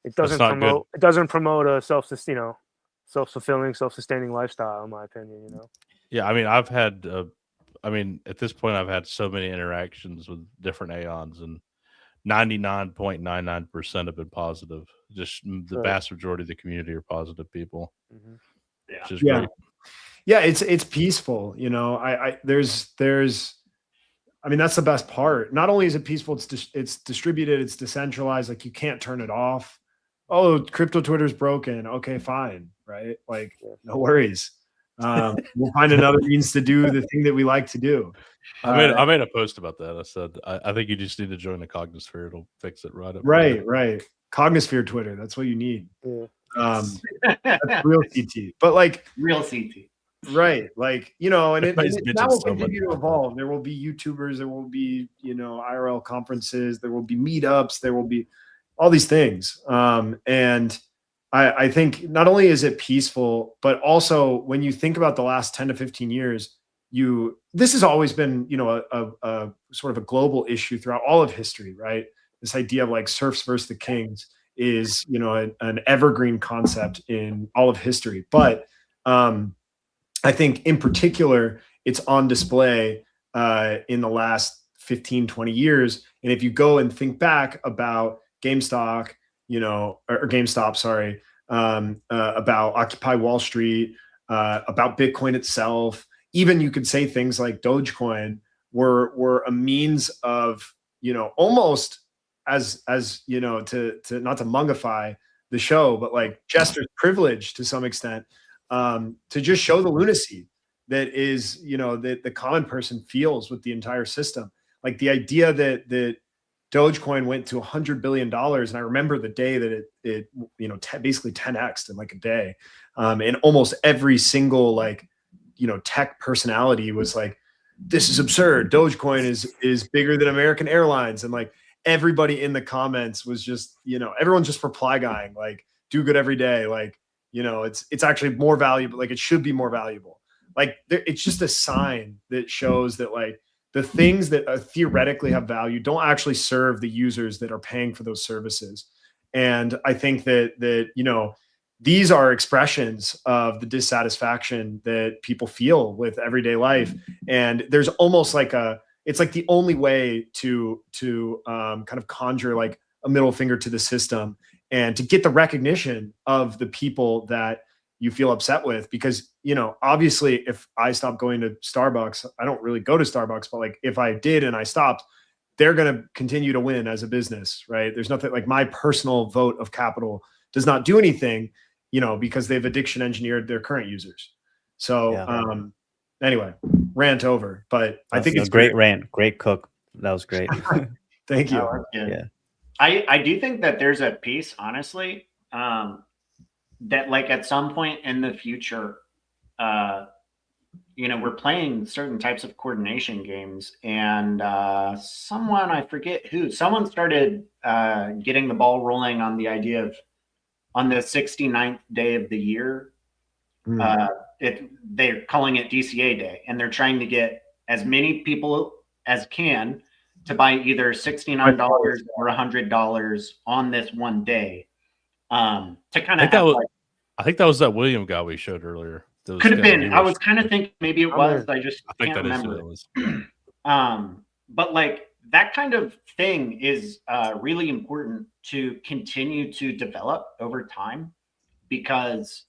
it doesn't not promote, good. it doesn't promote a self-fulfilling, self-sustaining lifestyle, in my opinion, you know? Yeah. I mean, I've had, at this point, I've had so many interactions with different Aons, and 99.99% have been positive. Just the vast majority of the community are positive people. Mm-hmm. Yeah. Which is great. Yeah, it's peaceful, you know. I mean, that's the best part. Not only is it peaceful, it's distributed, it's decentralized. Like, you can't turn it off. Oh, crypto Twitter's broken. Okay, fine, right? Like, no worries. We'll find another means to do the thing that we like to do. I made a post about that. I said, I think you just need to join the Cognisphere. It'll fix it right up. Right. Cognisphere Twitter. That's what you need. Yeah. That's real CT. But like real CT. Right. Like, you know, and that will so continue to evolve. There will be YouTubers, there will be, you know, IRL conferences, there will be meetups, there will be all these things. And I think not only is it peaceful, but also when you think about the last 10 to 15 years, this has always been, you know, a sort of a global issue throughout all of history, right? This idea of like serfs versus the kings is, you know, an evergreen concept in all of history. But I think in particular, it's on display in the last 15, 20 years. And if you go and think back about GameStop, you know, or GameStop, sorry, about Occupy Wall Street, about Bitcoin itself, even you could say things like Dogecoin were a means of, you know, almost as you know, to not to mungify the show, but like Jester's privilege to some extent, to just show the lunacy that is, you know, that the common person feels with the entire system. Like the idea that Dogecoin went to $100 billion. And I remember the day that it you know, basically 10x'd in like a day. And almost every single, like, you know, tech personality was like, this is absurd. Dogecoin is bigger than American Airlines. And like everybody in the comments was just, you know, everyone's just reply guying, like, do good every day. Like, you know, it's actually more valuable. Like, it should be more valuable. Like, it's just a sign that shows that like the things that theoretically have value don't actually serve the users that are paying for those services. And I think that you know, these are expressions of the dissatisfaction that people feel with everyday life. And there's almost like it's like the only way to kind of conjure like a middle finger to the system and to get the recognition of the people that you feel upset with. Because, you know, obviously if I stop going to Starbucks, I don't really go to Starbucks, but like if I did and I stopped, they're going to continue to win as a business, right? There's nothing like my personal vote of capital does not do anything, you know, because they've addiction engineered their current users. So anyway, rant over, but I think it's a great rant, great cook. That was great. Thank you. Yeah. I do think that there's a piece, honestly, that like at some point in the future, you know, we're playing certain types of coordination games, and someone, I forget who, someone started getting the ball rolling on the idea of on the 69th day of the year, they're calling it DCA Day, and they're trying to get as many people as can to buy either $69 or $100 on this one day, to kind of have I think that was that William guy we showed earlier. Could have been. I was kind of thinking maybe it was. I think can't remember. But like that kind of thing is really important to continue to develop over time, because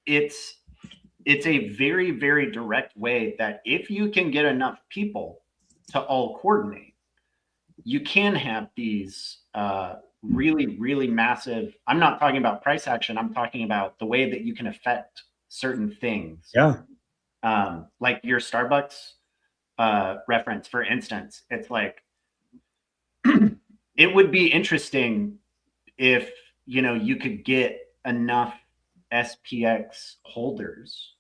it's a very, very direct way that if you can get enough people to all coordinate, you can have these really, really massive. I'm not talking about price action. I'm talking about the way that you can affect certain things. Yeah. Like your Starbucks reference, for instance, it's like, it would be interesting if, you could get enough SPX holders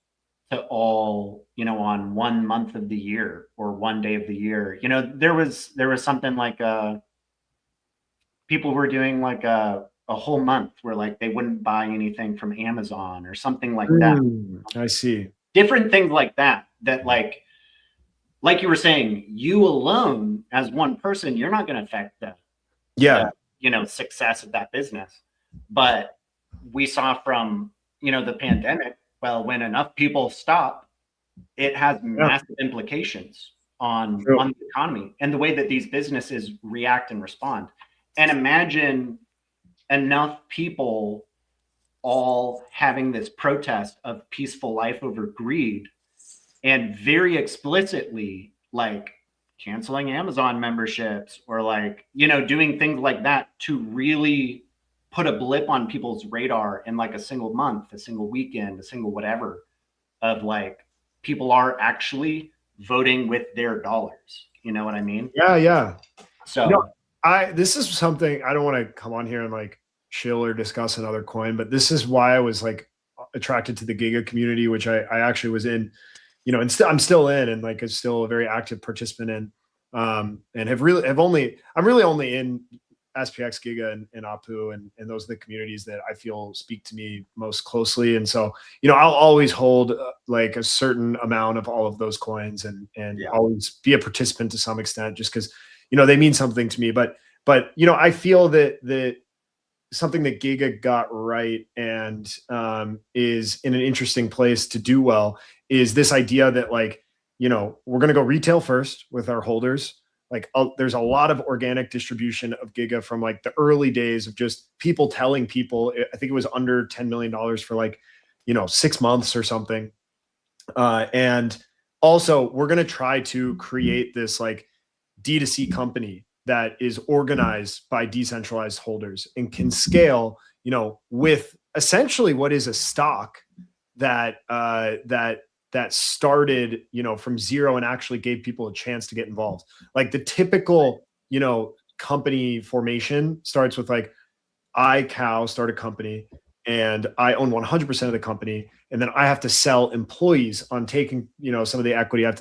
to all, on 1 month of the year or 1 day of the year. There was something like people were doing like a whole month where like they wouldn't buy anything from Amazon or something like that. I see. Different things like that like you were saying, you alone as one person, you're not going to affect the success of that business. But we saw from, the pandemic, well, when enough people stop, it has massive implications on the economy and the way that these businesses react and respond. And imagine enough people all having this protest of peaceful life over greed, and very explicitly like canceling Amazon memberships or like, doing things like that to really put a blip on people's radar in like a single month, a single weekend, a single whatever, of like people are actually voting with their dollars. You know what I mean? Yeah. So this is something, I don't want to come on here and like chill or discuss another coin, but this is why I was like attracted to the Giga community, which I actually was in, and I'm still in, and like is still a very active participant in, and I'm really only in SPX, Giga, and Apu, and those are the communities that I feel speak to me most closely. And so, I'll always hold like a certain amount of all of those coins, and always be a participant to some extent, just because, they mean something to me. But I feel that something that Giga got right and is in an interesting place to do well is this idea that like, we're going to go retail first with our holders. Like there's a lot of organic distribution of Giga from like the early days of just people telling people. I think it was under $10 million for like, 6 months or something. And also we're going to try to create this like D2C company that is organized by decentralized holders and can scale, with essentially what is a stock that started, from zero and actually gave people a chance to get involved. Like the typical, company formation starts with like, I, Cow, start a company and I own 100% of the company. And then I have to sell employees on taking, some of the equity. I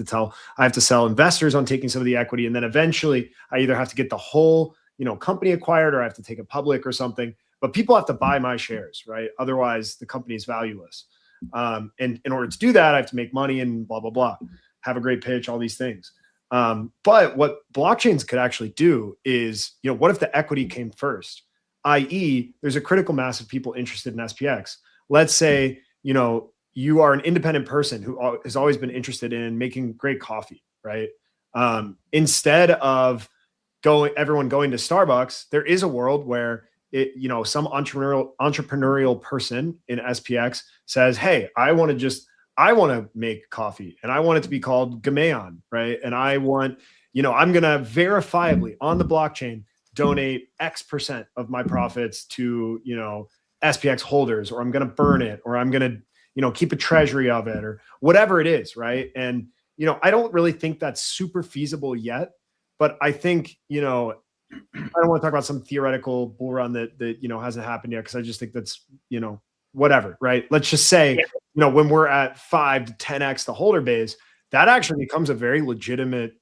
have to sell investors on taking some of the equity. And then eventually I either have to get the whole, company acquired, or I have to take it public or something, but people have to buy my shares, right? Otherwise the company is valueless. And in order to do that, I have to make money and blah, blah, blah, have a great pitch, all these things. But what blockchains could actually do is, what if the equity came first? i.e. there's a critical mass of people interested in SPX. Let's say, you are an independent person who has always been interested in making great coffee, right? Instead of everyone going to Starbucks, there is a world where some entrepreneurial person in SPX says, hey, I want to make coffee and I want it to be called Gameon, right? And I want, I'm going to verifiably on the blockchain donate X% of my profits to, SPX holders, or I'm going to burn it, or I'm going to, keep a treasury of it, or whatever it is, right? And, I don't really think that's super feasible yet, but I think, I don't want to talk about some theoretical bull run that hasn't happened yet, because I just think that's, whatever, right? Let's just say, when we're at 5 to 10x the holder base, that actually becomes a very legitimate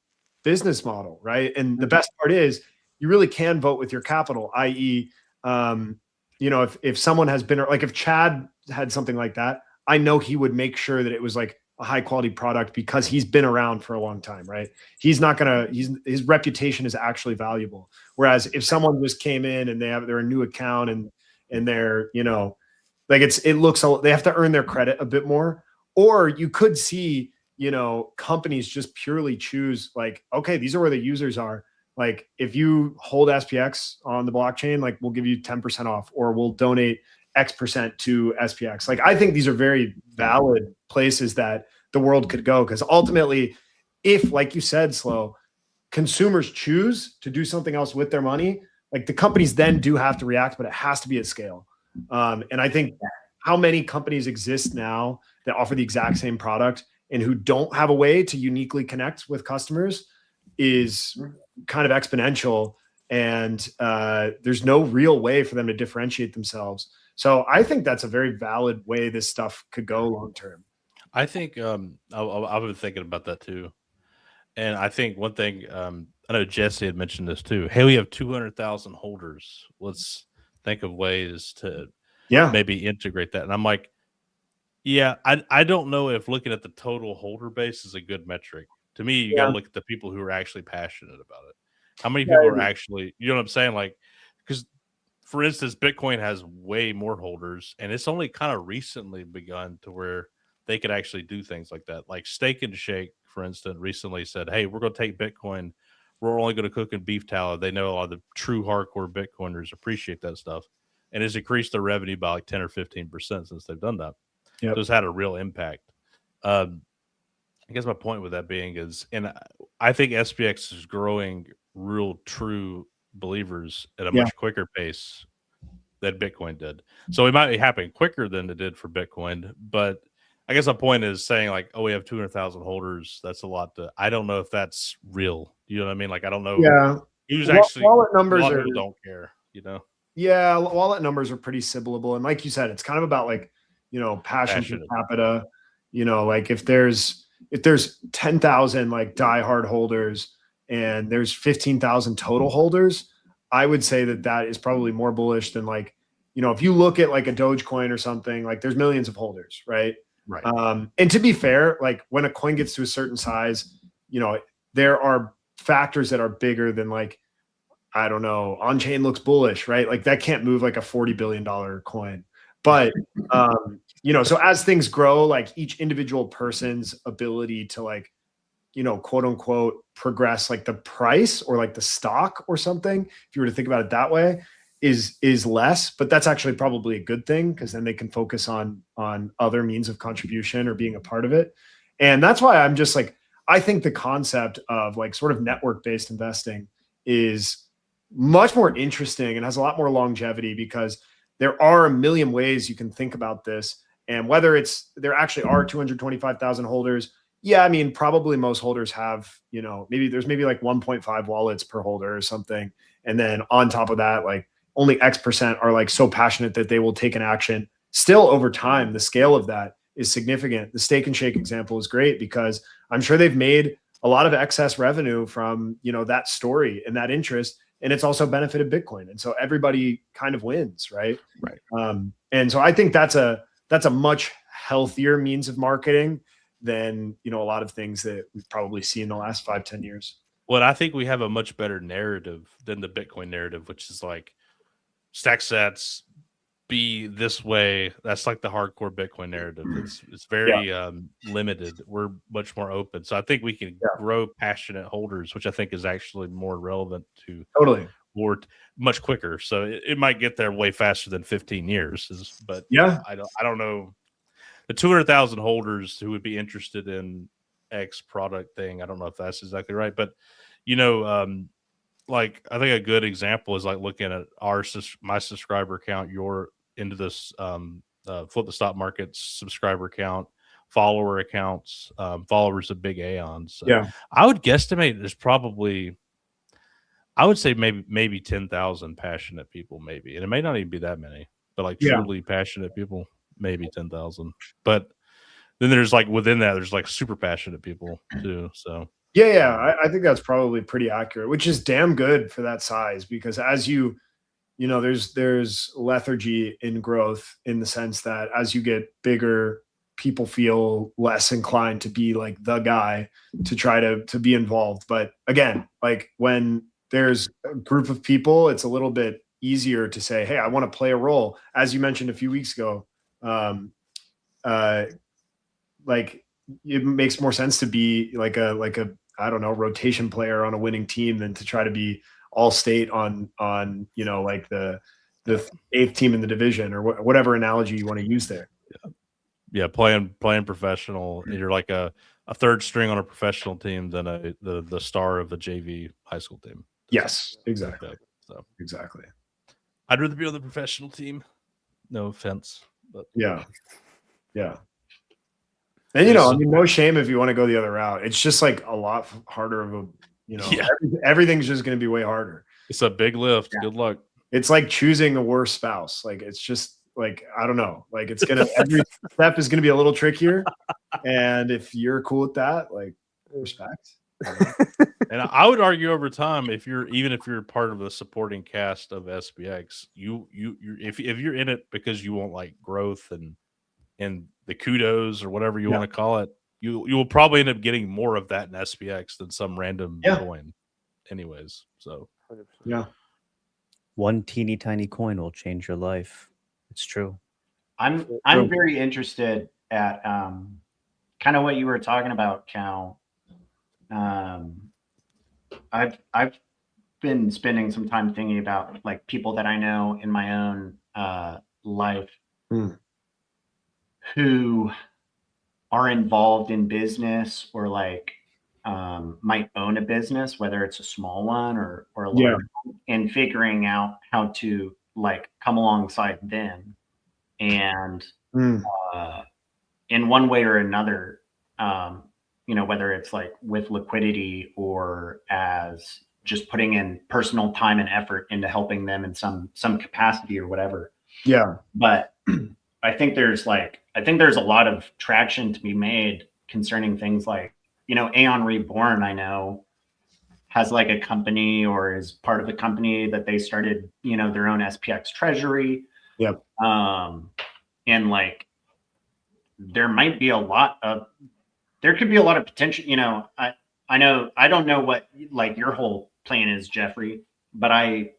business model, right? And the best part is you really can vote with your capital, i.e., if someone has been, like if Chad had something like that, I know he would make sure that it was like a high quality product because he's been around for a long time, right? He's not gonna, his reputation is actually valuable. Whereas if someone just came in and they're a new account and they're, you know, like it looks, they have to earn their credit a bit more. Or you could see, you know, companies just purely choose like, okay, these are where the users are. Like if you hold SPX on the blockchain, like we'll give you 10% off, or we'll donate X% to SPX. Like I think these are very valid places that the world could go, because ultimately, if, like you said, Slow, consumers choose to do something else with their money, like the companies then do have to react, but it has to be at scale. And I think how many companies exist now that offer the exact same product and who don't have a way to uniquely connect with customers is kind of exponential. And there's no real way for them to differentiate themselves. So I think that's a very valid way this stuff could go long term. I think I've been thinking about that too. And I think one thing, I know Jesse had mentioned this too. Hey, we have 200,000 holders. Let's think of ways to maybe integrate that. And I'm like, yeah, I don't know if looking at the total holder base is a good metric. To me, you got to look at the people who are actually passionate about it. How many people are actually, you know what I'm saying? Like, because for instance, Bitcoin has way more holders, and it's only kind of recently begun to where they could actually do things like that. Like Steak and Shake, for instance, recently said, hey, we're going to take Bitcoin. We're only going to cook in beef tallow. They know all the true hardcore Bitcoiners appreciate that stuff. And it's increased their revenue by like 10 or 15% since they've done that. Yep. So it's had a real impact. I guess my point with that being is, and I think SPX is growing real true believers at a much quicker pace than Bitcoin did. So it might be happening quicker than it did for Bitcoin, but I guess my point is saying like, oh, we have 200,000 holders. That's a lot to, I don't know if that's real. You know what I mean? Like, I don't know. Yeah. Who's actually, wallet numbers a lot of people don't care, you know? Yeah. Wallet numbers are pretty sibleable. And like you said, it's kind of about like, you know, passion per capita, you know, like if there's 10,000 like diehard holders and there's 15,000 total holders, I would say that is probably more bullish than like, you know, if you look at like a Dogecoin or something, like there's millions of holders, right? Right. And to be fair, like when a coin gets to a certain size, you know, there are factors that are bigger than like, I don't know, on-chain looks bullish, right? Like that can't move like a $40 billion coin. But, you know, so as things grow, like each individual person's ability to like, you know, quote unquote, progress like the price or like the stock or something, if you were to think about it that way, is less. But that's actually probably a good thing, because then they can focus on other means of contribution or being a part of it. And that's why I'm just like, I think the concept of like sort of network-based investing is much more interesting and has a lot more longevity, because there are a million ways you can think about this. And whether there actually are 225,000 holders, yeah, I mean, probably most holders have, you know, there's maybe like 1.5 wallets per holder or something. And then on top of that, like only X% are like so passionate that they will take an action. Still over time, the scale of that is significant. The Steak and Shake example is great, because I'm sure they've made a lot of excess revenue from, you know, that story and that interest. And it's also benefited Bitcoin. And so everybody kind of wins, right? Right. And so I think that's a much healthier means of marketing than, you know, a lot of things that we've probably seen in the last 5-10 years. Well, I think we have a much better narrative than the Bitcoin narrative, which is like stack sats be this way. That's like the hardcore Bitcoin narrative. It's very limited. We're much more open. So I think we can grow passionate holders, which I think is actually more relevant to or much quicker. So it might get there way faster than 15 years. But I don't know. The 200,000 holders who would be interested in X product thing, I don't know if that's exactly right. But, you know, like I think a good example is like looking at my subscriber count, your into this Flip the Stock Market subscriber count, follower accounts, followers of big Aons. So I would guesstimate there's probably, I would say maybe 10,000 passionate people, maybe. And it may not even be that many, but like truly passionate people, maybe 10,000. But then there's like within that, there's like super passionate people too. So I think that's probably pretty accurate, which is damn good for that size, because as you know, there's lethargy in growth, in the sense that as you get bigger, people feel less inclined to be like the guy to try to be involved. But again, like when there's a group of people, it's a little bit easier to say, hey, I want to play a role. As you mentioned a few weeks ago, like it makes more sense to be like a I don't know, rotation player on a winning team than to try to be all state on you know, like the 8th team in the division, or whatever analogy you want to use there. Yeah, playing professional. You're like a third string on a professional team than the star of a JV high school team. Yes, exactly. Like so Exactly. I'd rather be on the professional team. No offense, but Yeah. And you know, I mean, no shame if you want to go the other route. It's just like a lot harder of a, you know, everything's just going to be way harder. It's a big lift. Good luck. It's like choosing a worse spouse. Like, it's just like, I don't know. Like, it's going to, every step is going to be a little trickier. And if you're cool with that, like, respect. And I would argue over time, if you're part of the supporting cast of SPX, if you're in it because you want like growth and the kudos or whatever you want to call it, you will probably end up getting more of that in SPX than some random coin, anyways. So yeah, one teeny tiny coin will change your life. It's true. I'm very interested at kind of what you were talking about, Cal. I've been spending some time thinking about like people that I know in my own life who are involved in business or like might own a business, whether it's a small one or a large one, and figuring out how to like come alongside them and in one way or another, you know, whether it's like with liquidity or as just putting in personal time and effort into helping them in some capacity or whatever. Yeah. But I think there's a lot of traction to be made concerning things like, you know, Aon Reborn, I know, has like a company or is part of a company that they started, you know, their own SPX treasury. Yep. And like, there could be a lot of potential, you know, I know, I don't know what like your whole plan is, Jeffrey, but I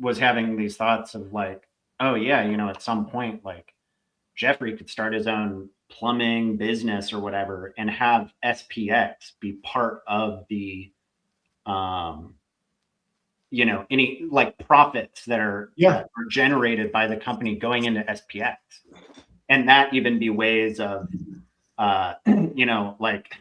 was having these thoughts of like, oh yeah, you know, at some point, like Jeffrey could start his own plumbing business or whatever and have SPX be part of the, you know, any like profits that are generated by the company going into SPX. And that even be ways of, you know, like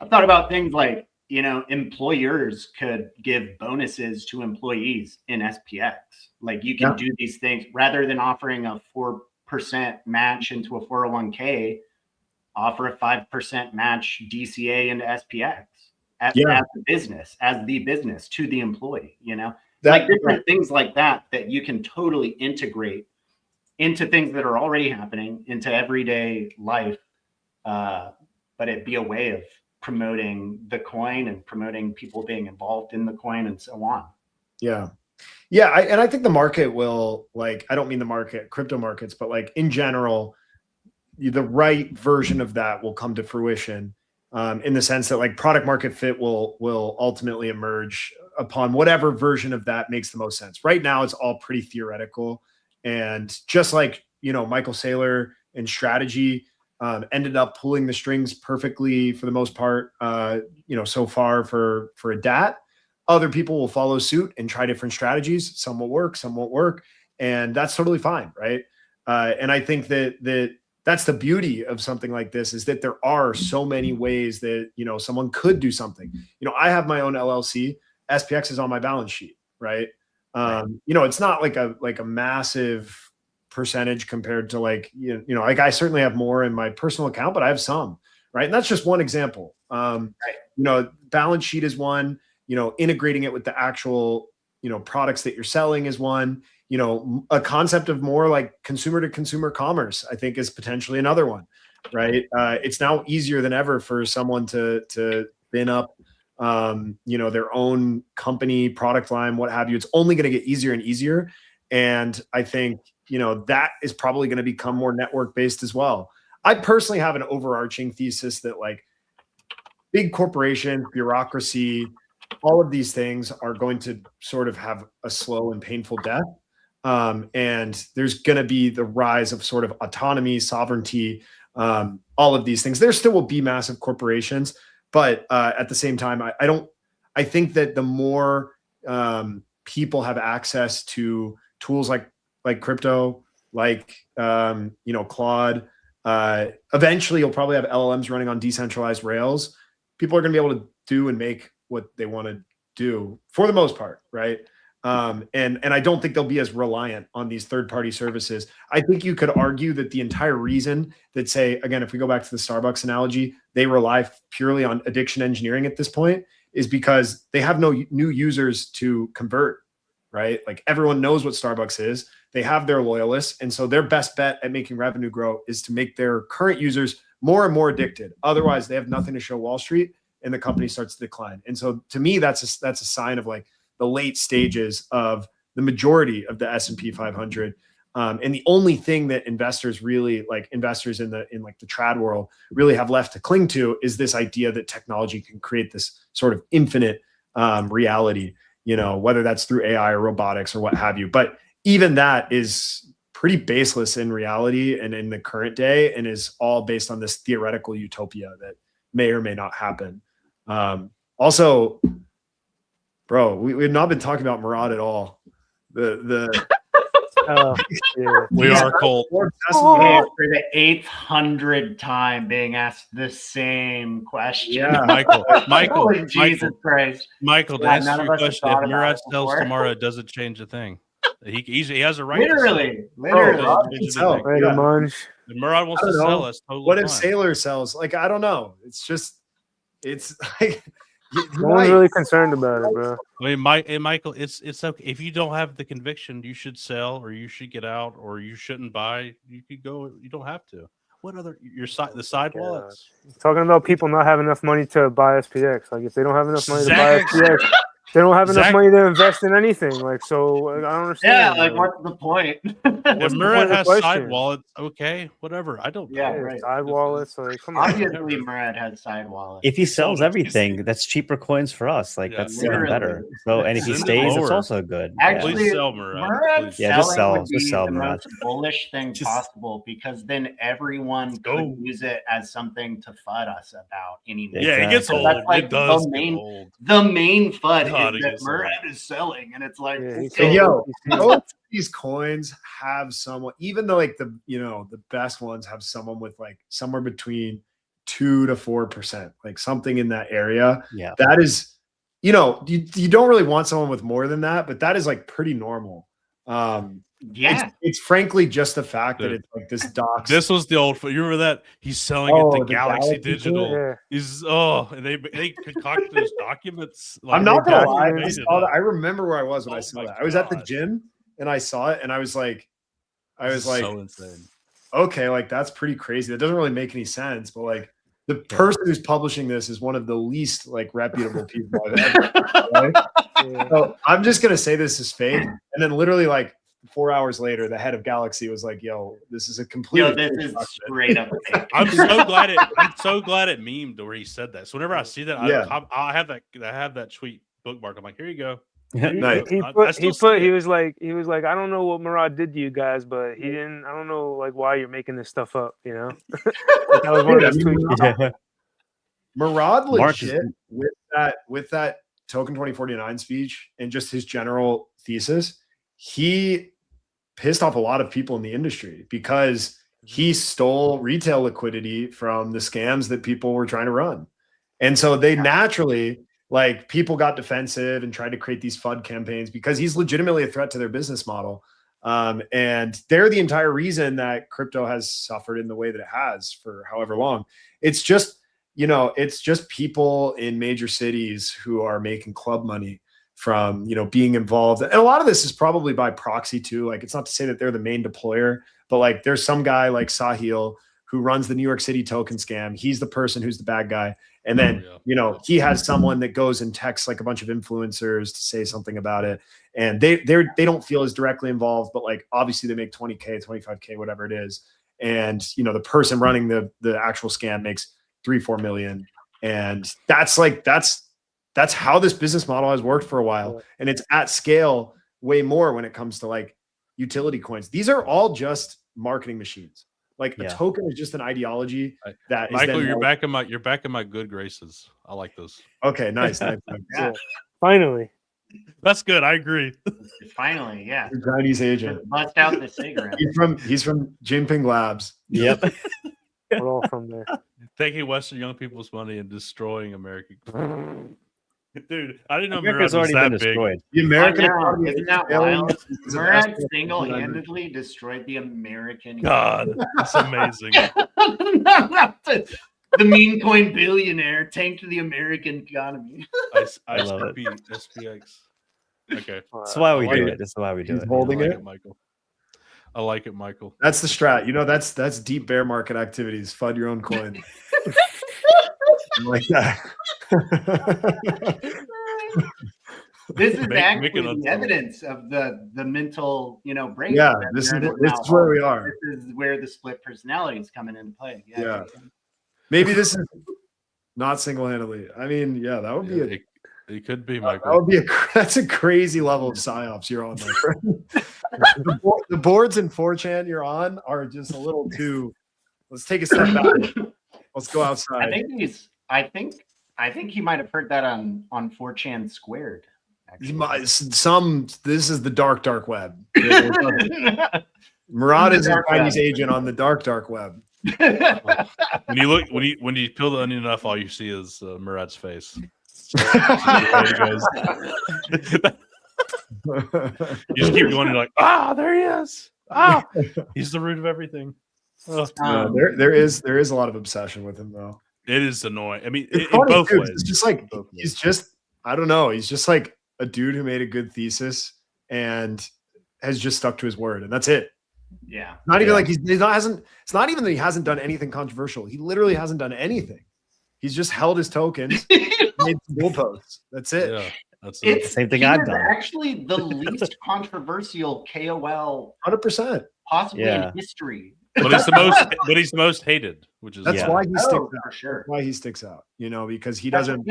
I've thought about things like, you know, employers could give bonuses to employees in SPX. Like you can do these things rather than offering a 4% match into a 401k, offer a 5% match DCA into SPX as the business to the employee, you know, like different things like that you can totally integrate into things that are already happening into everyday life. But it'd be a way of promoting the coin and promoting people being involved in the coin and so on. Yeah. Yeah. And I think the market will, like, I don't mean the market, crypto markets, but like in general, the right version of that will come to fruition in the sense that like product market fit will ultimately emerge upon whatever version of that makes the most sense. Right now, it's all pretty theoretical. And just like, you know, Michael Saylor and strategy ended up pulling the strings perfectly for the most part, you know, so far for a DAT. Other people will follow suit and try different strategies. Some will work, some won't work. And that's totally fine, right? And I think that's the beauty of something like this, is that there are so many ways that, you know, someone could do something. You know, I have my own LLC. SPX is on my balance sheet, right? You know, it's not like a massive percentage compared to like, you know, like I certainly have more in my personal account, but I have some, right? And that's just one example. You know, balance sheet is one, you know, integrating it with the actual, you know, products that you're selling is one, you know, a concept of more like consumer to consumer commerce, I think is potentially another one, right? It's now easier than ever for someone to spin up, you know, their own company, product line, what have you. It's only going to get easier and easier. And I think, you know, that is probably going to become more network based as well. I personally have an overarching thesis that like big corporation, bureaucracy, all of these things are going to sort of have a slow and painful death. And there's going to be the rise of sort of autonomy, sovereignty, all of these things. There still will be massive corporations, but at the same time, I think that the more people have access to tools like crypto, like Claude, eventually you'll probably have LLMs running on decentralized rails. People are going to be able to do and make what they want to do for the most part, right? And I don't think they'll be as reliant on these third-party services. I think you could argue that the entire reason that, say, again, if we go back to the Starbucks analogy, they rely purely on addiction engineering at this point is because they have no new users to convert, right? Like everyone knows what Starbucks is. They have their loyalists. And so their best bet at making revenue grow is to make their current users more and more addicted. Otherwise, they have nothing to show Wall Street and the company starts to decline. And so to me, that's a sign of like the late stages of the majority of the S&P 500. And the only thing that investors really, like investors in like the trad world, really have left to cling to is this idea that technology can create this sort of infinite reality, whether that's through AI or robotics or what have you. But even that is pretty baseless in reality and in the current day, and is all based on this theoretical utopia that may or may not happen. Also, bro, we've not been talking about Morad at all. We are cold. For the 800th time being asked the same question. Yeah. Michael, Jesus Christ. Michael, to answer your question, if Morad sells tomorrow, it doesn't change a thing. He has a right. Literally. If Morad wants to sell us, totally what if fine. Sailor sells? Like, I don't know. It's like no one's really concerned about it, bro. I mean, Michael, it's okay if you don't have the conviction. You should sell, or you should get out, or you shouldn't buy. You could go. You don't have to. What other the side wallets? Talking about people not having enough money to buy SPX. Like if they don't have enough money to buy SPX, they don't have enough money to invest in anything. Like, so I don't understand. Yeah, like what's the point? If Morad has side wallets, okay, whatever. I don't. Yeah, right. Side wallets. Like, come on. Obviously, Morad has side wallets. If he sells everything, that's cheaper coins for us. Like that's even better. So, and if he stays, it's also good. Actually, please sell Morad. Just sell the Morad. most bullish thing possible, because then everyone could use it as something to FUD us about anymore. Yeah, it gets old. Like it does get old. The main FUD God, is that Morad is selling, and it's like, both these coins have someone, even though like the best ones have someone with like somewhere between 2 to 4%, like something in that area. Yeah, that is, you don't really want someone with more than that, but that is like pretty normal. It's frankly just the fact that it's like this docs. This was the old. You remember that he's selling it to Galaxy Digital. Yeah. He's and they concocted those documents. Like, I'm not gonna lie. I remember where I was when I saw that. I was at the gym and I saw it, and I was like, so insane. Okay, like that's pretty crazy. That doesn't really make any sense, but like the person who's publishing this is one of the least like reputable people I've ever. Right? Yeah. So I'm just gonna say this is fake, and then literally like 4 hours later, the head of Galaxy was like, "Yo, this is a complete. This is straight up fake." I'm so glad it memed where he said that. So whenever I see that, I have that tweet bookmark. I'm like, here you go. Nice. He was like, I don't know what Morad did to you guys, but he didn't. I don't know like why you're making this stuff up. Like, that was one of his tweets. Morad legit with that Token 2049 speech and just his general thesis, he pissed off a lot of people in the industry because he stole retail liquidity from the scams that people were trying to run. And so they naturally, like, people got defensive and tried to create these FUD campaigns because he's legitimately a threat to their business model. And they're the entire reason that crypto has suffered in the way that it has for however long. It's just, it's just people in major cities who are making club money from, being involved. And a lot of this is probably by proxy too. Like, it's not to say that they're the main deployer, but like there's some guy like Sahil who runs the New York City token scam. He's the person who's the bad guy. And then, he has someone that goes and texts like a bunch of influencers to say something about it. And they don't feel as directly involved, but like, obviously they make 20K, 25K, whatever it is. and the person running the actual scam makes 3-4 million, and that's how this business model has worked for a while, and it's at scale way more when it comes to like utility coins. These are all just marketing machines. Like a token is just an ideology that Michael, is you're back in my good graces. I like this. Okay, nice. Yeah. Finally. That's good. I agree. Finally, yeah. The Chinese agent. Bust out the cigarette. He's from Jinping Labs. Yep. We're all from there. Taking Western young people's money and destroying American. Dude, I didn't know America's Morad was already been that big. destroyed. The American economy isn't that wild? Morad single-handedly destroyed the American God, that's amazing. the meme coin billionaire tanked the American economy. I love it. SPX. Okay. That's why we I like do it. it. That's why we do He's it. holding I like it. Michael. I like it, Michael. That's the strat. That's deep bear market activities. FUD your own coin. Like that. This is Make actually it the unsolved. evidence of the mental, break. Yeah, that this we're in is now. where we are. This is where the split personality is coming into play. Yeah. Maybe this is not single-handedly. I mean, yeah, that would be It could be, that Michael. would be that's a crazy level of psyops you're on, my friend. The boards in 4chan you're on are just a little too. Let's take a step back. Let's go outside. I think he might have heard that on 4chan squared. This is the dark web. Murad is a Chinese agent on the dark web. When you peel the onion enough, all you see is Murad's face. You just keep going. You're like, there he is. He's the root of everything. There is a lot of obsession with him, though. It is annoying. I mean, It's in funny, both too. ways. It's just like I don't know. He's just like a dude who made a good thesis and has just stuck to his word, and that's it. Yeah. Not even like it's not even that he hasn't done anything controversial. He literally hasn't done anything. He's just held his tokens, made some goalposts. That's it. Yeah, that's the same thing I've done. Actually, the least controversial KOL 100%. possibly in history. But he's the most hated, which is That's why he sticks out. for sure. That's why he sticks out. Because he doesn't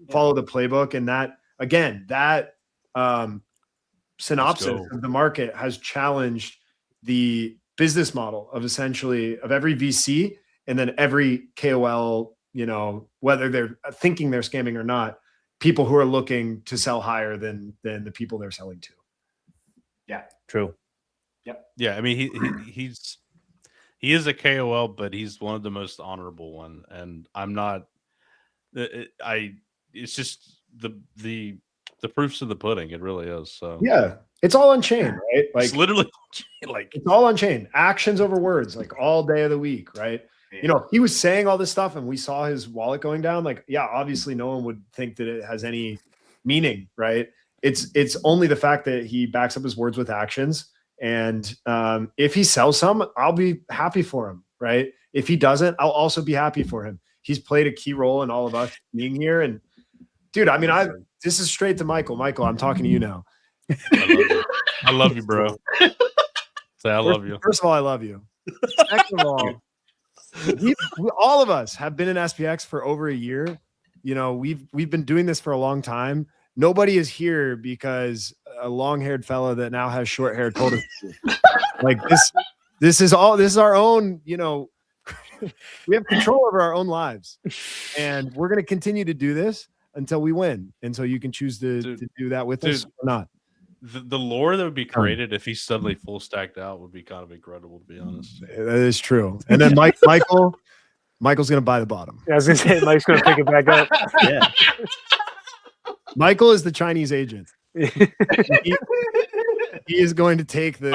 follow the playbook, and that synopsis of the market has challenged the business model of every VC and then every KOL, whether they're thinking they're scamming or not, people who are looking to sell higher than the people they're selling to. Yeah. True. Yep. Yeah, I mean he is a KOL, but he's one of the most honorable one, and I'm not. It's just the proof's in the pudding. It really is. So yeah, it's all on chain, right? Like it's literally like it's all on chain. Actions over words, like all day of the week, right? Yeah. He was saying all this stuff, and we saw his wallet going down. Like, yeah, obviously, no one would think that it has any meaning, right? It's only the fact that he backs up his words with actions. And if he sells some, I'll be happy for him, right? If he doesn't, I'll also be happy for him. He's played a key role in all of us being here. And dude, I mean, this is straight to Michael. Michael, I'm talking to you now. I love you, bro. Say I love you. First of all, I love you. Second of all, we all of us have been in SPX for over a year. We've been doing this for a long time. Nobody is here because a long-haired fella that now has short hair told us to. Like this is our own, we have control over our own lives, and we're going to continue to do this until we win. And so you can choose to do that with us or not. The lore that would be created if he's suddenly full stacked out would be kind of incredible, to be honest. That is true. And then Michael's going to buy the bottom. Yeah, I was going to say, Mike's going to pick it back up. Yeah. Michael is the Chinese agent. He is going to take the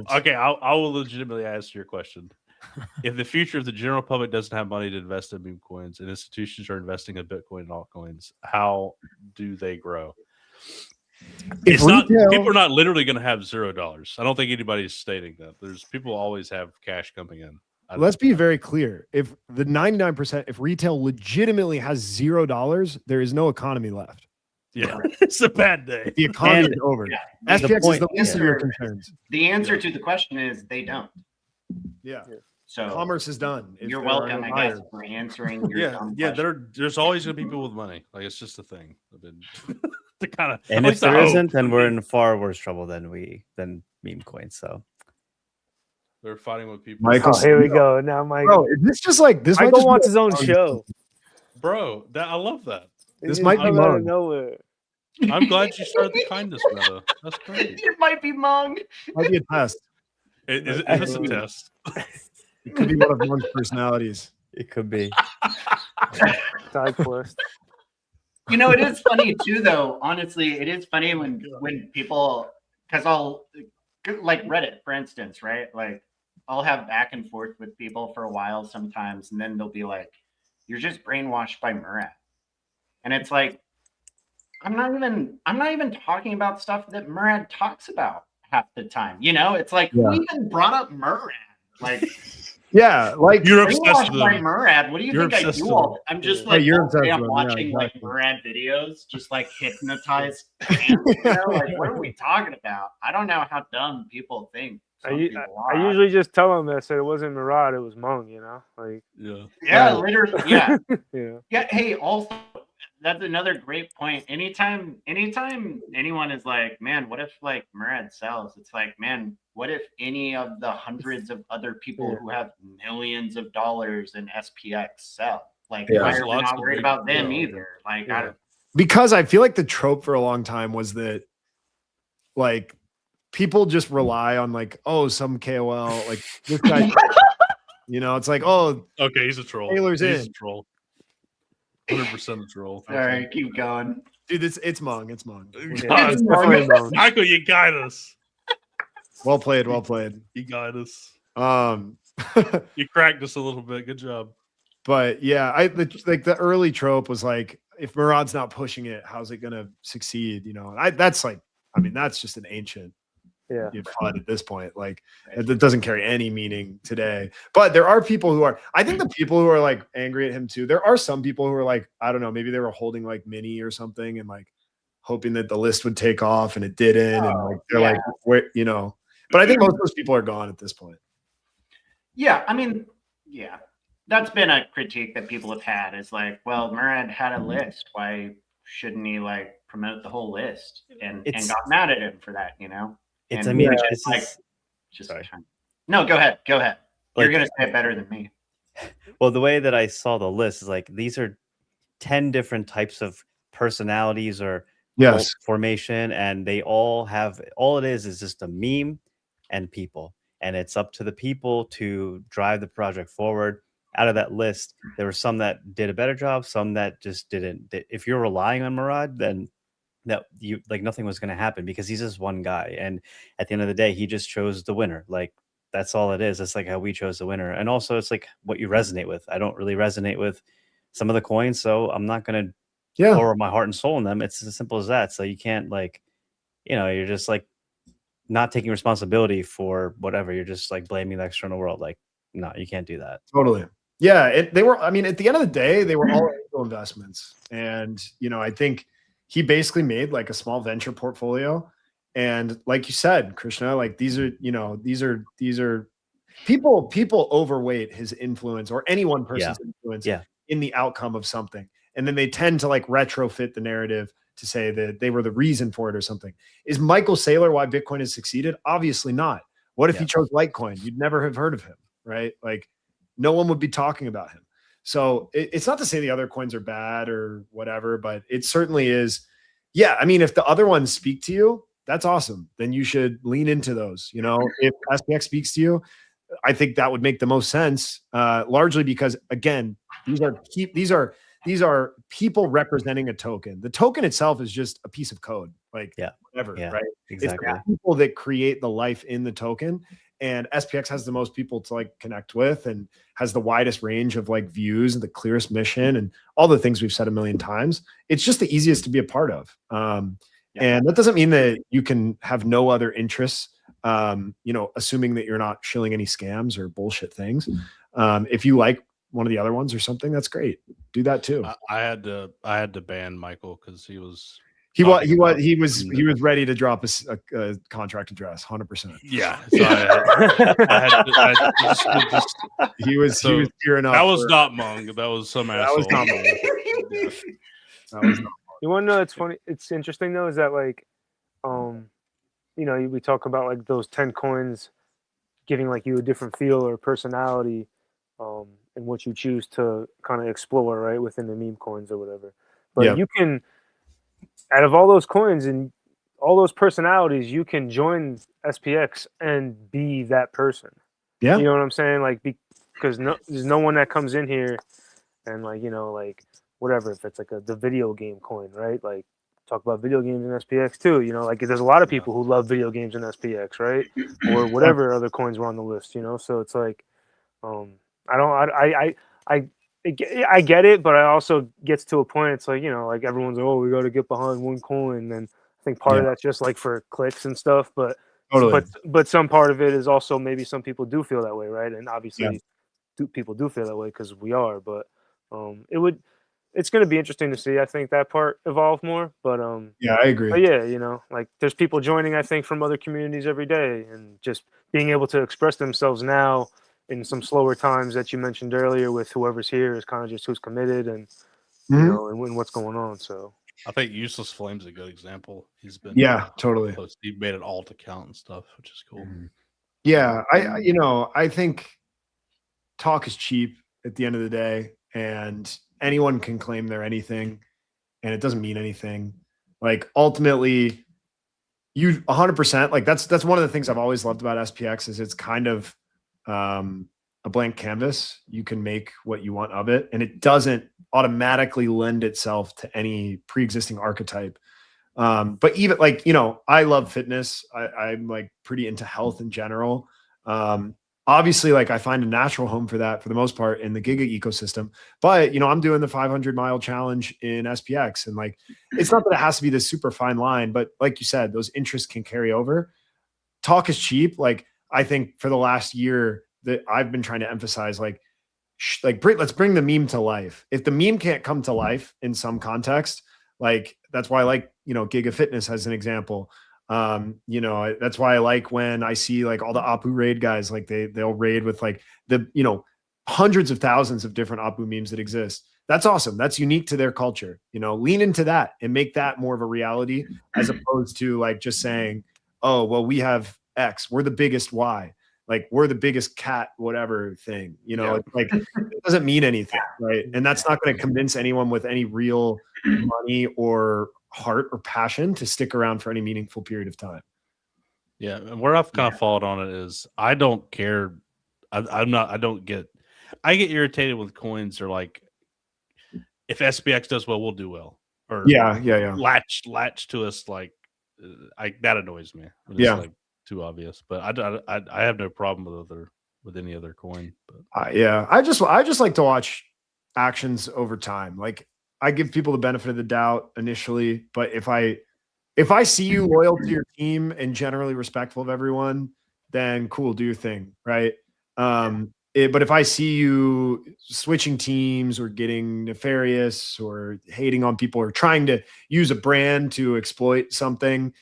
okay. I will legitimately answer your question. If the future of the general public doesn't have money to invest in meme coins and institutions are investing in Bitcoin and altcoins, how do they grow? People are not literally going to have $0. I don't think anybody's stating that. There's people always have cash coming in. Let's be very clear. If the 99%, if retail legitimately has $0, there is no economy left. Yeah, it's a bad day. The economy is over. Yeah. SPX is the least of your concerns. The answer to the question is they don't. Yeah. So Commerce is done. If you're there are welcome, no I guess, buyers. for answering your dumb Yeah. question. There's always gonna be people with money. Like it's just a thing. I mean, the kind of. And if there isn't, then we're in far worse trouble than meme coins. So they're fighting with people. Michael, Oh, here we go. Now, Bro, is this just like this? Michael wants his own show. Bro, I love that. This It might just be come out of Mung. nowhere. I'm glad you started the kindness meta. That's great. It might be Mung. Might be a test. Is this a test? It could be one of Mung's personalities. it could be. Side quest. You know, it is funny too, though. Honestly, it is funny when people, because I'll like Reddit, for instance, right? Like I'll have back and forth with people for a while sometimes, and then they'll be like, "You're just brainwashed by Morad," and it's like, I'm not even talking about stuff that Morad talks about half the time. You know, it's like who even brought up Morad? Like. Yeah, like You're obsessed with by him. Morad. What do you You're think I obsessed do with all? I'm just like you're all day obsessed I'm with him. watching Yeah, like exactly. Morad videos, just like hypnotized. You know? Like, what are we talking about? I don't know how dumb people think. I Some people are. usually just tell them that said it wasn't Morad, it was Mung, you know? Like, Yeah, literally. Yeah. yeah. Yeah. Hey, also, that's another great point. Anytime anyone is like, man, what if like Morad sells? It's like, man, what if any of the hundreds of other people who have millions of dollars in SPX sell? Like, why are we not worried about them either? Like, because I feel like the trope for a long time was that like people just rely on like, oh, some KOL, like this guy, you know, it's like, oh, okay, he's a troll. Taylor's He's in. a troll. 100% a troll. all right, keep going. Dude, it's Mung. It's Mung. God, It's Mung. Michael, you guide us. Well played. Well played. You guide us. You cracked us a little bit. Good job. But yeah, the early trope was like, if Murad's not pushing it, how's it gonna succeed? You know, that's just an ancient FUD at this point. Like that doesn't carry any meaning today. But there are people who are, I think the people who are like angry at him too, there are some people who are like, I don't know, maybe they were holding like Mini or something and like hoping that the list would take off and it didn't. And like they're like, where, you know, but I think most of those people are gone at this point. Yeah, I mean, yeah. That's been a critique that people have had is like, well, Morad had a list. Why shouldn't he like promote the whole list? And got mad at him for that, you know? It's, and I mean, it's like, just no, go ahead. Go ahead. Like, you're going to say it better than me. Well, the way that I saw the list is like, these are 10 different types of personalities or formation. And they all have, all it is just a meme and people. And it's up to the people to drive the project forward. Out of that list, there were some that did a better job, some that just didn't. If you're relying on Morad, then that you like nothing was going to happen because he's just one guy. And at the end of the day, he just chose the winner. Like that's all it is. It's like how we chose the winner. And also it's like what you resonate with. I don't really resonate with some of the coins, so I'm not going to pour my heart and soul in them. It's as simple as that. So you can't like, you know, you're just like not taking responsibility for whatever. You're just like blaming the external world. Like, no, you can't do that. Totally. Yeah, they were. I mean, at the end of the day, they were all angel investments, and you know, I think he basically made like a small venture portfolio. And like you said, Krishna, like these are, you know, these are people overweight his influence or any one person's influence in the outcome of something, and then they tend to like retrofit the narrative to say that they were the reason for it or something. Is Michael Saylor why Bitcoin has succeeded? Obviously not. What if he chose Litecoin? You'd never have heard of him, right? Like. No one would be talking about him. So it's not to say the other coins are bad or whatever, but it certainly is. Yeah. I mean, if the other ones speak to you, that's awesome. Then you should lean into those. You know, if SPX speaks to you, I think that would make the most sense, largely because again, these are people representing a token. The token itself is just a piece of code, like whatever, right? Exactly. It's the people that create the life in the token. And SPX has the most people to like connect with and has the widest range of like views and the clearest mission and all the things we've said a million times. It's just the easiest to be a part of. And that doesn't mean that you can have no other interests, you know, assuming that you're not shilling any scams or bullshit things. If you like one of the other ones or something, that's great. Do that too. I had to ban Michael because he was He was ready to drop a contract address, 100%. Yeah, so he was tearing up. That was not Mung. That was some asshole. Was not Mung. Yeah. That was not. You want to know? It's funny. It's interesting though. Is that like, we talk about like those 10 coins giving like you a different feel or personality, and what you choose to kind of explore right within the meme coins or whatever. But you can, out of all those coins and all those personalities, you can join SPX and be that person. Yeah. You know what I'm saying? Like, because there's no one that comes in here and like, like whatever, if it's like the video game coin, right? Like talk about video games in SPX too, like there's a lot of people who love video games in SPX, right? Or whatever other coins were on the list, so it's like, I get it, but I also gets to a point. It's like like everyone's like, oh, we got to get behind one coin, and I think part of that's just like for clicks and stuff. But totally. but some part of it is also maybe some people do feel that way, right? And obviously, people do feel that way because we are. But it's going to be interesting to see. I think that part evolve more. But yeah, I agree. But yeah, like there's people joining, I think, from other communities every day, and just being able to express themselves now in some slower times that you mentioned earlier with whoever's here is kind of just who's committed and and what's going on. So I think Useless Flame's a good example. He's been totally. He made it all to count and stuff, which is cool. Yeah, I think talk is cheap at the end of the day, and anyone can claim they're anything, and it doesn't mean anything. Like ultimately, you 100%. Like that's one of the things I've always loved about SPX is it's kind of a blank canvas. You can make what you want of it, and it doesn't automatically lend itself to any pre-existing archetype. But even like, I love fitness. I'm like pretty into health in general. Obviously, like I find a natural home for that for the most part in the Giga ecosystem. But I'm doing the 500-mile challenge in SPX, and like it's not that it has to be this super fine line, but like you said, those interests can carry over. Talk is cheap. Like I think for the last year that I've been trying to emphasize, let's bring the meme to life. If the meme can't come to life in some context, like that's why I like, Giga Fitness as an example. That's why I like when I see like all the Apu raid guys, like they'll raid with like the, hundreds of thousands of different Apu memes that exist. That's awesome. That's unique to their culture. Lean into that and make that more of a reality as opposed to like just saying, oh, well, we have X, we're the biggest Y, like we're the biggest cat, whatever thing, like it doesn't mean anything, right? And that's not going to convince anyone with any real money or heart or passion to stick around for any meaningful period of time. Yeah, and where I've kind of fallen on it is I don't care. I get irritated with coins or like if SPX does well, we'll do well. Or latch to us like that annoys me. It's like too obvious, but I have no problem with any other coin. But I just like to watch actions over time. Like I give people the benefit of the doubt initially, but if I see you loyal to your team and generally respectful of everyone, then cool, do your thing, right? But if I see you switching teams or getting nefarious or hating on people or trying to use a brand to exploit something,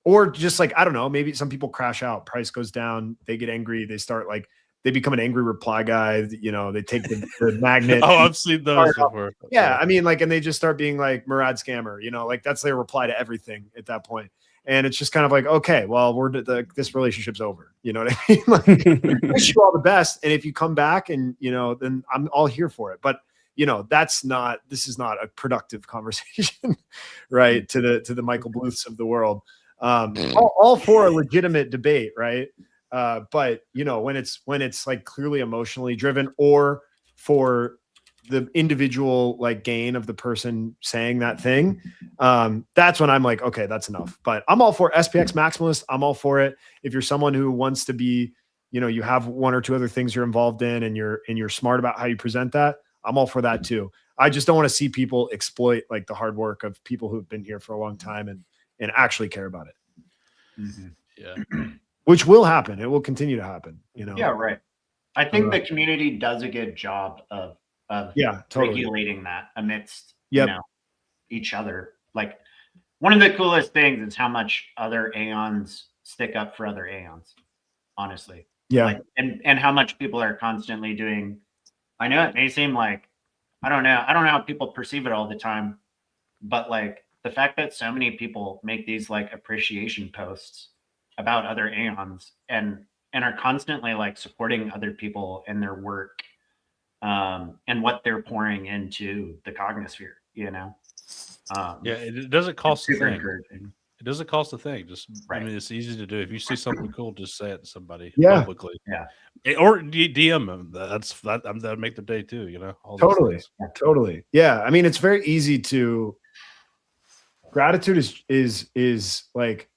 or just like, I don't know, maybe some people crash out, price goes down, they get angry, they start like, they become an angry reply guy, they take the magnet. Oh, I've seen those before. Yeah, I mean, like, and they just start being like Morad scammer, like that's their reply to everything at that point. And it's just kind of like, okay, well, this relationship's over. You know what I mean? Like, I wish you all the best. And if you come back and, then I'm all here for it. But, this is not a productive conversation, right? To the Michael Bluths of the world. All for a legitimate debate, right? But when it's like clearly emotionally driven or for the individual like gain of the person saying that thing, that's when I'm like, okay, that's enough. But I'm all for SPX maximalist. I'm all for it. If you're someone who wants to be, you have one or two other things you're involved in and you're smart about how you present that, I'm all for that too. I just don't want to see people exploit like the hard work of people who've been here for a long time and actually care about it. Mm-hmm. Yeah. Which will happen. It will continue to happen, Yeah, right. I think the community does a good job of totally regulating that amidst each other. Like one of the coolest things is how much other Aons stick up for other Aons, honestly. Yeah. Like, and how much people are constantly doing. I know it may seem like, I don't know how people perceive it all the time, but like the fact that so many people make these like appreciation posts about other Aons and are constantly like supporting other people in their work, and what they're pouring into the Cognisphere, you know? Yeah, it doesn't cost a super thing. encouraging. It doesn't cost a thing. Just Right. I mean, it's easy to do. If you see something cool, just say it to somebody publicly. Yeah. Or DM them. That'd make their day too. You know. All these Totally. things. Totally. Yeah. I mean, it's very easy to. Gratitude is like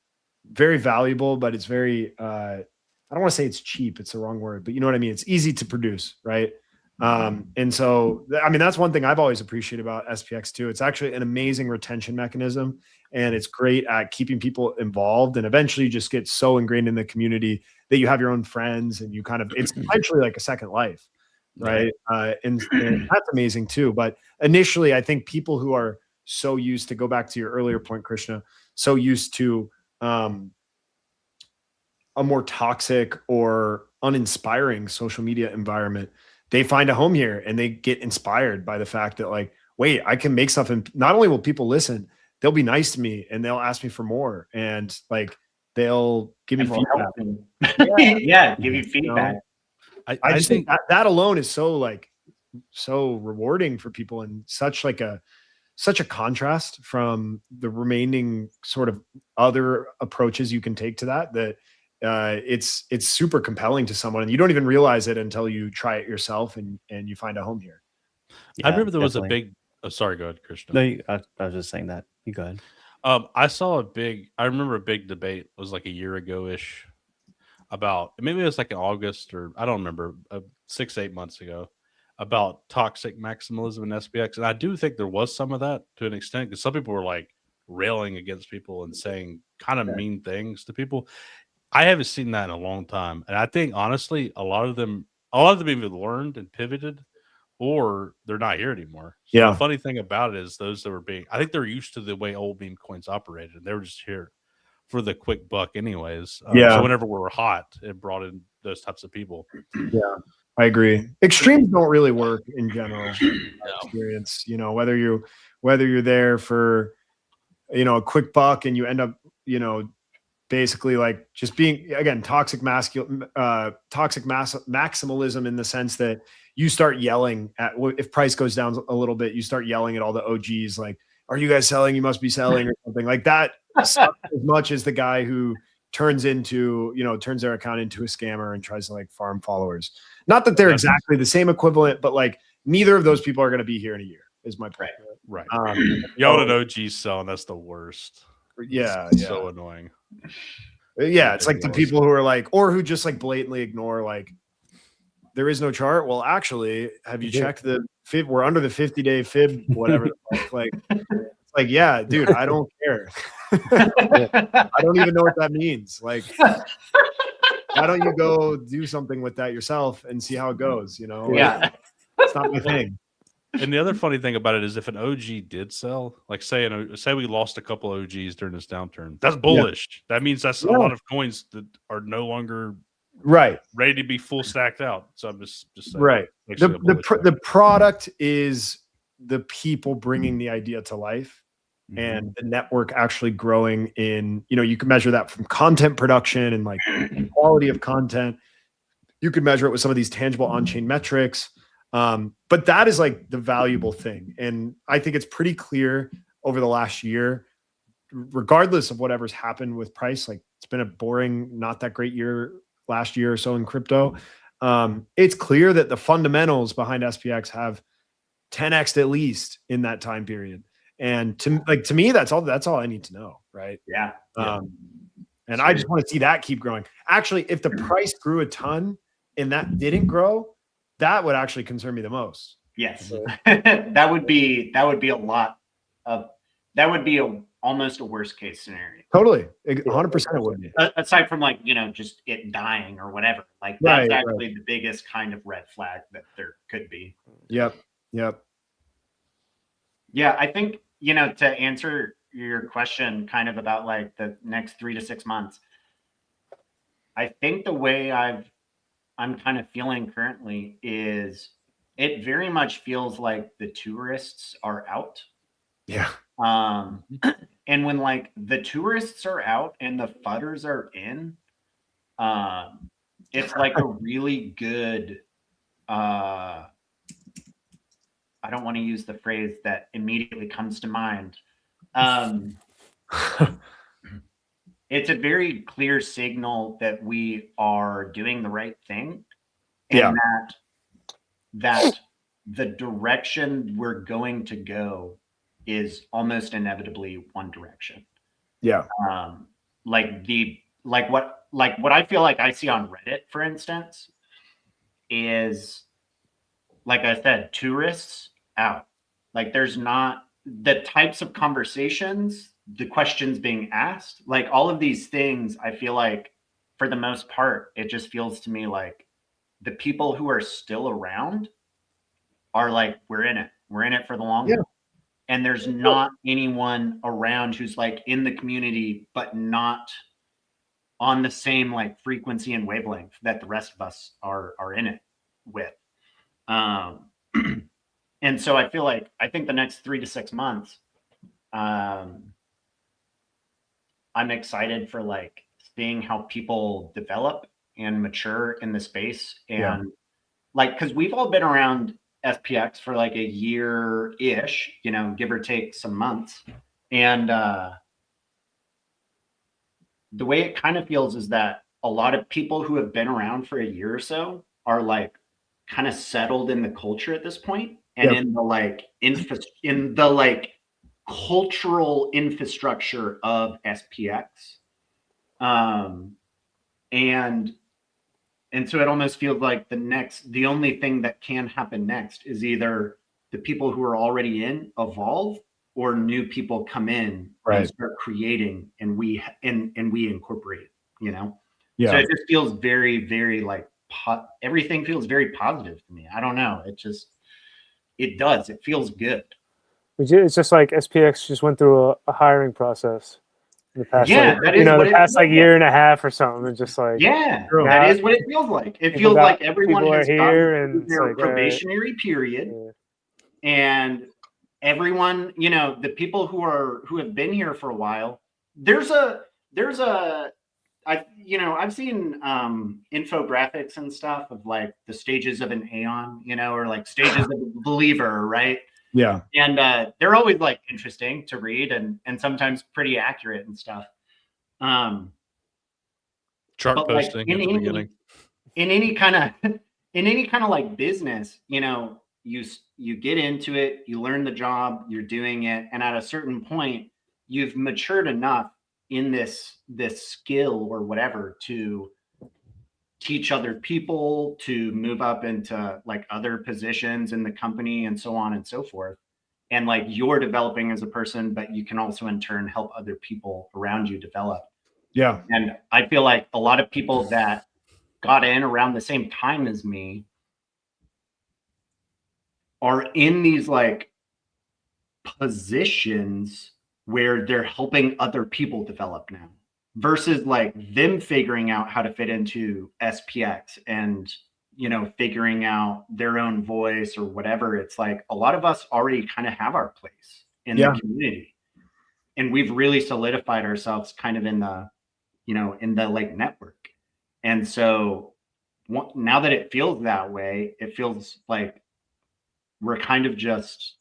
very valuable, but it's very. I don't want to say it's cheap. It's the wrong word, but you know what I mean. It's easy to produce, right? And so, I mean, that's one thing I've always appreciated about SPX too. It's actually an amazing retention mechanism, and it's great at keeping people involved. And eventually, you just get so ingrained in the community that you have your own friends, and you kind of it's essentially like a second life, right? And that's amazing too. But initially, I think people who are so used to go back to your earlier point, Krishna, so used to a more toxic or uninspiring social media environment, they find a home here and they get inspired by the fact that like, wait, I can make stuff. And not only will people listen, they'll be nice to me and they'll ask me for more. And like, they'll give me feedback. Yeah, give you feedback. I just think that alone is so like, so rewarding for people, and such a contrast from the remaining sort of other approaches you can take to that it's super compelling to someone, and you don't even realize it until you try it yourself and you find a home here. Yeah, I remember there was a big. Oh, sorry, go ahead, Krishna. No, I was just saying that. You go ahead. I remember a big debate. It was like a year ago ish, about maybe it was like in August, or I don't remember, 6-8 months ago, about toxic maximalism in SPX, and I do think there was some of that to an extent, because some people were like railing against people and saying kind of mean things to people. I haven't seen that in a long time, and I think honestly, a lot of them either learned and pivoted, or they're not here anymore. So the funny thing about it is those that were I think they're used to the way old meme coins operated, and they were just here for the quick buck, anyways. So whenever we were hot, it brought in those types of people. Yeah, I agree. Extremes don't really work in general. Experience, you know, whether you're there for, you know, a quick buck and you end up, you know, basically like just being, again, toxic maximalism, in the sense that you start yelling at, if price goes down a little bit, you start yelling at all the OGs like, are you guys selling? You must be selling, or something like that. As much as the guy who turns their account into a scammer and tries to like farm followers. Not that they're exactly the same equivalent, but like neither of those people are going to be here in a year, is my point. Right. Y'all an OG selling, that's the worst. Yeah. So annoying. Yeah, it's like the people who are like, or who just like blatantly ignore, like, there is no chart. Well, actually, have you checked the fib? We're under the 50-day fib, whatever. Like, it's like, yeah, dude, I don't care. I don't even know what that means. Like, why don't you go do something with that yourself and see how it goes? You know, Yeah, it's not my thing. And the other funny thing about it is, if an OG did sell, like say we lost a couple OGs during this downturn, that's bullish. That means that's a lot of coins that are no longer ready to be full stacked out. So I'm just saying, right. The product is the people bringing the idea to life, and the network actually growing in, you know, you can measure that from content production and like quality of content. You could measure it with some of these tangible on-chain metrics. But that is like the valuable thing. And I think it's pretty clear over the last year, regardless of whatever's happened with price, like it's been a boring, not that great year last year or so in crypto. It's clear that the fundamentals behind SPX have 10x at least in that time period. And to me, that's all I need to know. Right. Yeah. And I just want to see that keep growing. Actually, if the price grew a ton and that didn't grow, that would actually concern me the most. Yes. that would be almost a worst case scenario. Totally. 100% it would be. Aside from like, you know, just it dying or whatever. Like that's actually the biggest kind of red flag that there could be. Yep. Yeah, I think, you know, to answer your question kind of about like the next 3 to 6 months, I think the way I'm kind of feeling currently is it very much feels like the tourists are out. Yeah. And when like the tourists are out and the fudders are in, it's like a really good, I don't want to use the phrase that immediately comes to mind. It's a very clear signal that we are doing the right thing, and that the direction we're going to go is almost inevitably one direction. Yeah. Like what I feel like I see on Reddit, for instance, is, like I said, tourists out. Like there's not the types of conversations, the questions being asked, like all of these things, I feel like for the most part, it just feels to me like the people who are still around are like, we're in it. We're in it for the long run. And there's not anyone around who's like in the community, but not on the same like frequency and wavelength that the rest of us are in it with. And so I feel like, I think the next 3 to 6 months, I'm excited for like seeing how people develop and mature in the space. And like, cause we've all been around SPX for like a year-ish, you know, give or take some months. And the way it kind of feels is that a lot of people who have been around for a year or so are like kind of settled in the culture at this point, and in the like in the like cultural infrastructure of SPX. And so it almost feels like the only thing that can happen next is either the people who are already in evolve, or new people come in and start creating, and we incorporate, you know? Yeah. So it just feels very, very like everything feels very positive to me. I don't know. It does. It feels good. It's just like SPX just went through a hiring process in the past, the past like year and a half or something. It's just like, that is what it feels like. It feels like everyone has here and their like, probationary period, and everyone, you know, the people who have been here for a while. I've seen infographics and stuff of like the stages of an Aon, you know, or like stages of a believer, right? Yeah. And they're always like interesting to read and sometimes pretty accurate and stuff. Chart posting like at the beginning. In any kind of like business, you know, you get into it, you learn the job, you're doing it, and at a certain point, you've matured enough in this skill or whatever to teach other people, to move up into like other positions in the company and so on and so forth. And like you're developing as a person, but you can also in turn help other people around you develop. Yeah. And I feel like a lot of people that got in around the same time as me are in these like positions where they're helping other people develop now, versus like them figuring out how to fit into SPX and, you know, figuring out their own voice or whatever. It's like a lot of us already kind of have our place in the community, and we've really solidified ourselves kind of in the, you know, in the like network. And so now that it feels that way, it feels like we're kind of just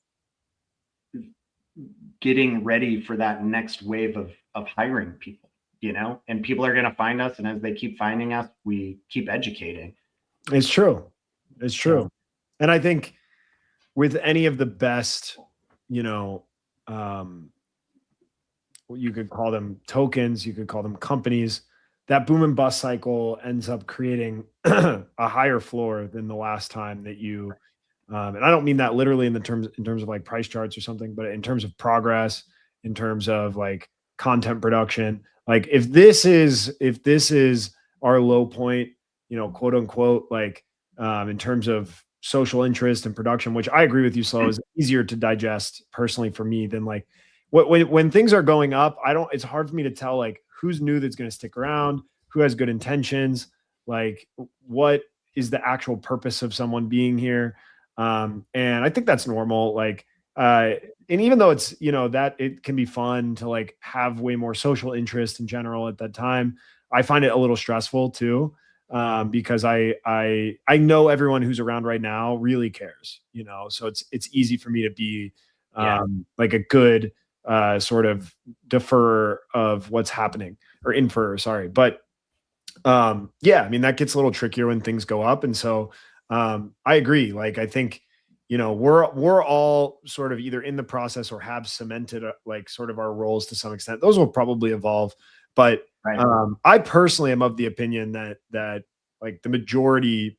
getting ready for that next wave of hiring people, you know, and people are going to find us. And as they keep finding us, we keep educating. It's true. It's true. And I think with any of the best, you know, you could call them tokens, you could call them companies, that boom and bust cycle ends up creating a higher floor than the last time that you, and I don't mean that literally in terms of like price charts or something, but in terms of progress, in terms of like content production. Like if this is our low point, you know, quote unquote, like in terms of social interest and production, which I agree with you, Slow, is easier to digest personally for me than like when things are going up, it's hard for me to tell like who's new that's going to stick around, who has good intentions, like what is the actual purpose of someone being here. And I think that's normal. Like, and even though it's, that it can be fun to like have way more social interest in general at that time, I find it a little stressful too. Because I know everyone who's around right now really cares, so it's easy for me to be like a good sort of deferrer of what's happening, or inferer, sorry. But yeah, I mean, that gets a little trickier when things go up. And so I agree. Like, I think, we're all sort of either in the process or have cemented like sort of our roles to some extent. Those will probably evolve. But I personally am of the opinion that like the majority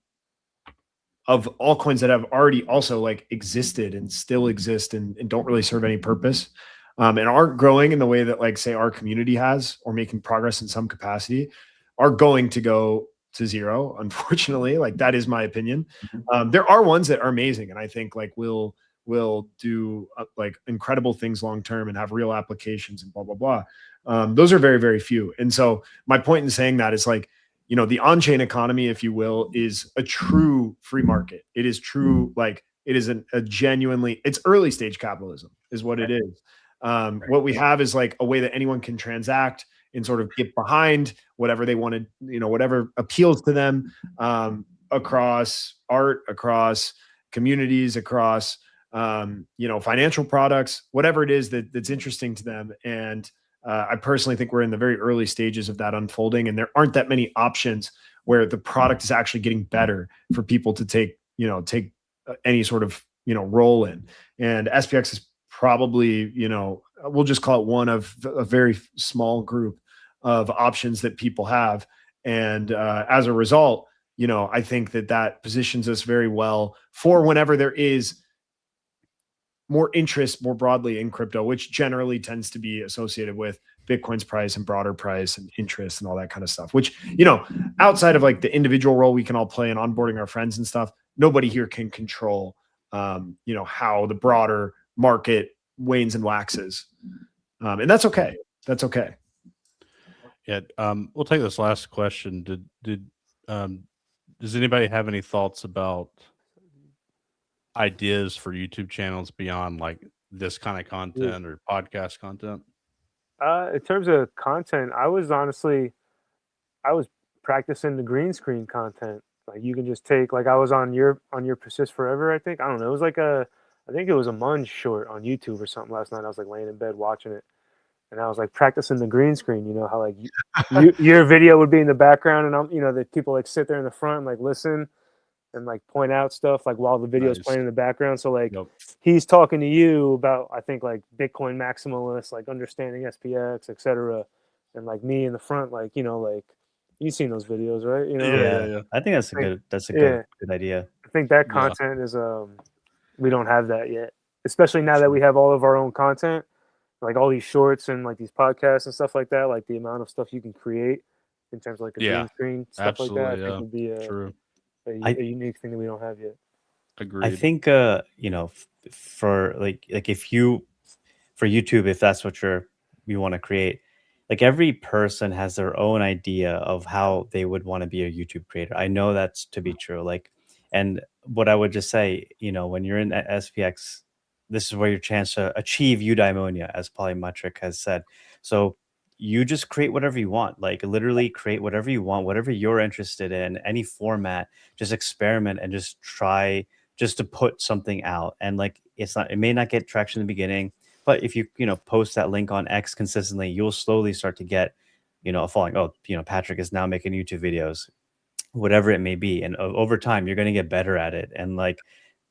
of altcoins that have already also like existed and still exist and don't really serve any purpose, and aren't growing in the way that like say our community has, or making progress in some capacity, are going to go to zero, unfortunately. Like, that is my opinion. There are ones that are amazing, and I think like will do like incredible things long term and have real applications and blah blah blah. Those are very, very few. And so my point in saying that is like, the on-chain economy, if you will, is a true free market. It is true, like it is a genuinely, it's early stage capitalism is what it is. What we have is like a way that anyone can transact and sort of get behind whatever they want to, whatever appeals to them, across art, across communities, across, financial products, whatever it is that's interesting to them. And I personally think we're in the very early stages of that unfolding, and there aren't that many options where the product is actually getting better for people to take any sort of, role in. And SPX is probably, we'll just call it one of a very small group of options that people have. And as a result, I think that positions us very well for whenever there is more interest more broadly in crypto, which generally tends to be associated with Bitcoin's price and broader price and interest and all that kind of stuff, which, outside of like the individual role we can all play in onboarding our friends and stuff, nobody here can control, how the broader market wanes and waxes. And that's okay. That's okay. Yeah. We'll take this last question. Does anybody have any thoughts about ideas for YouTube channels beyond like this kind of content or podcast content? In terms of content, I was practicing the green screen content. Like, you can just take, like, I was on your Persist Forever, I think. I don't know. It was like I think it was a Munch short on YouTube or something last night. I was like laying in bed watching it, and I was like practicing the green screen. You know how like your video would be in the background, and the people like sit there in the front and like listen and like point out stuff like while the video is playing in the background. So like he's talking to you about, I think, like Bitcoin maximalists, like understanding SPX, etc. And like me in the front, like, like you've seen those videos, right? Yeah. I think that's a good idea. I think that content is we don't have that yet, especially now that we have all of our own content, like all these shorts and like these podcasts and stuff like that. Like the amount of stuff you can create in terms of like a green screen stuff like that, I think would be true. A unique thing that we don't have yet. Agreed. I think for like if you for YouTube, if that's what you want to create, like every person has their own idea of how they would want to be a YouTube creator. I know that's to be true. Like, and what I would just say, when you're in SPX, this is where your chance to achieve eudaimonia, as Polymetric has said. So you just create whatever you want, like literally create whatever you want, whatever you're interested in, any format, just experiment and just try just to put something out. And like, it may not get traction in the beginning, but if you, post that link on X consistently, you'll slowly start to get, a following. Oh, Patrick is now making YouTube videos, whatever it may be. And over time, you're going to get better at it. And like,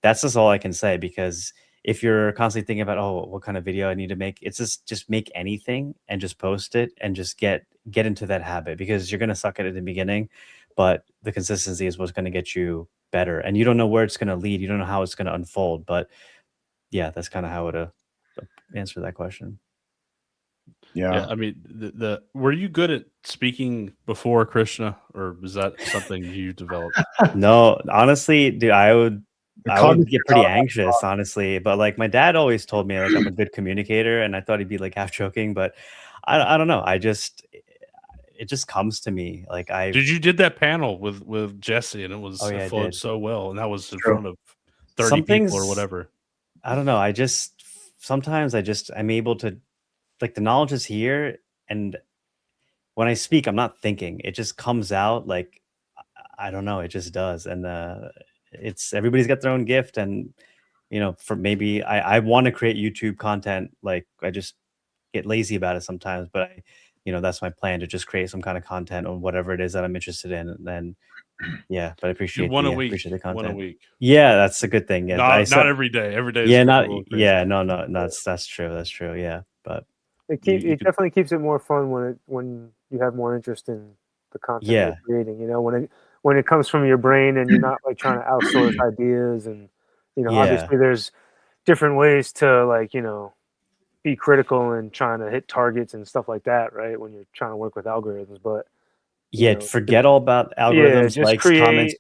that's just all I can say, because if you're constantly thinking about, oh, what kind of video I need to make, it's just make anything and just post it and just get into that habit, because you're going to suck at it in the beginning, but the consistency is what's going to get you better. And you don't know where it's going to lead. You don't know how it's going to unfold, but yeah, that's kind of how to answer that question. Yeah. I mean, were you good at speaking before, Krishna, or was that something you developed? No, honestly, dude, I would get pretty anxious, honestly. But like my dad always told me like I'm a good communicator, and I thought he'd be like half joking, but I don't know. It just comes to me. Like you did that panel with Jesse, and it flowed so well, and that was in front of 30 people or whatever. I don't know. Sometimes I'm able to, like, the knowledge is here, and when I speak, I'm not thinking. It just comes out. Like, I don't know. It just does, and everybody's got their own gift, and for maybe I want to create YouTube content. Like, I just get lazy about it sometimes, but that's my plan, to just create some kind of content on whatever it is that I'm interested in. And then, yeah, but I appreciate appreciate the content. 1 a week. Yeah, that's a good thing. Yeah, not every day. Every day. Yeah, no. That's true. That's true. Yeah, but it definitely keeps it more fun when you have more interest in the content you're creating. When it comes from your brain and you're not like trying to outsource ideas, and obviously there's different ways to like be critical and trying to hit targets and stuff like that, right? When you're trying to work with algorithms, but forget all about algorithms, likes, comments.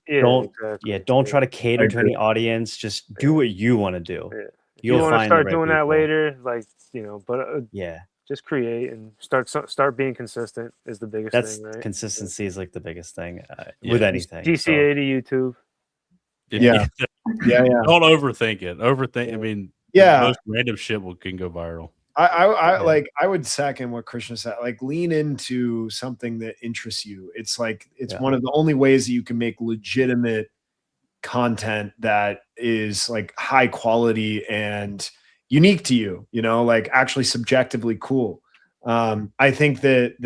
Don't try to cater to any audience. Just do what you want to do. Yeah. You'll want to start doing that people. later, like just create and start being consistent is the biggest thing, right? Consistency is like the biggest thing with anything. DCA to YouTube. Yeah. Don't overthink it. I mean, most random shit can go viral. I would second what Krishna said. Like, lean into something that interests you. It's like one of the only ways that you can make legitimate content that is like high quality and unique to you. Like actually subjectively cool. I think that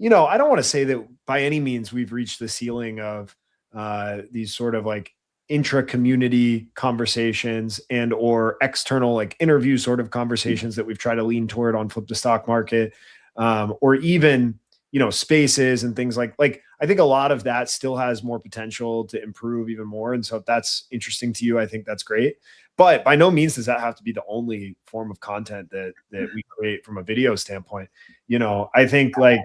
I don't want to say that by any means we've reached the ceiling of these sort of like intra-community conversations and or external like interview sort of conversations that we've tried to lean toward on Flip the Stock Market, or even spaces and things like I think a lot of that still has more potential to improve even more. And so if that's interesting to you, I think that's great. But by no means does that have to be the only form of content that we create from a video standpoint. I think like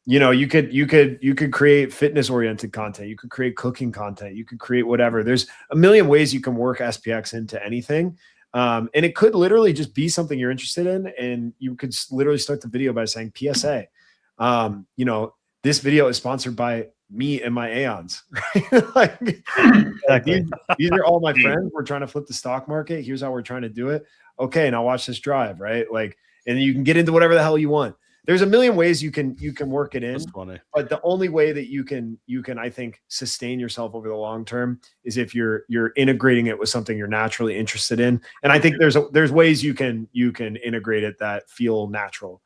you could create fitness oriented content. You could create cooking content. You could create whatever. There's a million ways you can work SPX into anything. And it could literally just be something you're interested in. And you could literally start the video by saying PSA. This video is sponsored by me and my Aons. Right? These are all my friends. We're trying to flip the stock market. Here's how we're trying to do it. Okay, now watch this drive, right? Like, and you can get into whatever the hell you want. There's a million ways you can work it in. That's funny. But the only way that you can I think sustain yourself over the long term is if you're integrating it with something you're naturally interested in. And I think there's ways you can integrate it that feel natural.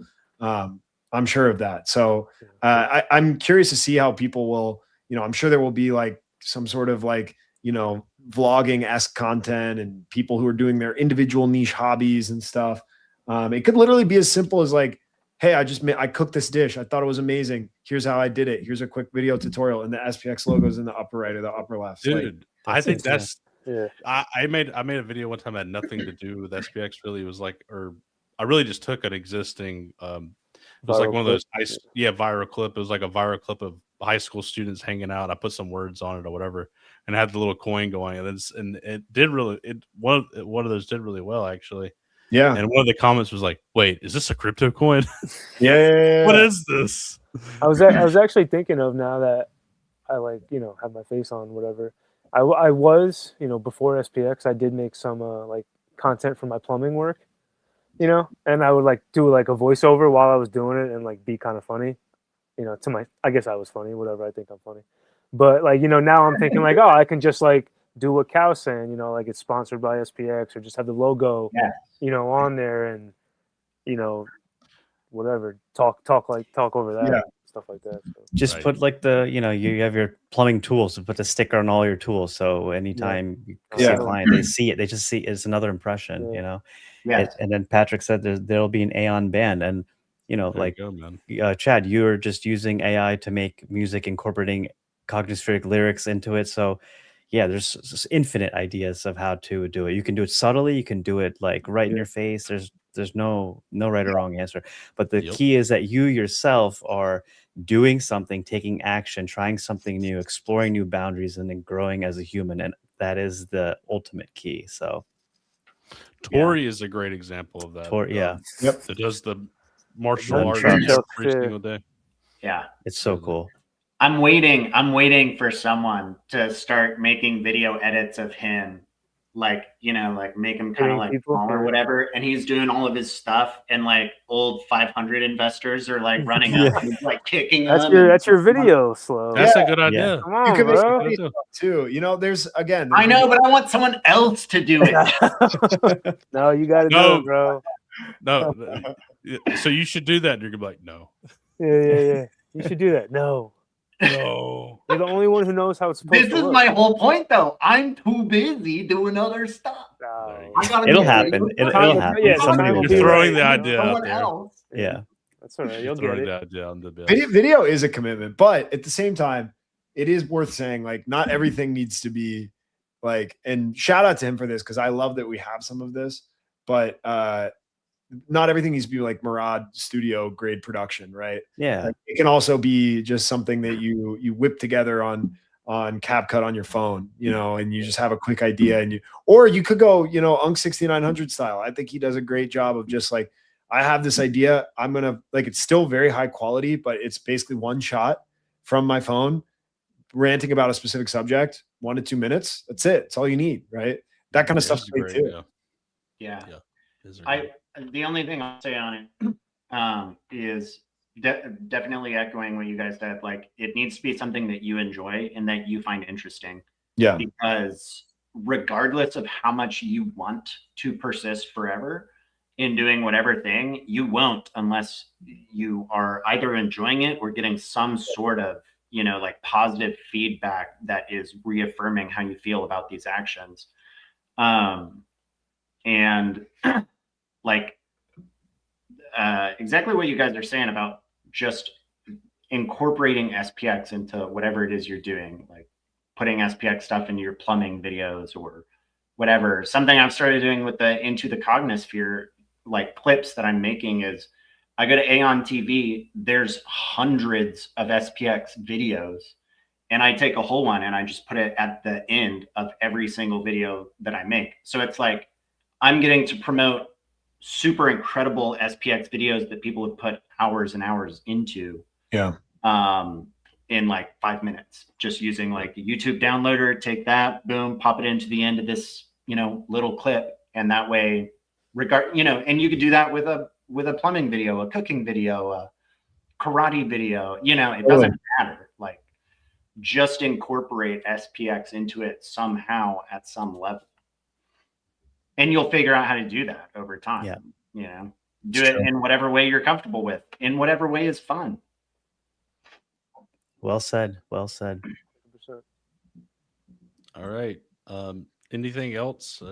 I'm sure of that. So I'm curious to see how people will. I'm sure there will be like some sort of like vlogging-esque content and people who are doing their individual niche hobbies and stuff. It could literally be as simple as like, hey, I cooked this dish. I thought it was amazing. Here's how I did it. Here's a quick video tutorial, and the SPX logo is in the upper right or the upper left. Dude, I think that's. Yeah. I made a video one time that had nothing to do with SPX. Really, it was like, I really just took an existing. It was like one of those viral clip. It was like a viral clip of high school students hanging out. I put some words on it or whatever, and I had the little coin going, and it did really. One of those did really well actually. Yeah. And one of the comments was like, "Wait, is this a crypto coin? Yeah. What is this?" I was actually thinking of, now that I have my face on whatever. I was before SPX, I did make some like content for my plumbing work, and I would like do like a voiceover while I was doing it and like be kind of funny, I guess I was funny, whatever. I think I'm funny, but like now I'm thinking like, oh, I can just like do what Cal's saying, like it's sponsored by SPX, or just have the logo, on there, and whatever, talk over that, stuff like that. So. Just put like you have your plumbing tools, to put the sticker on all your tools, so anytime you see a client, they see it, they just see it's another impression, and then Patrick said there'll be an Aon band, and Chad, you're just using AI to make music, incorporating Cognisphere lyrics into it, so there's just infinite ideas of how to do it. You can do it subtly, you can do it like right in your face. There's no right or wrong answer, but the key is that you yourself are doing something, taking action, trying something new, exploring new boundaries, and then growing as a human. And that is the ultimate key. So Tori is a great example of that. yeah, Yep. That does the martial Gun arts trucks. every single day. Yeah. it's so cool. I'm waiting for someone to start making video edits of him, like, you know, like make him kind of like small or whatever. And he's doing all of his stuff, and like old 500 investors are like running up, and he's like kicking them. That's your video, Slow. That's a good idea. Come on, You can make bro. some stuff too. You know, there's again. I know, but I want someone else to do it. No, you got to do it, bro. No. So you should do that. And you're gonna be like, no. Yeah. You should do that. No. No. You're the only one who knows how it's supposed This to is look. my whole point, though. I'm too busy doing other stuff. No. I gotta It'll be happen. ready. It'll happen. Yeah, Somebody will You're do throwing it. the idea out Someone there. else. Yeah. That's all right. You'll get Throwing it. the idea on the bill. Video is a commitment, but at the same time, it is worth saying like not everything needs to be like. And shout out to him for this because I love that we have some of this, but not everything needs to be like Morad studio grade production, right? Yeah. Like, it can also be just something that you whip together on CapCut on your phone, you know, and you just have a quick idea, and or you could go, you know, Unk 6900 style. I think he does a great job of just like, I have this idea. I'm going to like, it's still very high quality, but it's basically one shot from my phone ranting about a specific subject, 1 to 2 minutes. That's it. It's all you need. Right. That kind of stuff's great too. Yeah. Yeah. The only thing I'll say on it is definitely echoing what you guys said. Like, it needs to be something that you enjoy and that you find interesting. Yeah. Because regardless of how much you want to persist forever in doing whatever thing, you won't unless you are either enjoying it or getting some sort of, you know, like positive feedback that is reaffirming how you feel about these actions. And like exactly what you guys are saying about just incorporating SPX into whatever it is you're doing, like putting SPX stuff into your plumbing videos or whatever. Something I've started doing with the Into the Cognisphere like clips that I'm making is I go to Aon TV, there's hundreds of SPX videos, and I take a whole one and I just put it at the end of every single video that I make. So it's like I'm getting to promote super incredible SPX videos that people have put hours and hours into. Yeah. In like 5 minutes, just using like the YouTube downloader, take that, boom, pop it into the end of this, you know, little clip. And that way, you know, and you could do that with a plumbing video, a cooking video, a karate video, you know, it doesn't matter. Like, just incorporate SPX into it somehow at some level. And you'll figure out how to do that over time. Yeah. You know, do it in whatever way you're comfortable with, in whatever way is fun. Well said. Well said. All right. Anything else?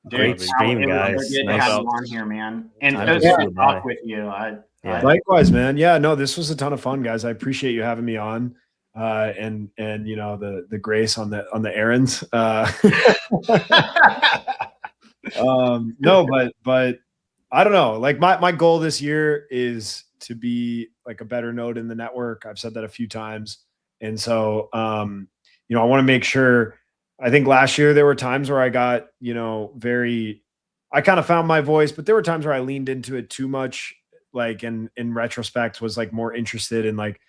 Great stream, guys. Good to have you on here, man. And I'm so just good to so talk bad. with you. Likewise, man. Yeah, no, this was a ton of fun, guys. I appreciate you having me on. And you know, the grace on the errands. No, but I don't know. Like my goal this year is to be like a better node in the network. I've said that a few times. And so you know, I want to make sure. I think last year there were times where I got, you know, I kind of found my voice, but there were times where I leaned into it too much. Like in retrospect was like more interested in like,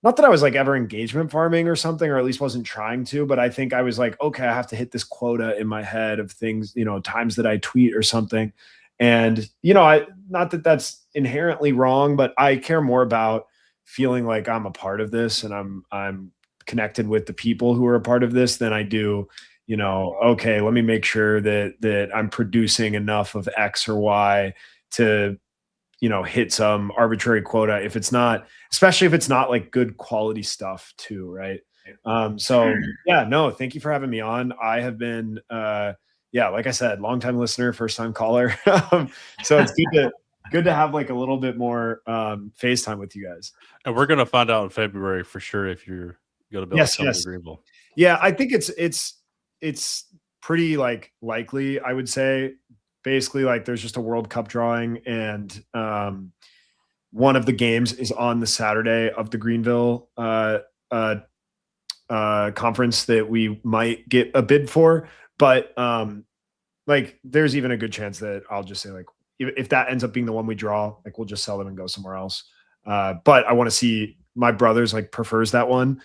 not that I was like ever engagement farming or something, or at least wasn't trying to, but I think I was like, okay, I have to hit this quota in my head of things, you know, times that I tweet or something. And, you know, not that that's inherently wrong, but I care more about feeling like I'm a part of this and I'm connected with the people who are a part of this than I do, you know, okay, let me make sure that I'm producing enough of X or Y to, you know, hit some arbitrary quota if it's not, especially if it's not like good quality stuff too. Right. So yeah, no, thank you for having me on. I have been, yeah, like I said, longtime listener, first time caller. So it's good to have like a little bit more FaceTime with you guys. And we're going to find out in February for sure if you're going to be able to come to Greenville. Yeah, I think it's pretty like likely, I would say. Basically, like there's just a World Cup drawing, and one of the games is on the Saturday of the Greenville conference that we might get a bid for, but like there's even a good chance that I'll just say like if that ends up being the one we draw, like we'll just sell them and go somewhere else. But I want to see, my brother's like prefers that one.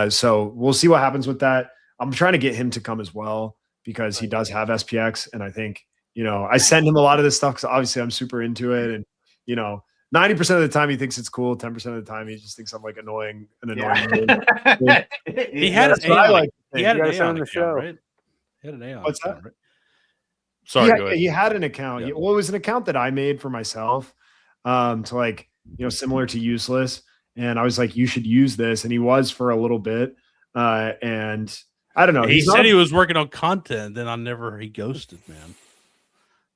So we'll see what happens with that. I'm trying to get him to come as well because he does have SPX. And I think, you know, I send him a lot of this stuff because obviously I'm super into it. And, you know, 90% of the time he thinks it's cool. 10% of the time he just thinks I'm like an annoying. Yeah. He had That's an what I Aon. like to He think. had You an gotta send Aon him the account, show. right? He had an Aon What's account, that? right? Sorry, go ahead. He had an account. Yeah. Well, it was an account that I made for myself, to like, you know, similar to Useless. And I was like, you should use this. And he was for a little bit. And I don't know. He he's said not- he was working on content, then he ghosted, man.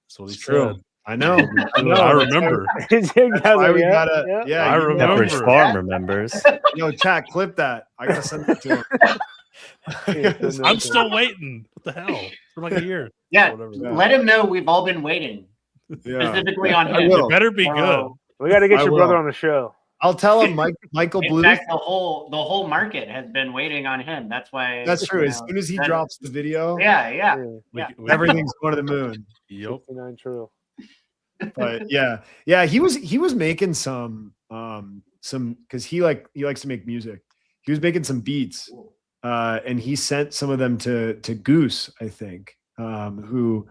That's what he It's true. said. I know. I That's remember. That's why we gotta. Yeah, I you know, remember. Pepperidge Farm remembers. Yo, chat, clip that. I gotta send it to him. I'm still waiting. What the hell? For like a year. Yeah, Whatever. let him know we've all been waiting Yeah. specifically on I him. will. It better be good. We got to get I your will. brother on the show. I'll tell him Michael In Blue. fact, the whole market has been waiting on him. That's why. That's true. you As know, soon as he that- drops the video, Yeah. everything's going to the moon. Yep. 69 true. But yeah, he was making some because he likes to make music. He was making some beats, and he sent some of them to Goose, I think, who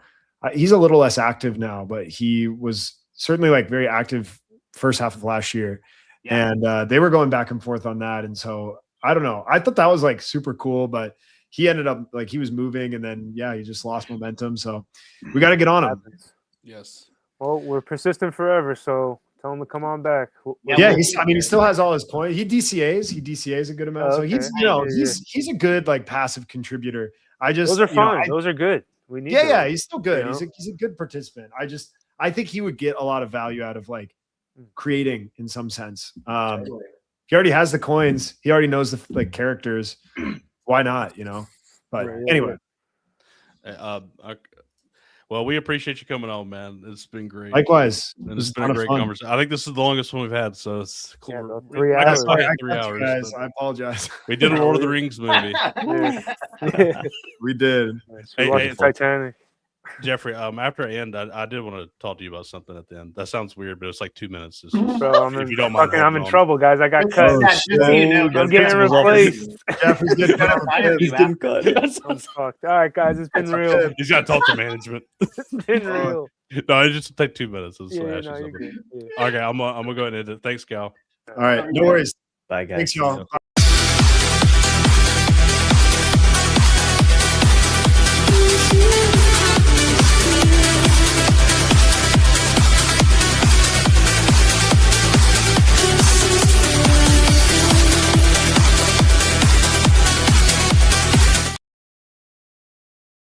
he's a little less active now, but he was certainly like very active first half of last year. Yeah. And they were going back and forth on that. And so I don't know. I thought that was like super cool, but he ended up like he was moving and then he just lost momentum. So we got to get on him. Happens. Yes. Well, we're persistent forever, so tell him to come on back. Yeah, he still has all his coins. He DCAs a good amount. Oh, So he's okay. he's a good like passive contributor. Those Those are fine. Those are good. We need. Yeah, he's still good. You know? He's a good participant. I think he would get a lot of value out of like creating in some sense. He already has the coins. He already knows the like characters. Why not? You know. But anyway. Well, we appreciate you coming on, man. It's been great. Likewise. And it's been a great conversation. I think this is the longest one we've had, so it's cool. Yeah, 3 hours. Guys, I apologize. We did a Lord of the Rings movie. We did. We watched Titanic. Jeffrey, after I end, I did want to talk to you about something at the end. That sounds weird, but it's like 2 minutes. Just, Bro, if you don't mind, I'm in trouble, guys. I got cut. I'm getting replaced. Jeffrey's getting cut. I'm fucked. All right, guys, it's been real. He's got to talk to management. It's been real. No, it just take 2 minutes. You're good. Okay, I'm gonna go ahead and end it. Thanks, Cal. All right, no worries. Bye, guys. Thanks, y'all.